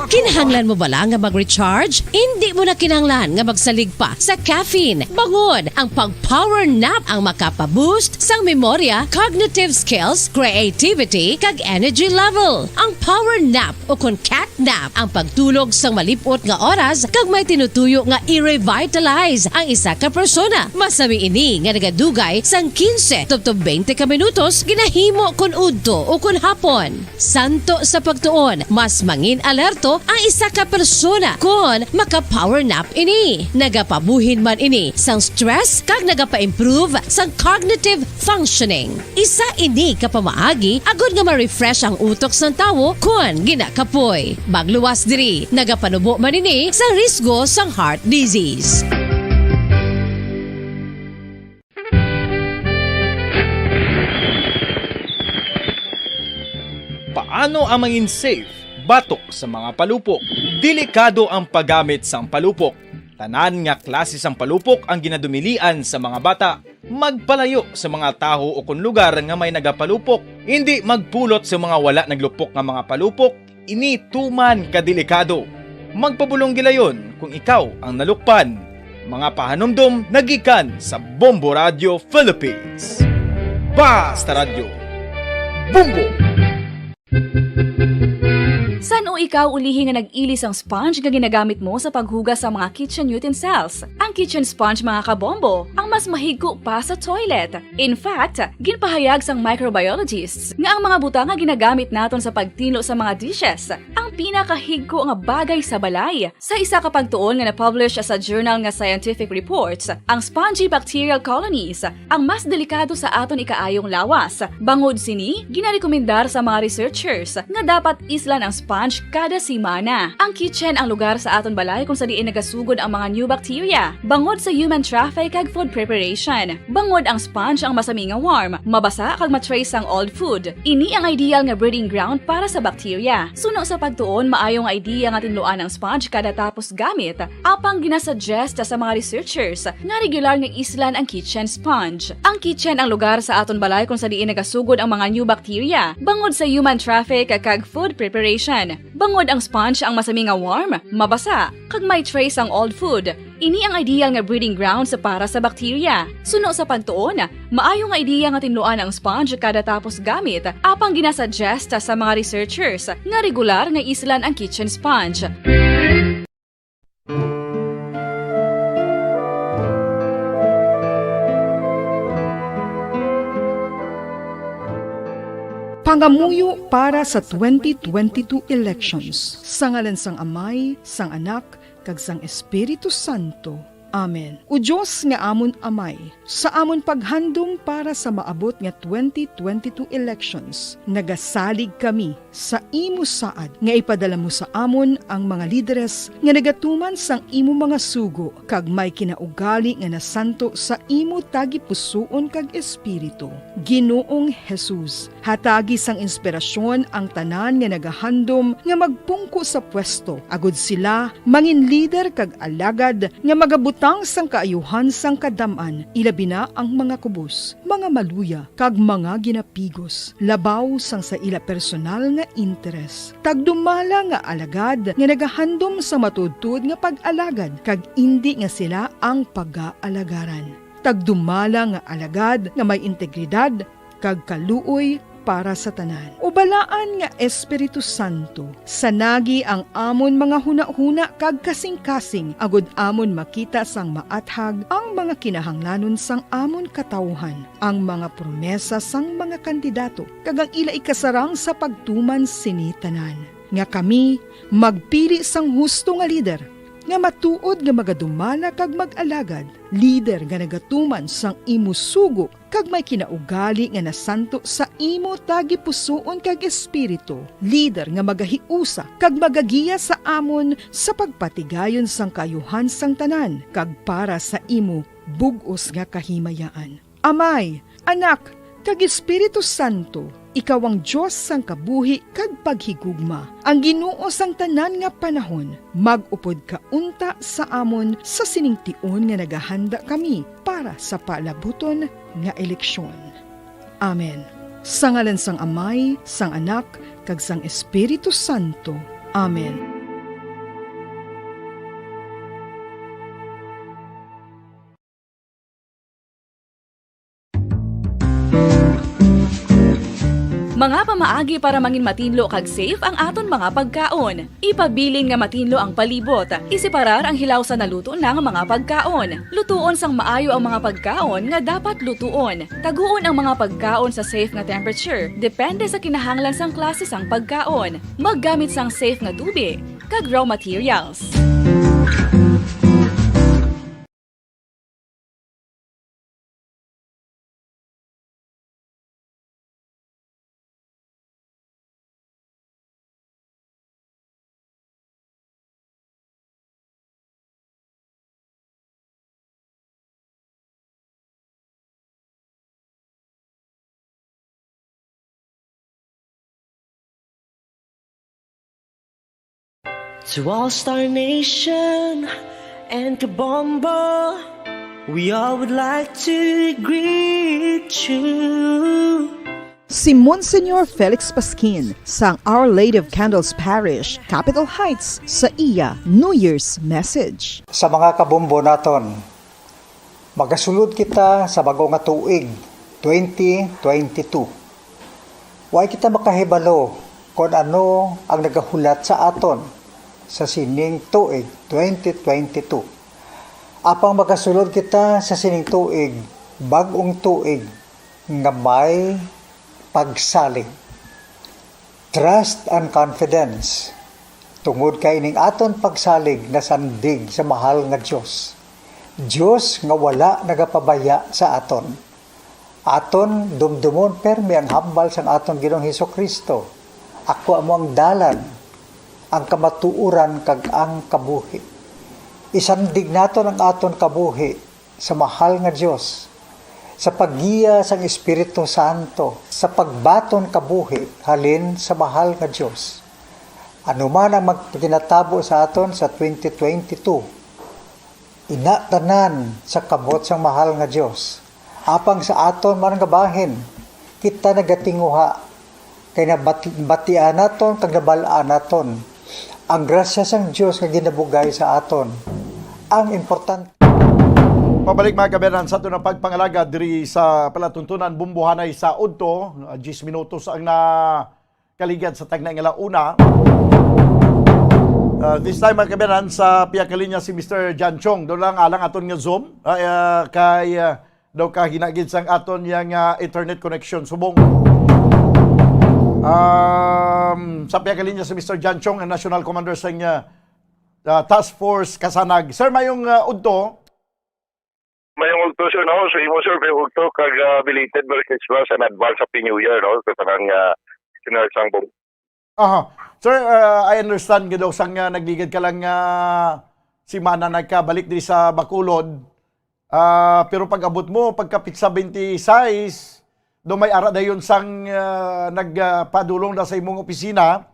Kinahanglan mo bala nga mag-recharge? Hindi mo na kinahanglan nga magsalig pa sa caffeine. Bangod ang pag-power nap ang makapaboost sang memorya, cognitive skills, creativity, kag energy level. Ang power nap o kon cat nap ang pagtulog sang malipot nga oras kag may tinutuyo nga i-revitalize ang isa ka persona. Masami ini nga nagadugay sang 15 to 20 ka minutos ginahimo kun udto o kun hapon. Santo sa pagtuon, mas mangin alerto ang isa ka persona kung maka-power nap ini. Nagapabuhin man ini sang stress kag nagapa-improve sang cognitive functioning. Isa ini kapamaagi agud nga ma-refresh ang utok sang tawo kung ginakapoy. Magluwas diri, nagapanubo man ini sa risgo sang heart disease. Paano ang mangin safe batok sa mga palupok? Delikado ang paggamit sang palupok. Tanan nga klase sang palupok ang ginadumilian sa mga bata. Magpalayo sa mga taho o kun lugar nga may nagapalupok. Hindi magpulot sa mga wala naglupok nga mga palupok. Ini tuman kadelikado. Magpabulong gilayon kung ikaw ang nalukpan. Mga pahanumdum nagikan sa Bombo Radio Philippines. Basta Radio Bombo! San o ikaw ulihi nga nag-ilis ang sponge nga ginagamit mo sa paghugas sa mga kitchen utensils? Ang kitchen sponge mga kabombo, ang mas mahigko pa sa toilet. In fact, ginpahayag sang microbiologists nga ang mga butang nga ginagamit naton sa pagtilo sa mga dishes ang pinakahigko nga bagay sa balay. Sa isa ka pagtuon nga na-publish sa journal nga Scientific Reports, ang spongy bacterial colonies ang mas delikado sa aton ikaayong lawas. Bangod sini, ginarekomendar sa mga researchers nga dapat islan ang sponge kada simana. Ang kitchen ang lugar sa aton balay kung sa diin nagasugod ang mga new bacteria. Bangod sa human traffic kag food preparation. Bangod ang sponge ang masami nga warm, mabasa kag matrace ang old food. Ini ang ideal nga breeding ground para sa bacteria. Suno sa pagtuon, maayong idea nga tinluan ang sponge kada tapos gamit. Apang ginasuggest sa mga researchers nga regular nga islan ang kitchen sponge. Ang kitchen ang lugar sa aton balay kung sa diin nagasugod ang mga new bacteria. Bangod sa human traffic kag food preparation. Bangod ang sponge ang masami nga warm, mabasa, kag may trace ang old food. Ini ang ideal nga breeding ground sa para sa bacteria. Suno sa pagtuon, maayo nga idea nga tinluan ang sponge kada tapos gamit, apang ginasuggest sa mga researchers nga regular nga islan ang kitchen sponge. Pangamuyo para sa 2022 elections. Sa ngalan sang Amay, sang Anak, kag sang Espiritu Santo. Amen. O Diyos nga amon Amay, sa amon paghandom para sa maabot nga 2022 elections, nagasalig kami sa imo saad nga ipadala mo sa amon ang mga lideres nga nagatuman sang imo mga sugo kag may kinaugali nga nasanto sa imo tagipusoon kag espiritu. Ginoong Jesus, hatagi sang inspirasyon ang tanan nga nagahandom nga magpungko sa pwesto, agud sila mangin leader kag alagad nga magabutang sang kaayuhan sang kadaman, ilabi na ang mga kubos, mga maluya kag mga ginapigos, labaw sang sa ila personal nga interes. Tagdumala nga alagad nga nagahandom sa matudtud nga pag-alagad kag indi nga sila ang pag-aalagaran. Tagdumala nga alagad nga may integridad kag kaluoy para sa tanan. Ubalaan nga Espiritu Santo, sanagi ang amon mga huna-huna kag kasing-kasing, agud amon makita sang maathag ang mga kinahanglanon sang amon katawhan, ang mga promesa sang mga kandidato, kag ang ila ikasarang sa pagtuman sini tanan. Nga kami magpili sang husto nga lider, nga matuod nga magadumala kag mag-alagad, leader nga nagatuman sang imo sugo kag may kinaugali nga nasanto sa imo tagi pusoon kag espiritu, leader nga magahiusa kag magagiya sa amon sa pagpatigayon sang kayuhan sang tanan kag para sa imo bug-os nga kahimayaan. Amay, Anak, kag Espiritu Santo, ikaw ang Diyos sang kabuhi kag paghigugma. Ang Ginoo sang tanan nga panahon, mag-upod ka unta sa amon sa siningtion nga nagahanda kami para sa palabuton nga eleksyon. Amen. Sa ngalan sang Amay, sang Anak, kag sang Espiritu Santo. Amen. Mga pamaagi para mangin matinlo kag safe ang aton mga pagkaon. Ipabilin nga matinlo ang palibot. Isiparar ang hilaw sa naluto ng mga pagkaon. Lutuon sang maayo ang mga pagkaon nga dapat lutuon. Taguon ang mga pagkaon sa safe nga temperature. Depende sa kinahanglan sang klase sang pagkaon. Maggamit sang safe nga tubig kag raw materials. To All Star Nation and Kabombo, we all would like to greet you. Si Monsignor Felix Pasquin sang Our Lady of Candles Parish, Capitol Heights, sa iya New Year's message. Sa mga kabombo naton, magasulod kita sa bago nga tuig 2022. Way kita makahibalo kung ano ang nagahulat sa aton sa sining tuig 2022. Apang magasulod kita sa sining tuig, bagong tuig nga may pagsalig. Trust and confidence. Tungod kay ining aton pagsalig na sandig sa mahal nga Dios. Dios nga wala nagapabaya sa aton. Aton dumdumon permi ang hambal sang aton Ginoong Hesukristo. Ako amo ang dalan, ang kamatuuran kag ang kabuhi. Isandig naton ang aton kabuhi sa mahal nga Dios, sa paggiya sang Espiritu Santo, sa pagbaton kabuhi halin sa mahal nga Dios. Ano man ang magkinatabo sa aton sa 2022, inatanan sa kabot sang mahal nga Dios. Apang sa aton man nga bahin, kita nagatinguha kay nabatian naton kag nabalaan naton ang grasya sang Dios nga ginabugay sa aton. Ang importante. Pabalik mga kaberan sa ito na pagpangalaga diri sa palatuntunan bumbuhanay sa Udto. 10 minutos ang nakaligad sa tagnay nga launa. This time mga kaberan sa piyakalinya si Mr. John Chong. Doon lang alang aton nga Zoom. Daw ka hinagid sang aton yang internet connection subong. Sa piyakalinya si Mr. John Chong, ang National Commander sa Task Force Kasanag. Sir, mayong Udto? Mayong Udto, sir, no? So, imo, sir, may Udto kag belated Merry Christmas and advance Happy New Year, no? Sa tanang sinarsang bong. Aha. Sir, I understand daw sang nagligid ka lang si Mana nagkabalik di sa Bacolod. Pero pag abot mo, pagkapit sa 26, do may ara dayon sang nagpadulong na sa imong opisina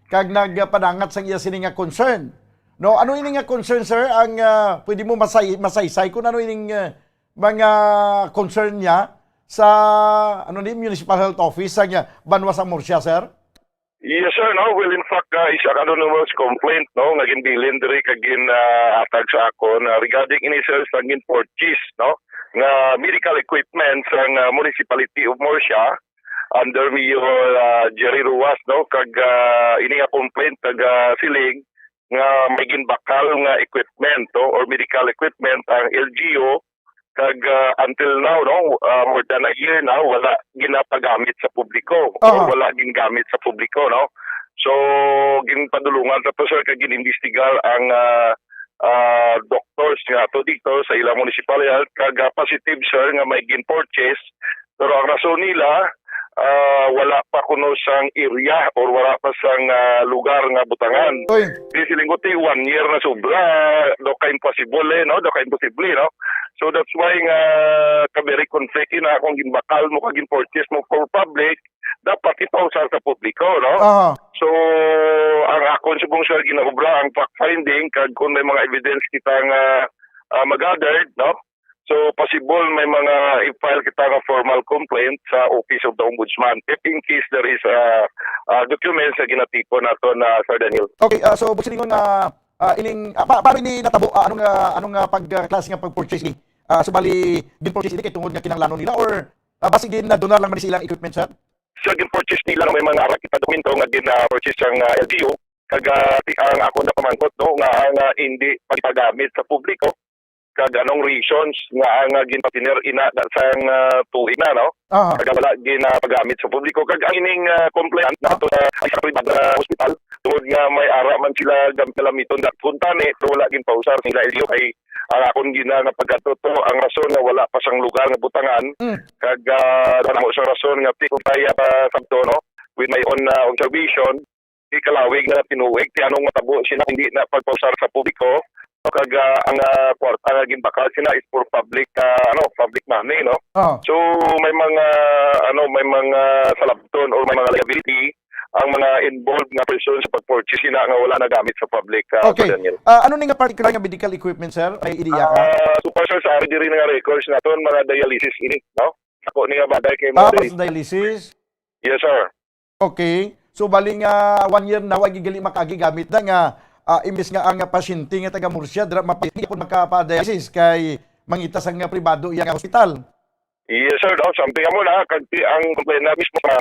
kag nagpadangat sang iya sini nga concern. No, ano ini nga concern, sir? Ang pwede mo masaysay kung ano ining mga concern niya sa Municipal Health Office sa Banwa sa Murcia, sir? Yes, sir, no? Well, in fact, isa anonymous complaint, no? Naging bilin diri kag atag sa akon regarding ini, sir, sa purchase, no? Nga medical equipment sa Municipality of Murcia under Mayor Jerry Ruas, no? Kag ini nga complaint kag siling nga may ginbakal nga equipment, no? Or medical equipment ang LGU kag until now, no, more than a year now, wala ginapagamit sa publiko or wala gingamit sa publiko, no. So ginpadulungan sa to, sir, kag gininvestigar ang doctors nga to dito sa ilang municipalidad kag positive sir nga may gin-purchase pero ang rason nila wala pa kuno sang area or wala pa sang lugar nga butangan. Silinguti 1 year na sobra do ka impossible no do ka imposible no. So that's why nga very conflicted na kung ginbakal mo kag purchase mo for public dapat ipausar sa publiko no. So ang akon subong sir ginahubra ang fact finding kag kung may mga evidence kitang mag-gathered no. So possible may mga i-file kita nga formal complaint sa Office of the Ombudsman if in case there is documents na ginatipo nato na Sir Daniel. Okay, so busilingon na paano ini natabo anong pagklase nga pag-purchase ni? So bali gin-purchase ni kay tungod nga kinahanglan nila or basig din na donar lang man silang equipment sir? So gin-purchase nila may mga arak kita dokumento nga gin-purchase ang LTO kag ang ako na pamangkot no nga ang hindi pagpagamit sa publiko kag anong reasons nga ang ginpatiner ina sang tuig na no kag wala ginapagamit sa publiko kag ang ining complaint nato sa private hospital tungod nga may ara man sila gamit dat puntani pero wala ginpausar nila LTO kay ang akong nga pagkatuto ang rason nga wala pa sang lugar nga butangan kag mo sa rason nga kung kaya pa sabto no with my own observation ikalawig na tinuig ti anong matabo sila hindi na pagpausar sa publiko kag ang kwarta nga ginbakal sila is for public public money no. So may mga salabton or may mga liability ang mga involved nga person sa pag-purchase sila nga wala nagamit sa public. Okay. Ano nga particular nga medical equipment sir? May ideya ka? Super sir sa diri nga records naton mga dialysis ini no. Ako ni nga baday kay mga dialysis. Yes sir. Okay. So bali nga 1 year na wa gigali makagigamit na nga imbes nga ang pasyente nga taga Murcia mapili pud makapa-dialysis kay mangita sang pribado iya nga hospital. Yes sir, no, something mo na kag ang complaint na mismo na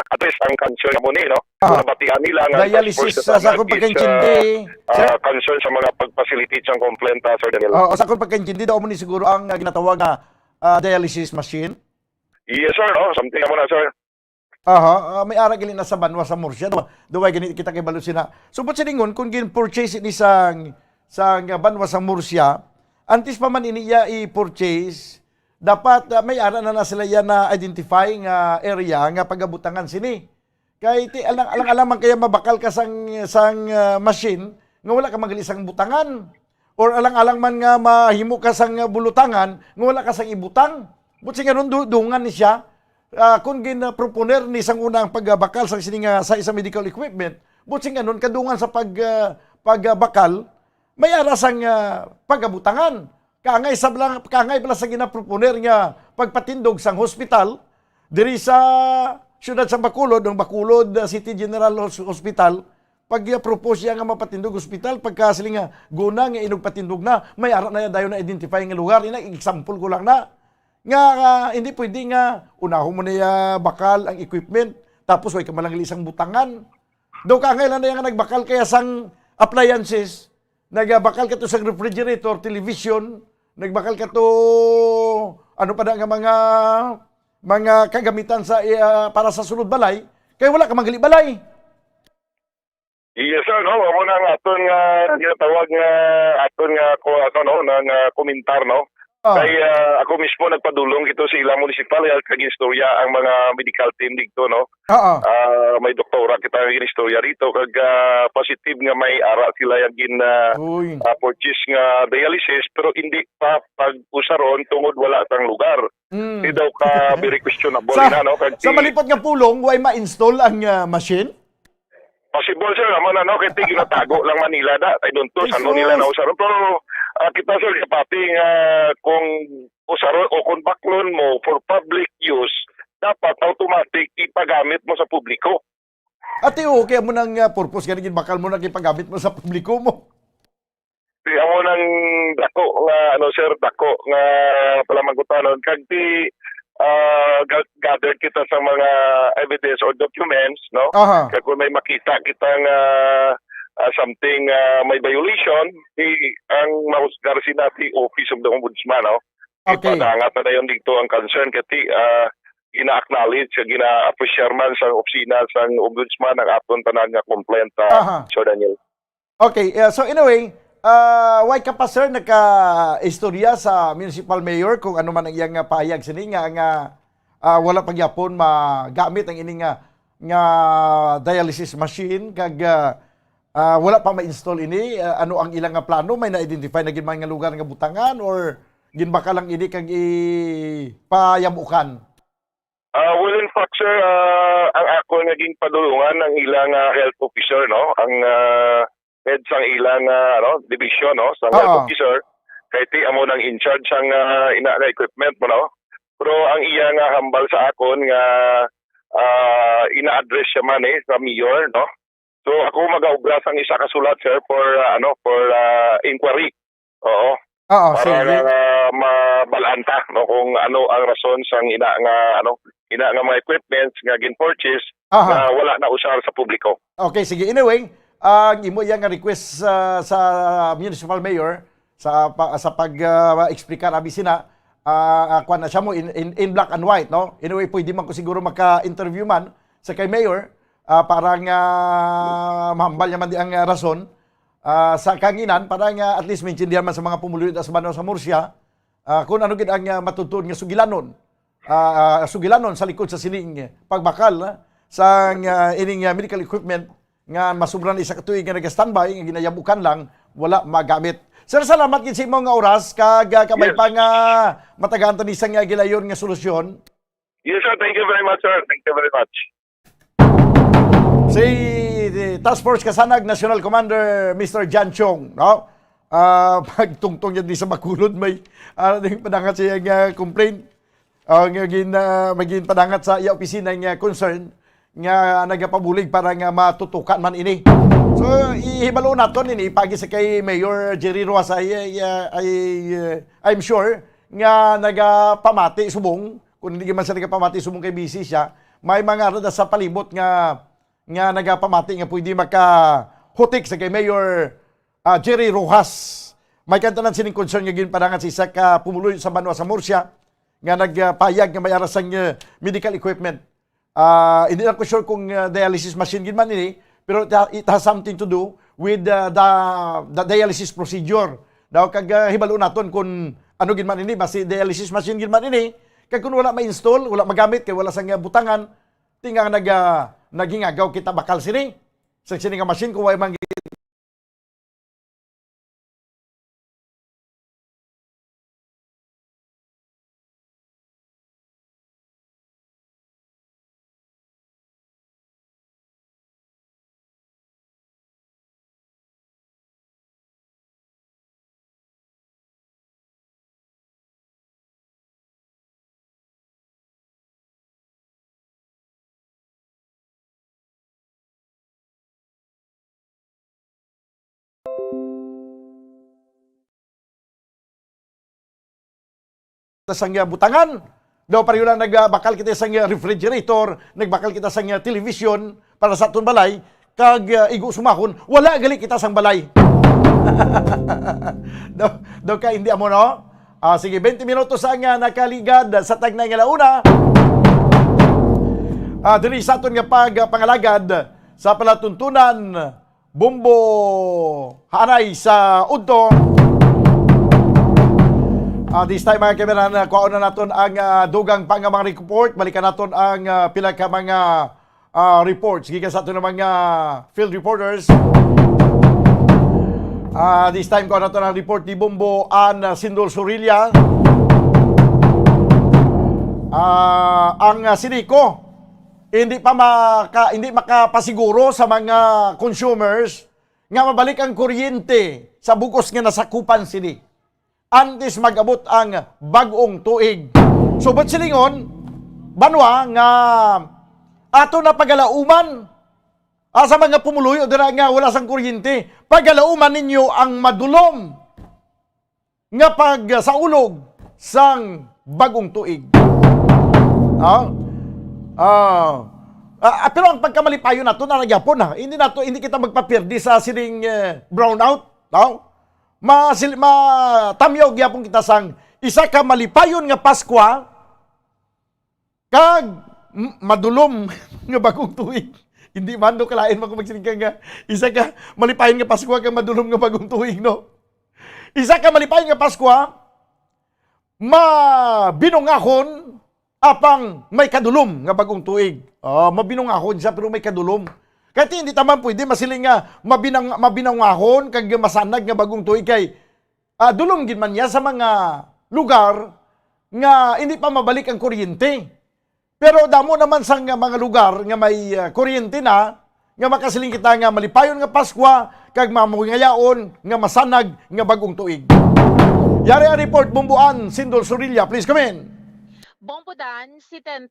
address ang concern mo ni no. Nabatian nila nga dialysis sa akong pagkaintindi. Concern sa mga pag-facilitate sang complaint Sir Daniel. Sa akong pagkaintindi daw mo ni siguro ang ginatawag na dialysis machine. Yes sir, no, something mo na sir. May ara gili na sa Banwa sa Murcia. Duway gani kita kay balo sina. So but siningon kung gin-purchase ni sang Banwa sa Murcia, antes pa man iniya i-purchase, dapat may ara na sila yan na identify nga area nga pagabutangan sini. Kay ti alang man kaya mabakal ka sang machine nga wala ka magali sang butangan. Or alang man nga mahimo ka sang bulutangan nga wala ka sang ibutang. But singa ron dungan ni siya. Kung gina-proponer ni sang unang pagbakal sa sininga sa isang medical equipment, butsing anon kadungan sa pagbakal, may arasang pagabutangan. Kangay pala sa gina-proponer nga pagpatindog sang hospital, diri sa siyudad sa Bacolod, ang Bacolod City General Hospital, pag-propose nga mapatindog hospital, pagka silinga guna nga inugpatindog na, may ara na dayon na identify nga lugar. Example ko lang na. Nga hindi pwede nga unahon mo na bakal ang equipment tapos way ka malang isang butangan. Daw kangailan na yung nagbakal kaya sang appliances, nagbakal ka to sa refrigerator, television, nagbakal ka to ano pa na nga mga kagamitan sa para sa sulod balay, kaya wala ka magali balay. Yes sir, no, ako na nga aton nga ginatawag nga aton nga nang komentar no. Kaya ako mismo nagpadulong ito sa ilang municipalidad kag istorya ang mga medical team dito no. May doktora kita nga istorya rito kag positive nga may ara sila yang purchase nga dialysis pero hindi pa pag-usaron tungod wala sang lugar. Hindi daw ka very questionable na no kag sa malipot nga pulong way ma-install ang machine. Possible sir naman no kay ginatago lang Manila da I don't know saan nila na usaron pero kita sir kapati kung usaron o kung baklon mo for public use dapat automatic ipagamit mo sa publiko. Ate okay mo nang purpose ganigin bakal mo nang ipagamit mo sa publiko mo. Kaya mo nang dako nga sir dako nga palamagutanon kag ti gathered kita sa mga evidence or documents no kaya kung may makita kitang something may violation ang mahusgar sinati Office of the Ombudsman no ipadangat na yon dito ang concern kati ina-acknowledge gina-appreciate man sa opisina sang Ombudsman ang aton tanan nga complaint Sir Daniel. Okay, so anyway why ka pa sir naka-istorya sa municipal mayor kung ano man ang iyang pahayag sini nga wala pagyapon magamit ang ining nga dialysis machine kag wala pa ma-install ini, ano ang ilang nga plano, may na-identify na gid nga lugar nga butangan or ginbaka lang ini kag ipayamukan? Well, in fact, sir, ang ako naging padulungan ng ilang health officer, no? Ang head sang ilang division, no? Sang health officer, kay ti amo nang in charge sang ina nga equipment mo, no? Pero ang iya nga hambal sa akon nga ina-address siya man sa mayor, no? So ako mag-aubras ang isa ka sulat, sir, for inquiry. Oo. Para mabalanta, no, kung ano ang rason sang ina nga mga equipments nga gin-purchase na wala na usar sa publiko. Okay, sige. Anyway, imo yang request sa municipal mayor sa pag-explicar abi sina kuan na siya mo in black and white, no? Anyway, pwede man ko siguro maka-interview man sa kay mayor para nga mahambal naman di ang rason sa kanginan para nga at least maintindihan man sa mga pumuluyo sa Banaw sa Murcia kung ano gid ang matutud nga sugilanon sa likod sa sining pagbakal sa ining medical equipment nga masubran isa ka tuig nga nag-standby nga ginayabukan lang wala magamit. Sir, salamat gid sa imong nga oras kag kabay pa nga matagaan ta ni isang gilayon nga solusyon. Yes, sir. Thank you very much, sir. Thank you very much. Si Task Force Kasanag National Commander Mr. Jan Chong, no? Pagtungtong niya di sa Bacolod may padangat siya nga complaint maging padangat sa iya opisina nga concern nga nagapabulig para nga matutukan man ini. So ihibalo naton ini ipagi sa kay Mayor Jerry Roas I'm sure nga nagapamati subong kung hindi man siya nagapamati subong kay busy siya may mga arada sa palibot nga nagapamati nga pwede makahutik sa kay Mayor Jerry Rojas. May kantanan sining concern nga ginpadangan sa isa ka pumuloy sa Banaw sa Murcia nga nagpayag nga may arasang medical equipment. Hindi lang ko sure kung dialysis machine gin man ini, pero it has something to do with the dialysis procedure. Daw kag hibalo naton kung ano gin man ini, basi dialysis machine gin man ini, kag kung wala ma-install, wala magamit kay wala sang butangan, tingang nagingagaw kita bakal sini. Sa sini nga machine kung way man sang butangan. Daw pareho lang nagbakal kita sang refrigerator, nagbakal kita sang television para sa aton balay, kag igo sumahon, wala gali kita sang balay. daw ka hindi amo no? Sige, 20 minutos ang nakaligad sa tagnay nga launa. Diri sa aton nga pangalagad sa palatuntunan Bombo Hanay sa Udto. This time mga kameran, kuha na natin ang dugang pang mga report. Balikan natin ang pila ka mga reports. Gikan sa atin ng mga field reporters. This time kuha natin ang report ni Bombo Ann Sindol Sorilla. Ang Siniko, hindi makapasiguro sa mga consumers nga mabalik ang kuryente sa bukos nga nasakupan sini antes mag-abot ang bagong tuig. So, ba't silingon, banwa nga ato na pagalauman sa mga pumuluyo dira nga wala sang kuryente, pagalauman ninyo ang madulom nga pagsaulog sang bagong tuig. Pero ang pagkamalipayo nato na nagyapon na. Hindi kita magpapirdi sa sining brownout, no? Matamyaw gyapon kita sang isa ka malipayon nga Paskwa kag madulom nga bagong tuig. Hindi man do kalain man ko magsiling nga isa ka malipayon nga Paskwa kag madulom nga bagong tuig, no? Isa ka malipayon nga Pasko, mabinungahon apang may kadulom nga bagong tuig. Mabinungahon siya pero may kadulom. Kahit hindi taman pwede masiling nga mabinungahon kag masanag nga bagong tuig kay dulom gid man niya sa mga lugar nga hindi pa mabalik ang kuryente. Pero damo naman sa mga lugar nga may kuryente na nga makasiling kita nga malipayon nga Pasko kag mamungayaon nga masanag nga bagong tuig. Yari ang report, Bumbuan, Sindol Surilla, please come in. Bombodan, 70%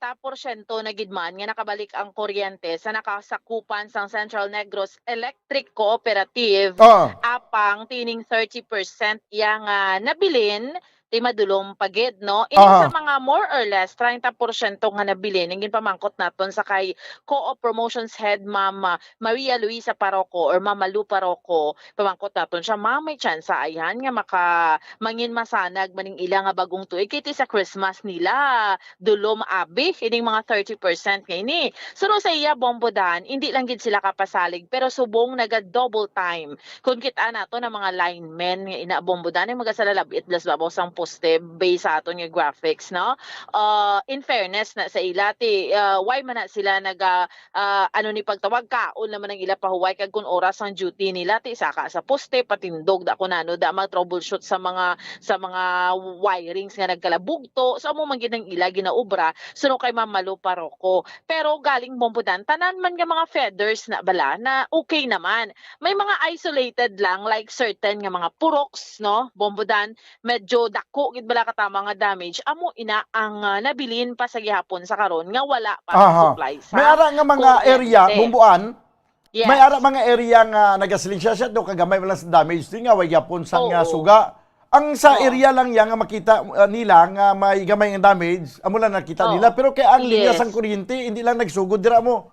na gidman nga nakabalik ang kuryente sa nakasakupan sang Central Negros Electric Cooperative apang tining 30% yang nabilin ti madulom pagid, no? Ini sa mga more or less 30% nga nabilin ang ginpamangkot naton sa kay Co-op Promotions Head Mama Maria Luisa Paroco or Mama Lu Paroco. Pamangkot naton siya, may chance ayan nga mangin masanag maning ila nga bagong tuig kiti sa Christmas nila. Dulom abi ining mga 30% nga ini. Suno sa iya Bombodan, hindi lang gid sila kapasalig pero subong naga double time. Kung kita nato na mga linemen nga ina Bombodan ay magasalalabit las babaw sang poste based sa aton nga graphics, no? In fairness na sa ila ti why man na sila naga ni pagtawag kaon naman ang ila pahuway kag kun oras ang duty nila ti saka sa poste patindog da kunano da mag troubleshoot sa mga wirings nga nagkalabugto sa mo man gid ang ila ginaobra suno kay Mamalu Paroco. Pero galing Bombodan tanan man nga mga feathers na bala na okay naman. May mga isolated lang like certain nga mga puroks, no? Bombodan medyo dako gid bala katama nga damage amo ina ang nabilin pa sa gihapon sa karon nga wala pa supply sa may ara nga mga area Bumbuan. Yes. May ara mga area nga nagasiling siya do kagamay wala sa damage di nga way gyapon sang suga. Ang sa area lang yan nga makita nila nga may gamay nga damage amo lang nakita nila pero kay ang linya sang kuryente hindi lang nagsugod dira mo.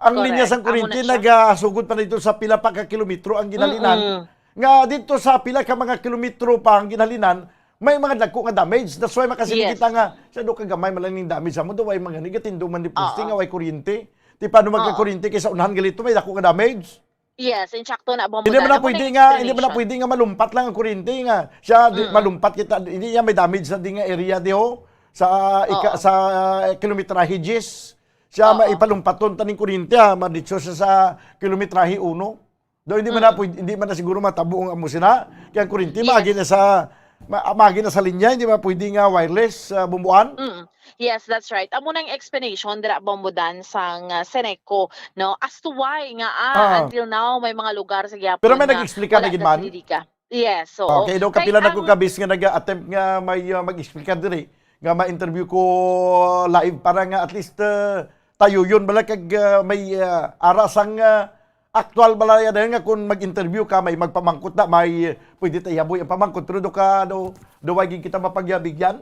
Ang linya sang kuryente nagasugod pa dito sa pila pa ka kilometro ang ginalinan. Nga dito sa pila ka mga kilometro pa ang ginalinan may mga dagko nga damage. That's why makasiling kita nga sa do kagamay malaning damage amo do way mga negatin do man di posting nga way kuryente. Di paano magka-kuryente kaysa unahan galito may dako nga damage. Yes, insakto na Bombodan. Hindi mo na pwede nga malumpat lang ang kuryente nga. Siya malumpat kita hindi niya may damage sa di nga area diho sa sa kilometrahe 10. Siya maipalumpaton taning kuryente maditso siya sa kilometrahe 1. Do hindi man na siguro matabo ang amo sina kaya ang kuryente maagi na sa linya hindi ba pwede nga wireless Bumbuan? Yes, that's right. Amo nang explanation dira Bombodan sang Seneco, no? As to why nga until now may mga lugar sa gihapon. Pero may nag-explica na gid man. Yes, so okay, do kapila na ko kabis nga nag-attempt nga may mag-explica diri nga ma-interview ko live para nga at least tayo yun bala kag may arasang actual balaya dahil nga kung mag-interview ka may magpamangkot na may pwede tayaboy ang pamangkot pero do wagig kita mapagyabigyan.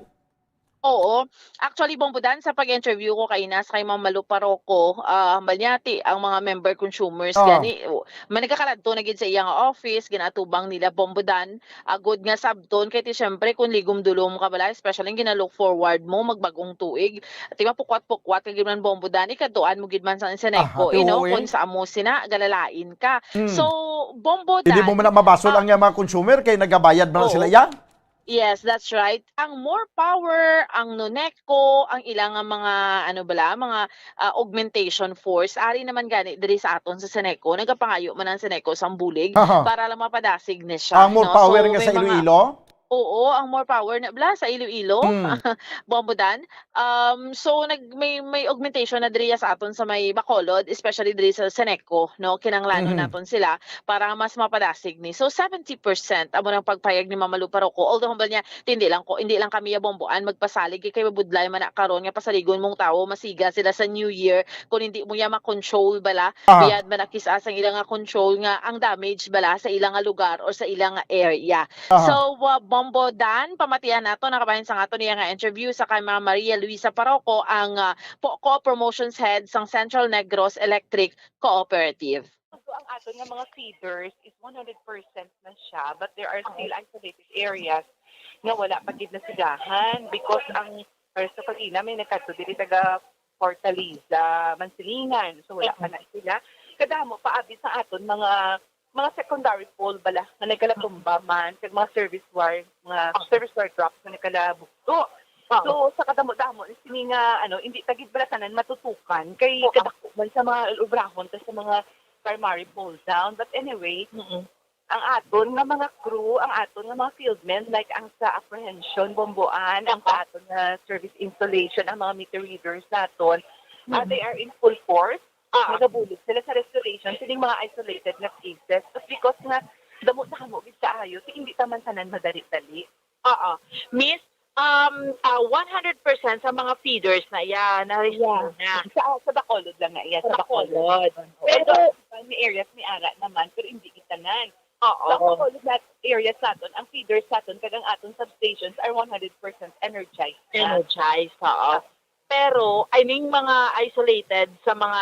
Oo. Actually, Bombodan, sa pag-interview ko kay Mamalu Paroco, manyati ang mga member consumers gani. May nagkakaladto na gid sa iyang office, ginatubang nila Bombodan. Good nga sabton kay ti syempre kung ligom dulom ka bala, especially gina-look forward mo magbagong tuig. At pukwat-pukwat kay man Bombodan, ikaduan mo gid man sa Seneco, kung sa amo sina galalain ka. So, Bombodan. Hindi mo man mabasol ang mga consumer kay nagabayad man sila yan. Yes, that's right. Ang more power, ang Noneco, ang ilang mga mga augmentation force, ari naman gani diri sa aton sa Seneco, nagapangayo man ang Seneco sa bulig para lang mapadasig ni siya. Ang more power nga sa Iloilo? Oo, ang more power na bla sa Iloilo, Bombodan. So may augmentation na diri sa aton sa may Bacolod, especially diri sa Seneco, no? Kinanglanon naton sila para mas mapadasig ni. So 70% amo nang pagpayag ni Mamalu Paroco. Although humbal niya, hindi lang kami Bomboan magpasalig kay mabudlay man na karon nga pasaligon mong tawo masiga sila sa New Year kung hindi mo ya ma-control bala, biyad man nakisas ang ilang control nga ang damage bala sa ilang lugar or sa ilang area. So Bombodan, pamatian nato nakabahin sa ato niya nga interview sa kay Maria Luisa Paroco ang Co-op Promotions Head sang Central Negros Electric Cooperative. So, ang aton nga mga feeders is 100% na siya, but there are still isolated areas nga wala pa gid na sigahan because ang first of all may nakadto diri taga Fortaleza, Mansilingan, so wala pa na sila. Kadamo pa abi sa aton mga mga secondary pole bala na nagkalatumba man kag mga service wire drops na nagkalabugto. So sa kadamo-damo sini nga hindi tagid bala tanan matutukan kay kadako man sa mga ubrahon sa mga primary pole down. But anyway, ang aton nga mga crew, ang aton nga mga fieldmen like ang sa apprehension bomboan, ang sa aton nga service installation, ang mga meter readers naton, they are in full force. Nagabulog sila sa restoration, sining mga isolated na cases. But because nga, damo-damo gid sa ayo, hindi taman tanan madali-dali. Miss, 100% sa mga feeders na yan, na-restore na. Sa Bacolod lang na iya, sa Bacolod. Pero may areas may ara naman, pero hindi kitanan. Sa Bacolod na areas naton, ang feeders naton, kagang aton substations are 100% energized. Energized, Pero, I mean, mga isolated sa mga,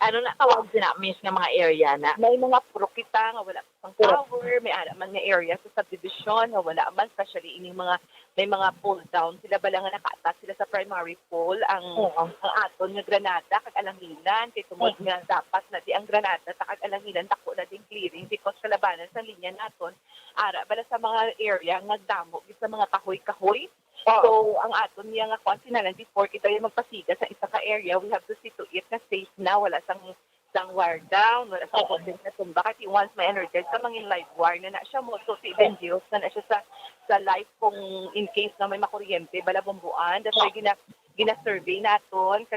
na tawag sila, miss, nga mga area na? May mga prokita nga wala pang tower, may man nga area sa subdivision nga wala man, especially ining mga, may mga pull down, sila ba lang nga nakaatas sila sa primary pole, ang aton nga granada, kag alanginan, kay tumod nga dapat na di ang granada, kag alanginan, dako na din clearing, because kalabanan sa linya naton, ara, bala sa mga area nga damo, sa mga kahoy-kahoy. So, ang aton niya nga kung sinalan, before kita yung magpasiga sa isa ka area, we have to see to it na safe na, wala sang wire down, wala sang content na tumba. Kasi once may energize ka, mangin live wire na siya mo. So, si Benjios na siya sa live kung in case na may makuryente, bala bumbuan. That's why gina-survey naton,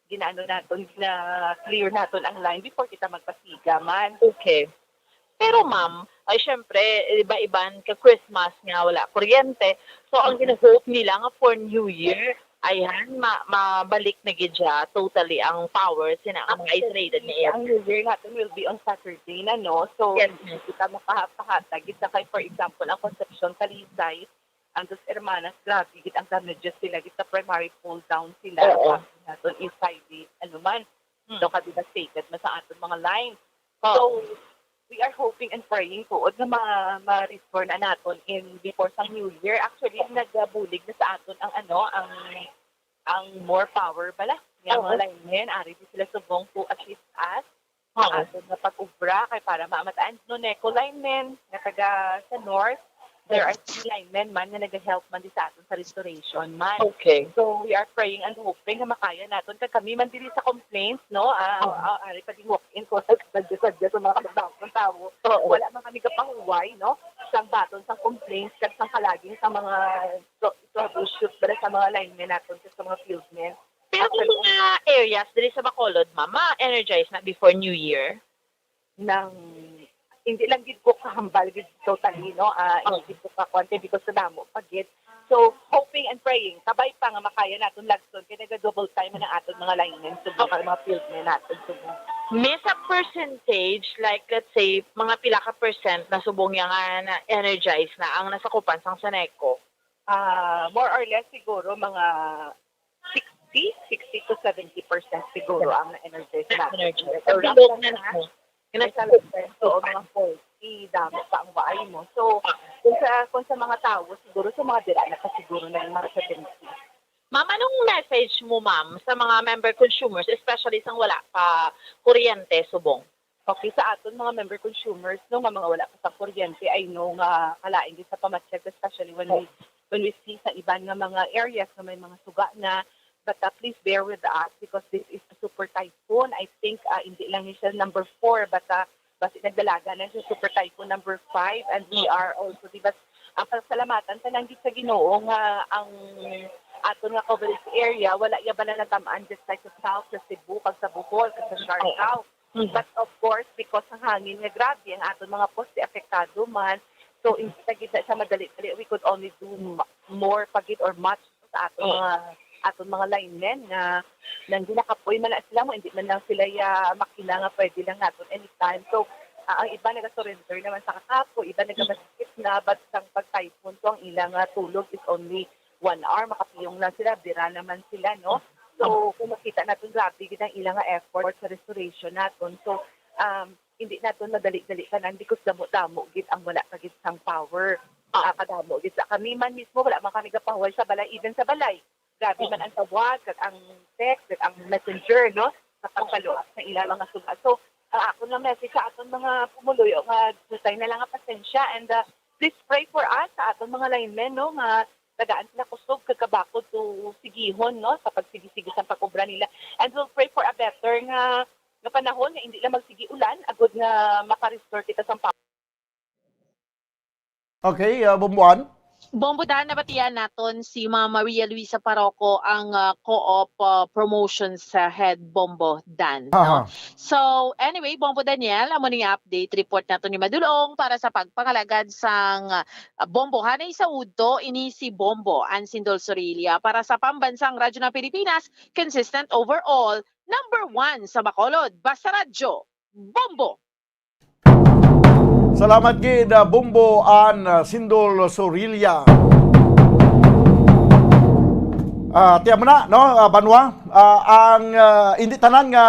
gina-clear naton ang line before kita magpasiga man. Okay. Pero ma'am, ay syempre, iba-iban ka Christmas nga wala kuryente. So ang gina-hope nila nga for New Year, ayan, mabalik na gidya totally ang power sina ang mga isolated na area. Ang New Year natin will be on Saturday na, no? So, kita makahatag. Kita kay, for example, ang Concepcion, Talisay, ang Dos Hermanas, grabe, ang damages sila, sa primary pull down sila. Natin inside the, so ka-devastated na sa ating mga lines. So, we are hoping and praying po na ma-restore na natin before sa New Year. Actually, nagbulig na sa atin ang more power bala. Yung mga linemen, ari di sila subong to assist us sa atin na pag-ubra kay para maamataan. No, Neco linemen na taga sa north, there are 3 linemen man na nag-help man di sa atin sa restoration man. Okay. So, we are praying and hoping na makaya natin. Kag kami man diri sa complaints, no? Ari pa din walk-in ko sa mga kabagdang ng tao. Wala man kami kapahuway, no? Sang baton, sang complaints, kag sang kalaging sa mga troubleshoot para sa mga linemen natin, sa mga fieldmen. Pero kung mga areas diri sa Bacolod, ma-energize na before New Year? Hindi lang gid ko kahambal gid totally, no? Hindi ko ka konti because sa damo pagit. So, hoping and praying, sabay pa nga makaya natin lagson, kaya nag-double time na aton mga linemen, mga fieldmen natin. May sa percentage, like let's say, mga pila ka percent na subong nga na energize na ang nasakupan sang Saneco? More or less siguro mga 60 to 70% siguro ang na-energize natin. Bilog na na. So, mga 40, dami pa ang baay mo. So, kung sa mga tao, siguro sa mga dira na siguro na yung mga 70. Ma'am, anong message mo, ma'am, sa mga member consumers, especially sa wala pa kuryente subong? Okay, sa aton mga member consumers, no, mga wala pa sa kuryente, I know nga kalaing din sa pamatseg, especially when we see sa iban nga mga areas na may mga suga na. But please bear with us because this is a super typhoon. I think hindi lang siya number 4, but nagdalaga na siya super typhoon number 5. And we are also, diba, ang pasalamatan sa langgit sa Ginoo nga ang aton nga coverage area, wala iya ba na natamaan just like sa South, sa Cebu, kag sa Bohol, kag sa Siargao. But of course, because ng hangin nga grabe, ang aton mga poste apektado man, so instead sa madali-dali, we could only do more pagit or much sa aton mga linemen na nang ginakapoy man na sila mo, hindi man lang sila makina nga pwede lang natin anytime. So, ang iba nag-surrender naman sa kakapo, iba nag-masikip na, but sang pag-typhoon, so ang ilang tulog is only 1 hour, makapiyong lang sila, bira naman sila, no? So, kung makita natin grabe, ang ilang effort sa restoration natin. So, hindi natin madali-dali kanan because damo-damo gid ang wala kagid sang power. Kadamo gid sa kami man mismo, wala man kami kapahuway sa balay, even sa balay. Grabe man ang tawag, kag ang text, kag ang messenger, no? Sa pagpaluap sa ilang mga suga. So, ako na message sa aton mga pumuluyo nga dutay na lang nga pasensya and please pray for us sa aton mga linemen no nga tagaan sila kusog kagabakod to sigihon no sa pagsigisigi sa pagkobra nila and we'll pray for a better nga panahon nga hindi lang magsigi ulan agud nga makarestore kita sa power. Okay, Bumbuan. Bombo Dan, nabatiyan naton si Ma'am Maria Luisa Paroco ang co-op promotions head Bombo Dan. No? So anyway, Bombo Daniel, amo ning update report nato ni Madulong para sa pagpangalagad sang Bombo hanay sa udto ini si Bombo Ansindol Sorilia para sa pambansang radyo ng Pilipinas, consistent overall, number 1 sa Bacolod, basta radyo, Bombo. Salamat gid Bumbo an Sindol Sorilia. Tiyan mo na, no, Banwa, ang hindi tanan nga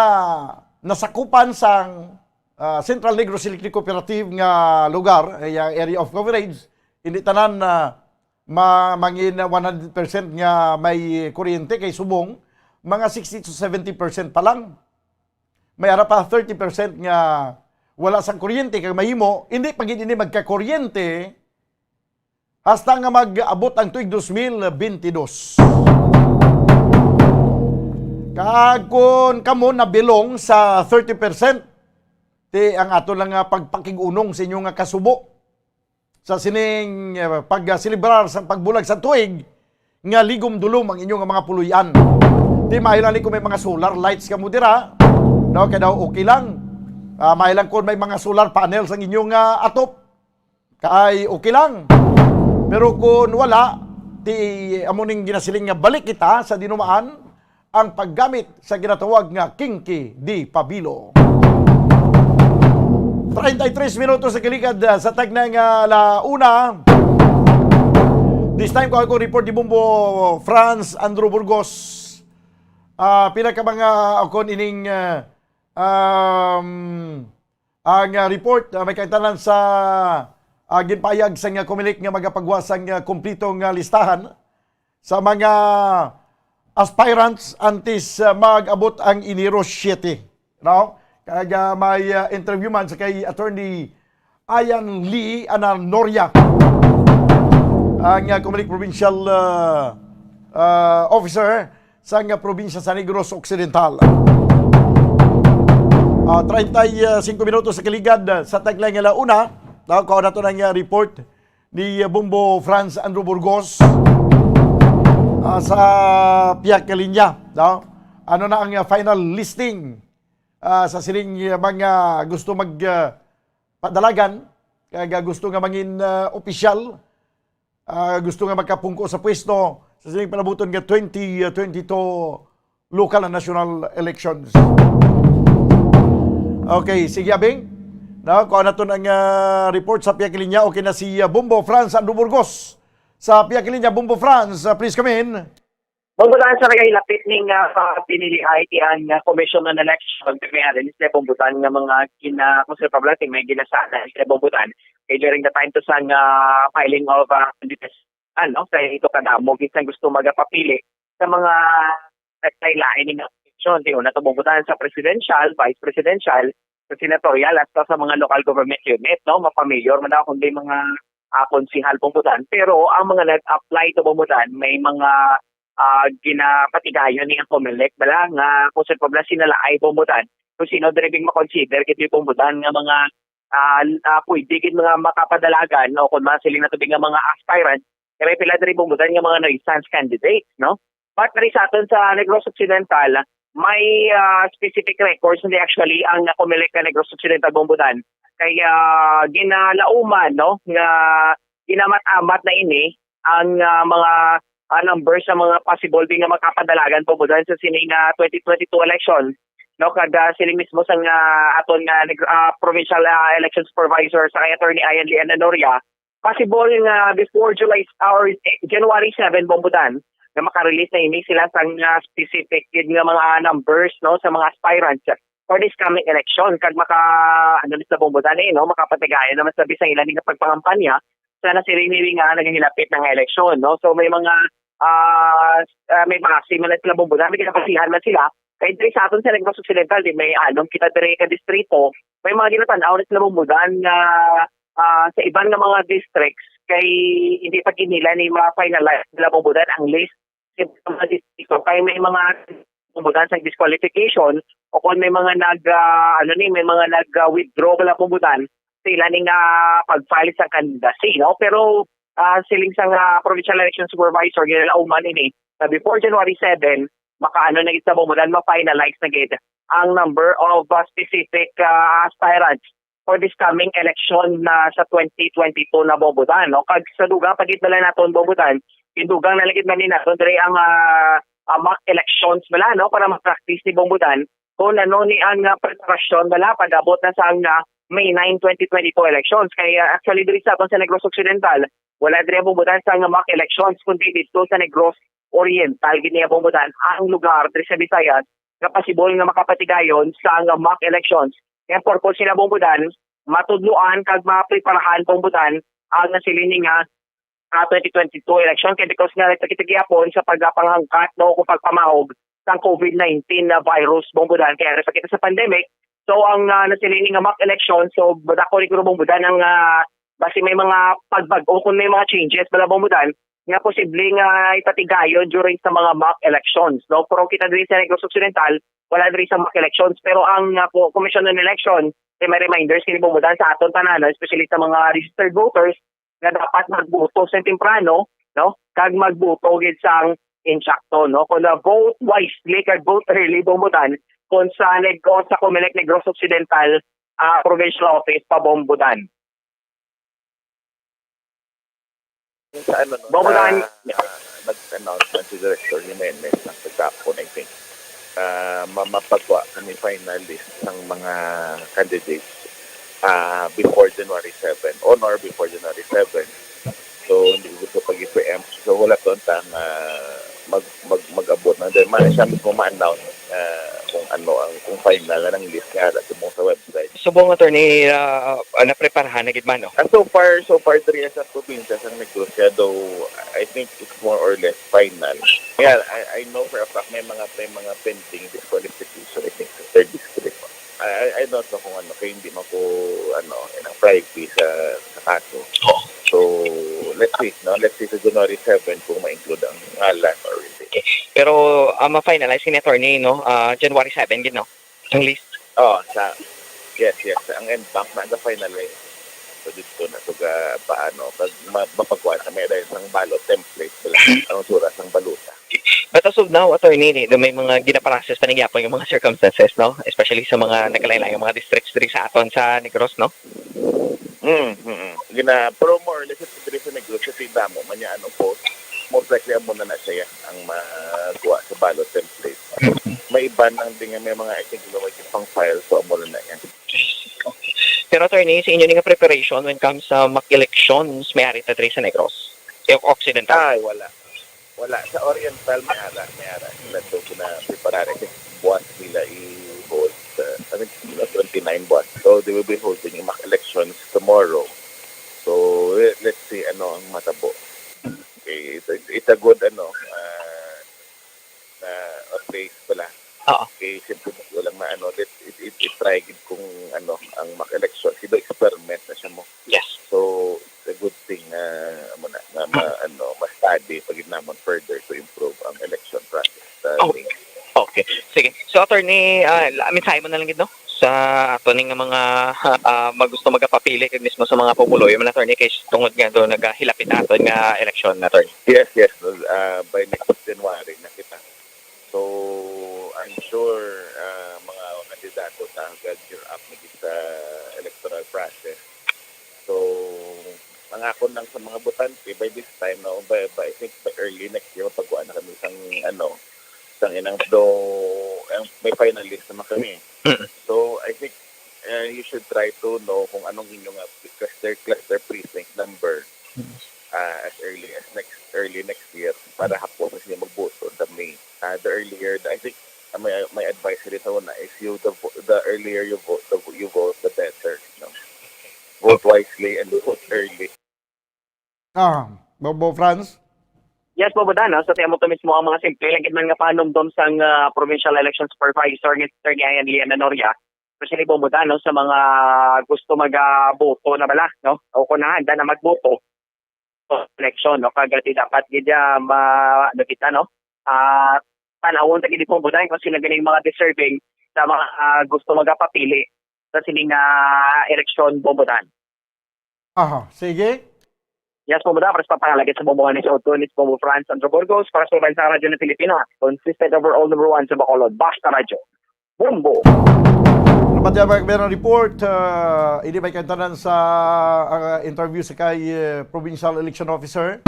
nasakupan sang Central Negros Electric Cooperative nga lugar, area of coverage, hindi tanan mangin 100% nga may kuryente kay subong, mga 60 to 70% pa lang. May ara pa 30% nga wala sang kuryente kay mahimo, hindi pagid ini magka-kuryente hasta nga mag-abot ang tuig 2022. Kag kun kamo nabilong sa 30%, ti ang ato lang nga pagpakigunong sa inyo nga kasubo sa sining pagsilibrar sa pagbulag sa tuig nga ligom dulom ang inyo nga mga puluyan. Ti mailani ko may mga solar lights kamo dira, no, kay daw okay lang. Mailang kung may mga solar panels ang inyong atop, kay okay lang. Pero kung wala, ti amuning ginasiling nga balik kita sa dinumaan ang paggamit sa ginatawag nga Kinky di Pabilo. 33 minutos sa kilikad sa tagnang launa. This time ko ako report di Bumbo Franz Andrew Burgos. Pinaka mga akon ining ang report may kaitanan sa ginpayag sa nga Comelec nga magapagwasang kumplitong listahan sa mga aspirants antes mag-abot ang Enero 7. No? Kaya may interview man sa kay Attorney Ayan Lee Ananoria, ang Comelec Provincial Officer sa nga probinsya sa Negros Occidental. 35 minutos sa kiligad sa taglang nga launa. Kung nato ng report ni Bumbo Franz Andrew Burgos sa Piak Linya. Ano na ang final listing sa siling mga gusto magpadalagan, kaya gusto nga mangin opisyal, gusto nga magkapungko sa pwesto sa siling panabuton nga 2022 local and national elections. Okay, sige Abing. No, kung ano ito ng report sa Piak Linya, okay na si Bumbo Franz Andrew Burgos. Sa Piak Linya, Bumbo Franz, please come in. Bumbutan sa kay lapit ning pinilihay ti ang commission on election pagpapayari ni Bumbutan nga mga kina-conservative may ginasana ni Bumbutan during the time to sang filing of sa ito kadamo gisang gusto magapapili sa mga nagtaylain ng election ti una to Bumbutan sa presidential, vice presidential, sa senatorial at sa mga local government unit, no, mapamayor man daw kundi mga konsihal Bumbutan, pero ang mga nag-apply to Bumbutan may mga ginapatigayon ni ang Comelec bala nga kung sa poblasyon sinala ay Bumbutan kung sino driving makonsider kiti Bumbutan nga mga pwede kit mga makapadalagan o kung masiling na tubig nga mga aspirant kaya pila diri Bumbutan nga mga no-instance candidates, no? But sa aton sa Negros Occidental may specific records hindi actually ang Comelec na Negros Occidental Bumbutan kaya ginalauman, no, nga ginamat-amat na ini ang mga numbers sa mga possible nga makapadalagan Bumbutan sa sining 2022 election, no, kada sila mismo sa aton provincial election supervisor sa Attorney Ayan Lee Ananoria possible nga before January 7 Bumbutan na makarelease na ini sila sa specific nga mga numbers, no, sa mga aspirants for this coming election kag sa Bumbutan no, makapatigayan naman sa bisang ilan nga pagpangampanya sa nasiriniwi nga nagahilapit ng election, no. So may mga may base man sila Bumbutan, may kinapasihan man sila Kaya diri sa aton sa Negros Occidental, di may anom kita diri ka distrito, may mga ginatanaw na sila bumudan nga sa ibang nga mga districts kay hindi pa kinila ni ma-finalize nila bumudan ang list sa mga distrito. Kaya may mga bumudan sa disqualification o kung may mga may mga nag-withdraw kala bumudan sila ning pag-file sa candidacy, no? Pero siling sa provincial election supervisor ginalauman ini na before January 7 makaano na kita bumudan ma-finalize na gid ang number of specific aspirants for this coming election na sa 2022 na bobudan, no? Kag sa dugang pagitnala naton bobudan, indugang nalagid man ni naton diri ang mock elections bala, no, para ma-practice ni bobudan kung ano ni ang preparasyon bala pag-abot na sa May 9, 2022 elections. Kaya actually diri sa aton sa Negros Occidental wala diri bobudan sa mock elections kundi dito sa Negros Oriental gini bobudan ang lugar diri sa Visayas nga pasibol nga makapatigayon sa mock elections. Kaya purpose sila bobudan matudluan kag mapreparahan bobudan ang nasilini nga 2022 election kaya because nga nagtagiapon sa pagpanghangkat no kung pagpamahog sa COVID-19 na virus bobudan kaya sa kita sa pandemic. So ang nasilini nga mock election so badako ni bobudan ang basi may mga pagbago kung may mga changes bala bobudan nga posible nga ipatigayon during sa mga mock elections, no? Pero kita diri sa Negros Occidental, wala diri sa mock elections. Pero ang Commission on Election, may reminders kini bumudan sa aton tanan, especially sa mga registered voters, nga dapat magboto sa temprano, no? Kag magboto gid sang insakto, no? Kung vote wisely, kag vote early bumudan, kung sa Comelec Negros Occidental provincial office pa bombudan. Sa ano, nag-announcement si Director Jimenez ng pagkapon, I think, mapagwa kami final list ng mga candidates before January 7, on or before January 7. So, hindi ko gusto pag-i-preempt. So, wala doon tang mag-abot na. Then, siya mismo ma-announce kung ano kung final na ng list nga sa website. So, buong attorney, napreparahan na gid man, no? And so far, diri sa probinsya sa Negros, though I think it's more or less final. Yeah, I know for a fact may mga pending disqualification, I think, sa third district. I don't know kung ano, kaya hindi mako inang privacy sa kaso. So, let's see sa January 7 kung ma-include ang ngalan or hindi. Okay. Pero ma-finalize ni attorney, no? January 7 gid, no? Ang list. Yes. Ang NBank na finalize. So, dito na ito paano. Pag mapagkuhan na may dahil ng ballot template, ang suras ng baluta. But as of now, attorney, may mga ginaprocess pa nagyapon yung mga circumstances, no? Especially sa mga nagkalain-lain yung mga districts diri sa aton sa Negros, no? Pero more or less ito diri sa Negros, kasi damo man niya post. Most likely ang muna na siya ang magawa sa ballot template. May iba nang din may mga I think pang file so muna na yan. Pero attorney, sa inyo nga preparation when comes sa mock elections, may ari ta diri sa Negros? Occidental? Ay, wala. Sa Oriental, may ara. Sila ito pinapreparare kasi buwan nila i-hold. I think 29 buwan. So, they will be holding mock elections tomorrow. So, let's see ano ang matabo. Okay, it's a good place pala. Okay, siyempre walang try kung ang mock election. Ito experiment na siya mo. Yes. So, it's a good thing ma-study pag naman further to improve ang election process. Okay. Sige. So, attorney, mensahe mo na lang no? Sa attorney nga mga magusto magpapili kag mismo sa mga populoy man attorney kay tungod nga do nagahilapit aton nga election na attorney. Yes. By next January na kita. So, I'm sure mga kandidato gear up na sa electoral process. So, mangako lang sa mga botante by this time na I think by early next year mapagkuha na kami sang may finalist naman kami. So, I think you should try to know kung anong inyong cluster precinct number as early next year para hapon kasi magboto sa May. The earlier, I think my advice rin sa una is the earlier you vote, the better. No? Vote wisely and vote early. Bobo Franz? Yes, Bobodan, no? So tiyan mo to mismo ang mga simple. Lagyan man nga panomdom sang Provincial Election Supervisor ni Sir Ngayon Liana Noria. Especially Bobodan, no? Sa mga gusto mag-boto na bala, no? O kung nahanda na magboto sa election, no? Kagati dapat gidya kita, no? Panahon sa gidi Bobodan kung sila ganing mga deserving sa mga gusto magpapili sa sining election Bobodan. Aha, sige. Yes, Bobodan, para sa papangalagit sa bumuhan ni Soto, ni Bobo Franz Andro Burgos, para sa Bansang Radyo ng Pilipino, consistent overall number 1 sa Bacolod, Basta Radyo. Bumbo! Nabatya ba meron report, hindi may kantanan sa interview sa kay Provincial Election Officer,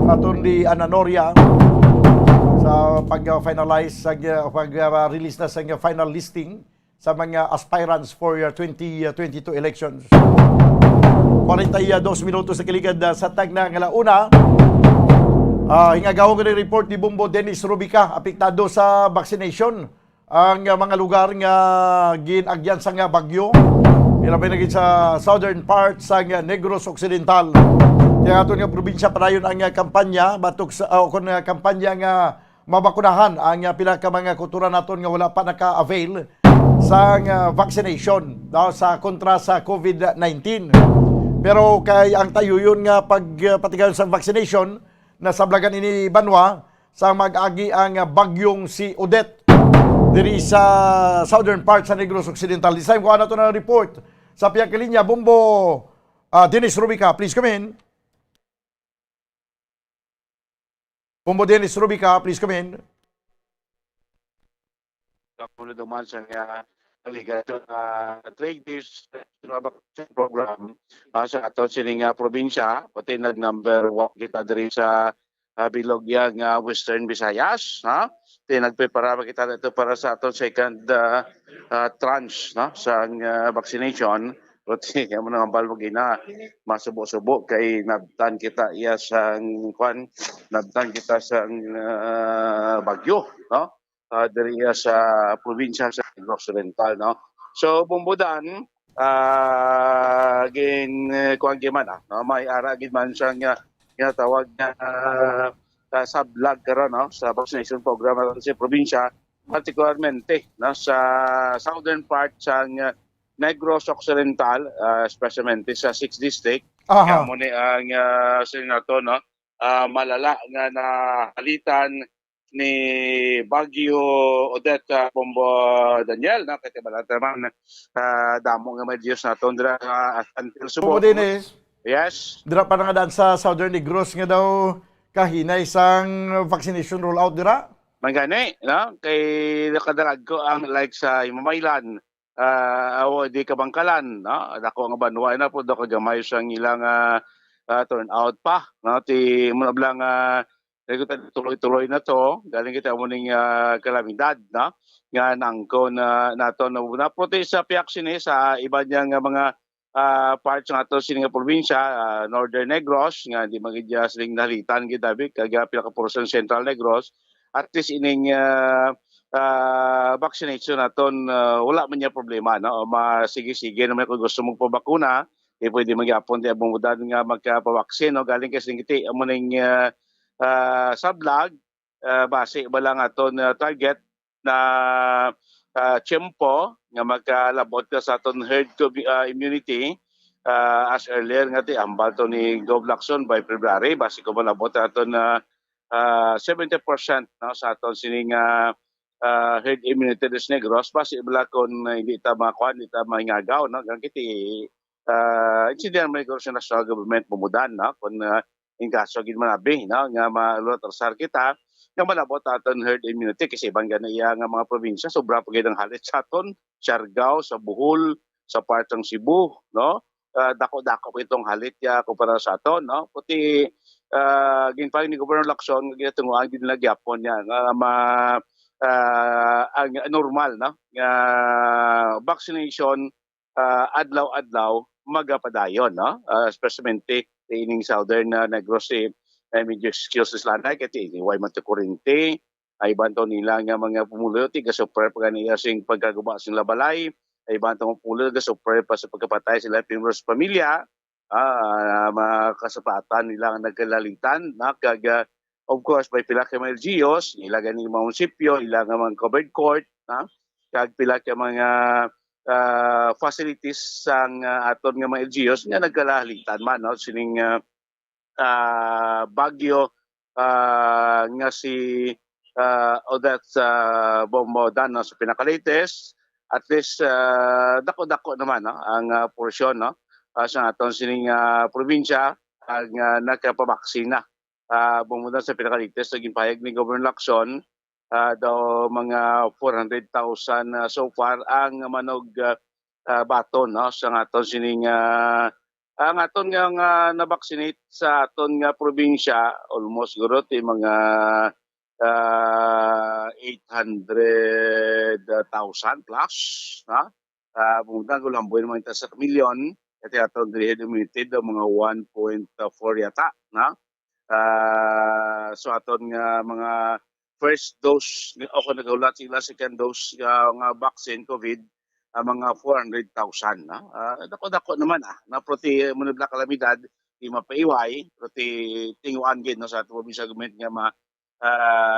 Atty. Ana Noria, sa pag-finalize, pag-release na sa final listing sa mga aspirants for 2022 elections. 42 minutos sa kiligad sa tagna ng alauna. Hingagawang ko ng report ni Bumbo Dennis Rubica, apektado sa vaccination ang mga lugar nga ginagyan sa nga bagyo. Ilabay na sa southern part sa Negros Occidental. Kaya ito nga probinsya padayon ang kampanya, batok sa kampanya nga mabakunahan ang pinaka mga kultura naton nga wala pa naka-avail sa vaccination sa kontra sa COVID-19. Pero kay ang tayo yun nga pagpatigayon sa vaccination na sablagan ini Banwa sa mag-agi ang bagyong si Odette diri sa southern part sa Negros Occidental. This time ko na ito na report sa piyang kalinya. Bumbo Dennis Rubica, please come in. Bumbo Dennis Rubica, please come in. Kapulo naman sa ligato trade days program sa ato sining probinsya pati nag-number 1 kita diri sa bilog yang Western Visayas ha nagprepara kita dito para sa ato second tranche no sa vaccination pati mo nang balbo gina masubo-subo kay nabtan kita iya sa nabtan kita sa bagyo no dari sa probinsya sa Negros Oriental, no? So, Bumbudan, kuang gimana, no? May ara gid man siya nga tawag na sublag karon no sa vaccination program sa probinsya, particularmente no sa southern part sa Negros Occidental, especially sa 6th district. Kaya mo ni ang senator no malala nga nahalitan ni Baguio Odette Pombo Daniel na kay balataman damo nga medios na tondra until subo. Yes. Dira pa nga daan sa Southern Negros nga daw kahinay sang vaccination rollout dira. Mangani, no? Kay nakadarag ko ang like sa Imamaylan, di Kabangkalan, no? Dako nga Banwa na po dako gamay sang ilang turnout pa, no? Ti mo blang tuloy-tuloy na to, galing kita mo ning kalamidad, no? Nga nangko na nato na puti sa piyak sini sa iba niyang mga parts ng ato sining probinsya, Northern Negros, nga di magidya siling nalitan gidabi, kaga pinaka-portion Central Negros, at least ining vaccination naton wala man niya problema, no? Masige-sige naman kung gusto mong pabakuna, pwede magyapon di abong mudan nga magpabaksin, no? Galing kasi ngiti mo ning sublag base ba lang aton target na tiyempo nga magkalabot ka sa aton herd immunity as earlier nga ti ambal to ni Gov Lacson by February base ko malabot aton 70% no sa aton sining herd immunity des Negros base bala kon hindi ta makuan hindi ta maingagaw no gan kiti insident may sa national government pumudan no kon in kaso gid manabi no nga malutasar kita nga malabot aton herd immunity kasi ibang ganaya nga mga probinsya sobra pa gid ang halit sa aton Siargao sa Bohol sa part ng Cebu no dako-dako itong halit ya kumpara sa aton no puti ginpaling ni Governor Lacson nga tunguan gid nila gyapon niya nga ang normal no nga vaccination adlaw-adlaw magapadayon no especially ining southern Negros medyo skills islanay kati way man to kurente ay banto nila nga mga pumulo ti super pa kanila sing pagkaguma sing labalay ay banto ng pumulo ga super pa sa pagkapatay sila primos pamilya makasapatan nila nga nagkalalitan na kaga of course, may pila ka mga LGUs, ila gani mga munisipyo, ila nga mga covered court, kag pila ka mga facilities sang aton nga mga LGUs nga nagkalahalitan man, no? Sining Bagyo nga si Odette Bombodan, no? Sa pinaka-latest, at least dako-dako naman, no? Ang porsyon, no? Sa aton sining probinsya ang nagkapabaksin na. Bumudan sa pinaka-latest, naging pahayag ni Governor Lacson, daw mga 400,000 so far ang manog baton, no? Sa aton sining ang aton nga na-vaccinate sa aton nga probinsya, almost siguro mga 800,000 plus, na? Bumudan ko lamboy naman ito sa milyon, at aton limited mga 1.4 yata, na? So aton nga mga first dose, ako naghulat sila second dose nga vaccine COVID, mga 400,000. Dako-dako naman na proti munod na kalamidad, di mapaiway, proti tinguan gid, no, sa ato probinsya government nga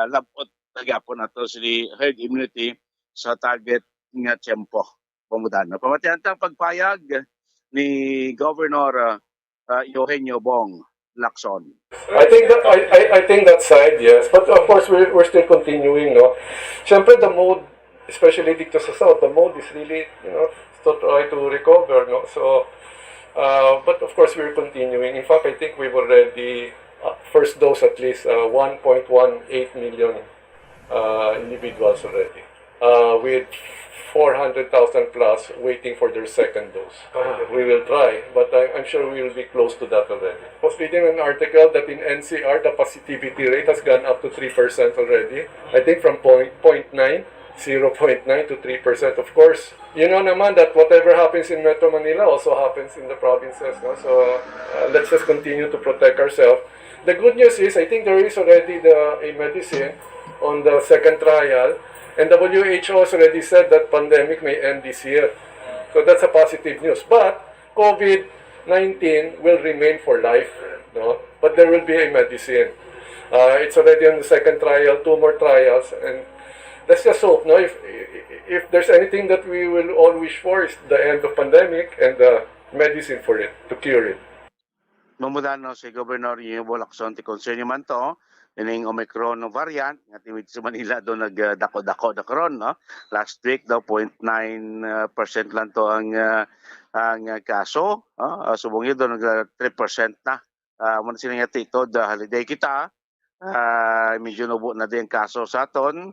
labot nagyapon nato sa herd immunity sa target nga tiyempo. Pamudan. Pamatian tang pagpayag ni Governor Eugenio Bong Lacson. I think that side, yes, but of course we're still continuing, no. Siyempre the mode, especially dito sa South, the mode is really, to try to recover, no. So, but of course we're continuing. In fact, I think we've already first dose at least 1.18 million individuals already, with 400,000 plus waiting for their second dose. We will try, but I'm sure we will be close to that already. I was reading an article that in NCR, the positivity rate has gone up to 3% already. I think from 0.9 to 3%. Of course, you know naman that whatever happens in Metro Manila also happens in the provinces. No? So let's just continue to protect ourselves. The good news is, I think there is already a medicine on the second trial. And WHO has already said that pandemic may end this year. So that's a positive news. But COVID-19 will remain for life. No? But there will be a medicine. It's already on the second trial, 2 more trials. And let's just hope, no? If there's anything that we will all wish for is the end of pandemic and the medicine for it, to cure it. Mamudan, no, si Governor Eugenio Lacson, ti concern man to, ining Omicron variant, nga timid sa Manila doon nagdako-dako na karon, no? Last week daw 0.9% lang to ang kaso, subong doon nag 3% na. Muna sila nga tito, holiday kita, medyo nubo na din kaso sa aton,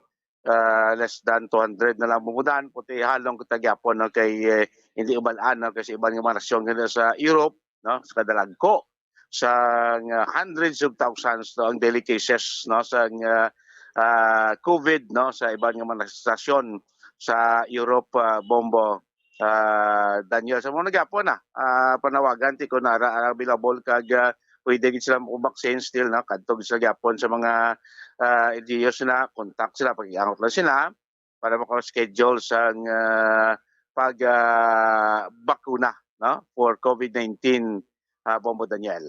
less than 200 na lang bumudan, puti halong katagyapon, no, kay hindi ubalaan, no, kasi ibang mga nasyon nga sa Europe, no, sa kadalagko, sa hundreds of thousands, no, ang daily cases, no, sa COVID, no, sa ibang mga stasyon sa Europe, Bombo, Daniel. Sa mga nagapon na, panawagan ti ko na available kag pwede gid sila mo vaccine still, no, kadtog sa gyapon sa mga LGUs na contact sila, pag-iangot lang sila para maka-schedule sa pag-bakuna, no, for COVID-19. Bombo Daniel.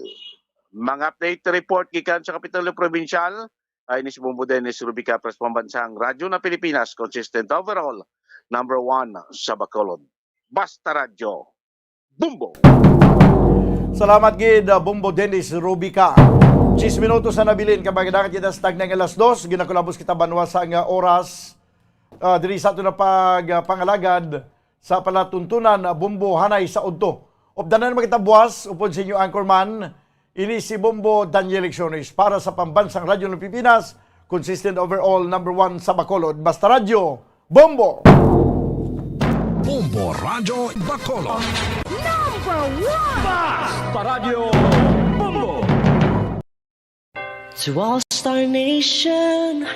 Mga update report gikan sa Kapitolyo Provincial ay ni si Bombo Dennis Rubica, Press Pambansang Radyo na Pilipinas, consistent overall, number 1 sa Bacolod. Basta Radyo, Bombo! Salamat gid Bombo Dennis Rubica. 10 minutos na nabilin kapag dakat kita sa tagnang alas 2, ginakulabos kita banwa sa nga oras diri sa ato na pangalagad sa palatuntunan Bombo Hanay sa Udto. Updanan naman kita buwas, upod sa inyo anchorman, ini si Bombo Daniel Lecciones para sa Pambansang Radyo ng Pilipinas, consistent overall, number 1 sa Bacolod. Basta Radyo, Bombo! Bombo Radyo Bacolod. Number 1! Basta Radyo Bombo! To all Star Nation,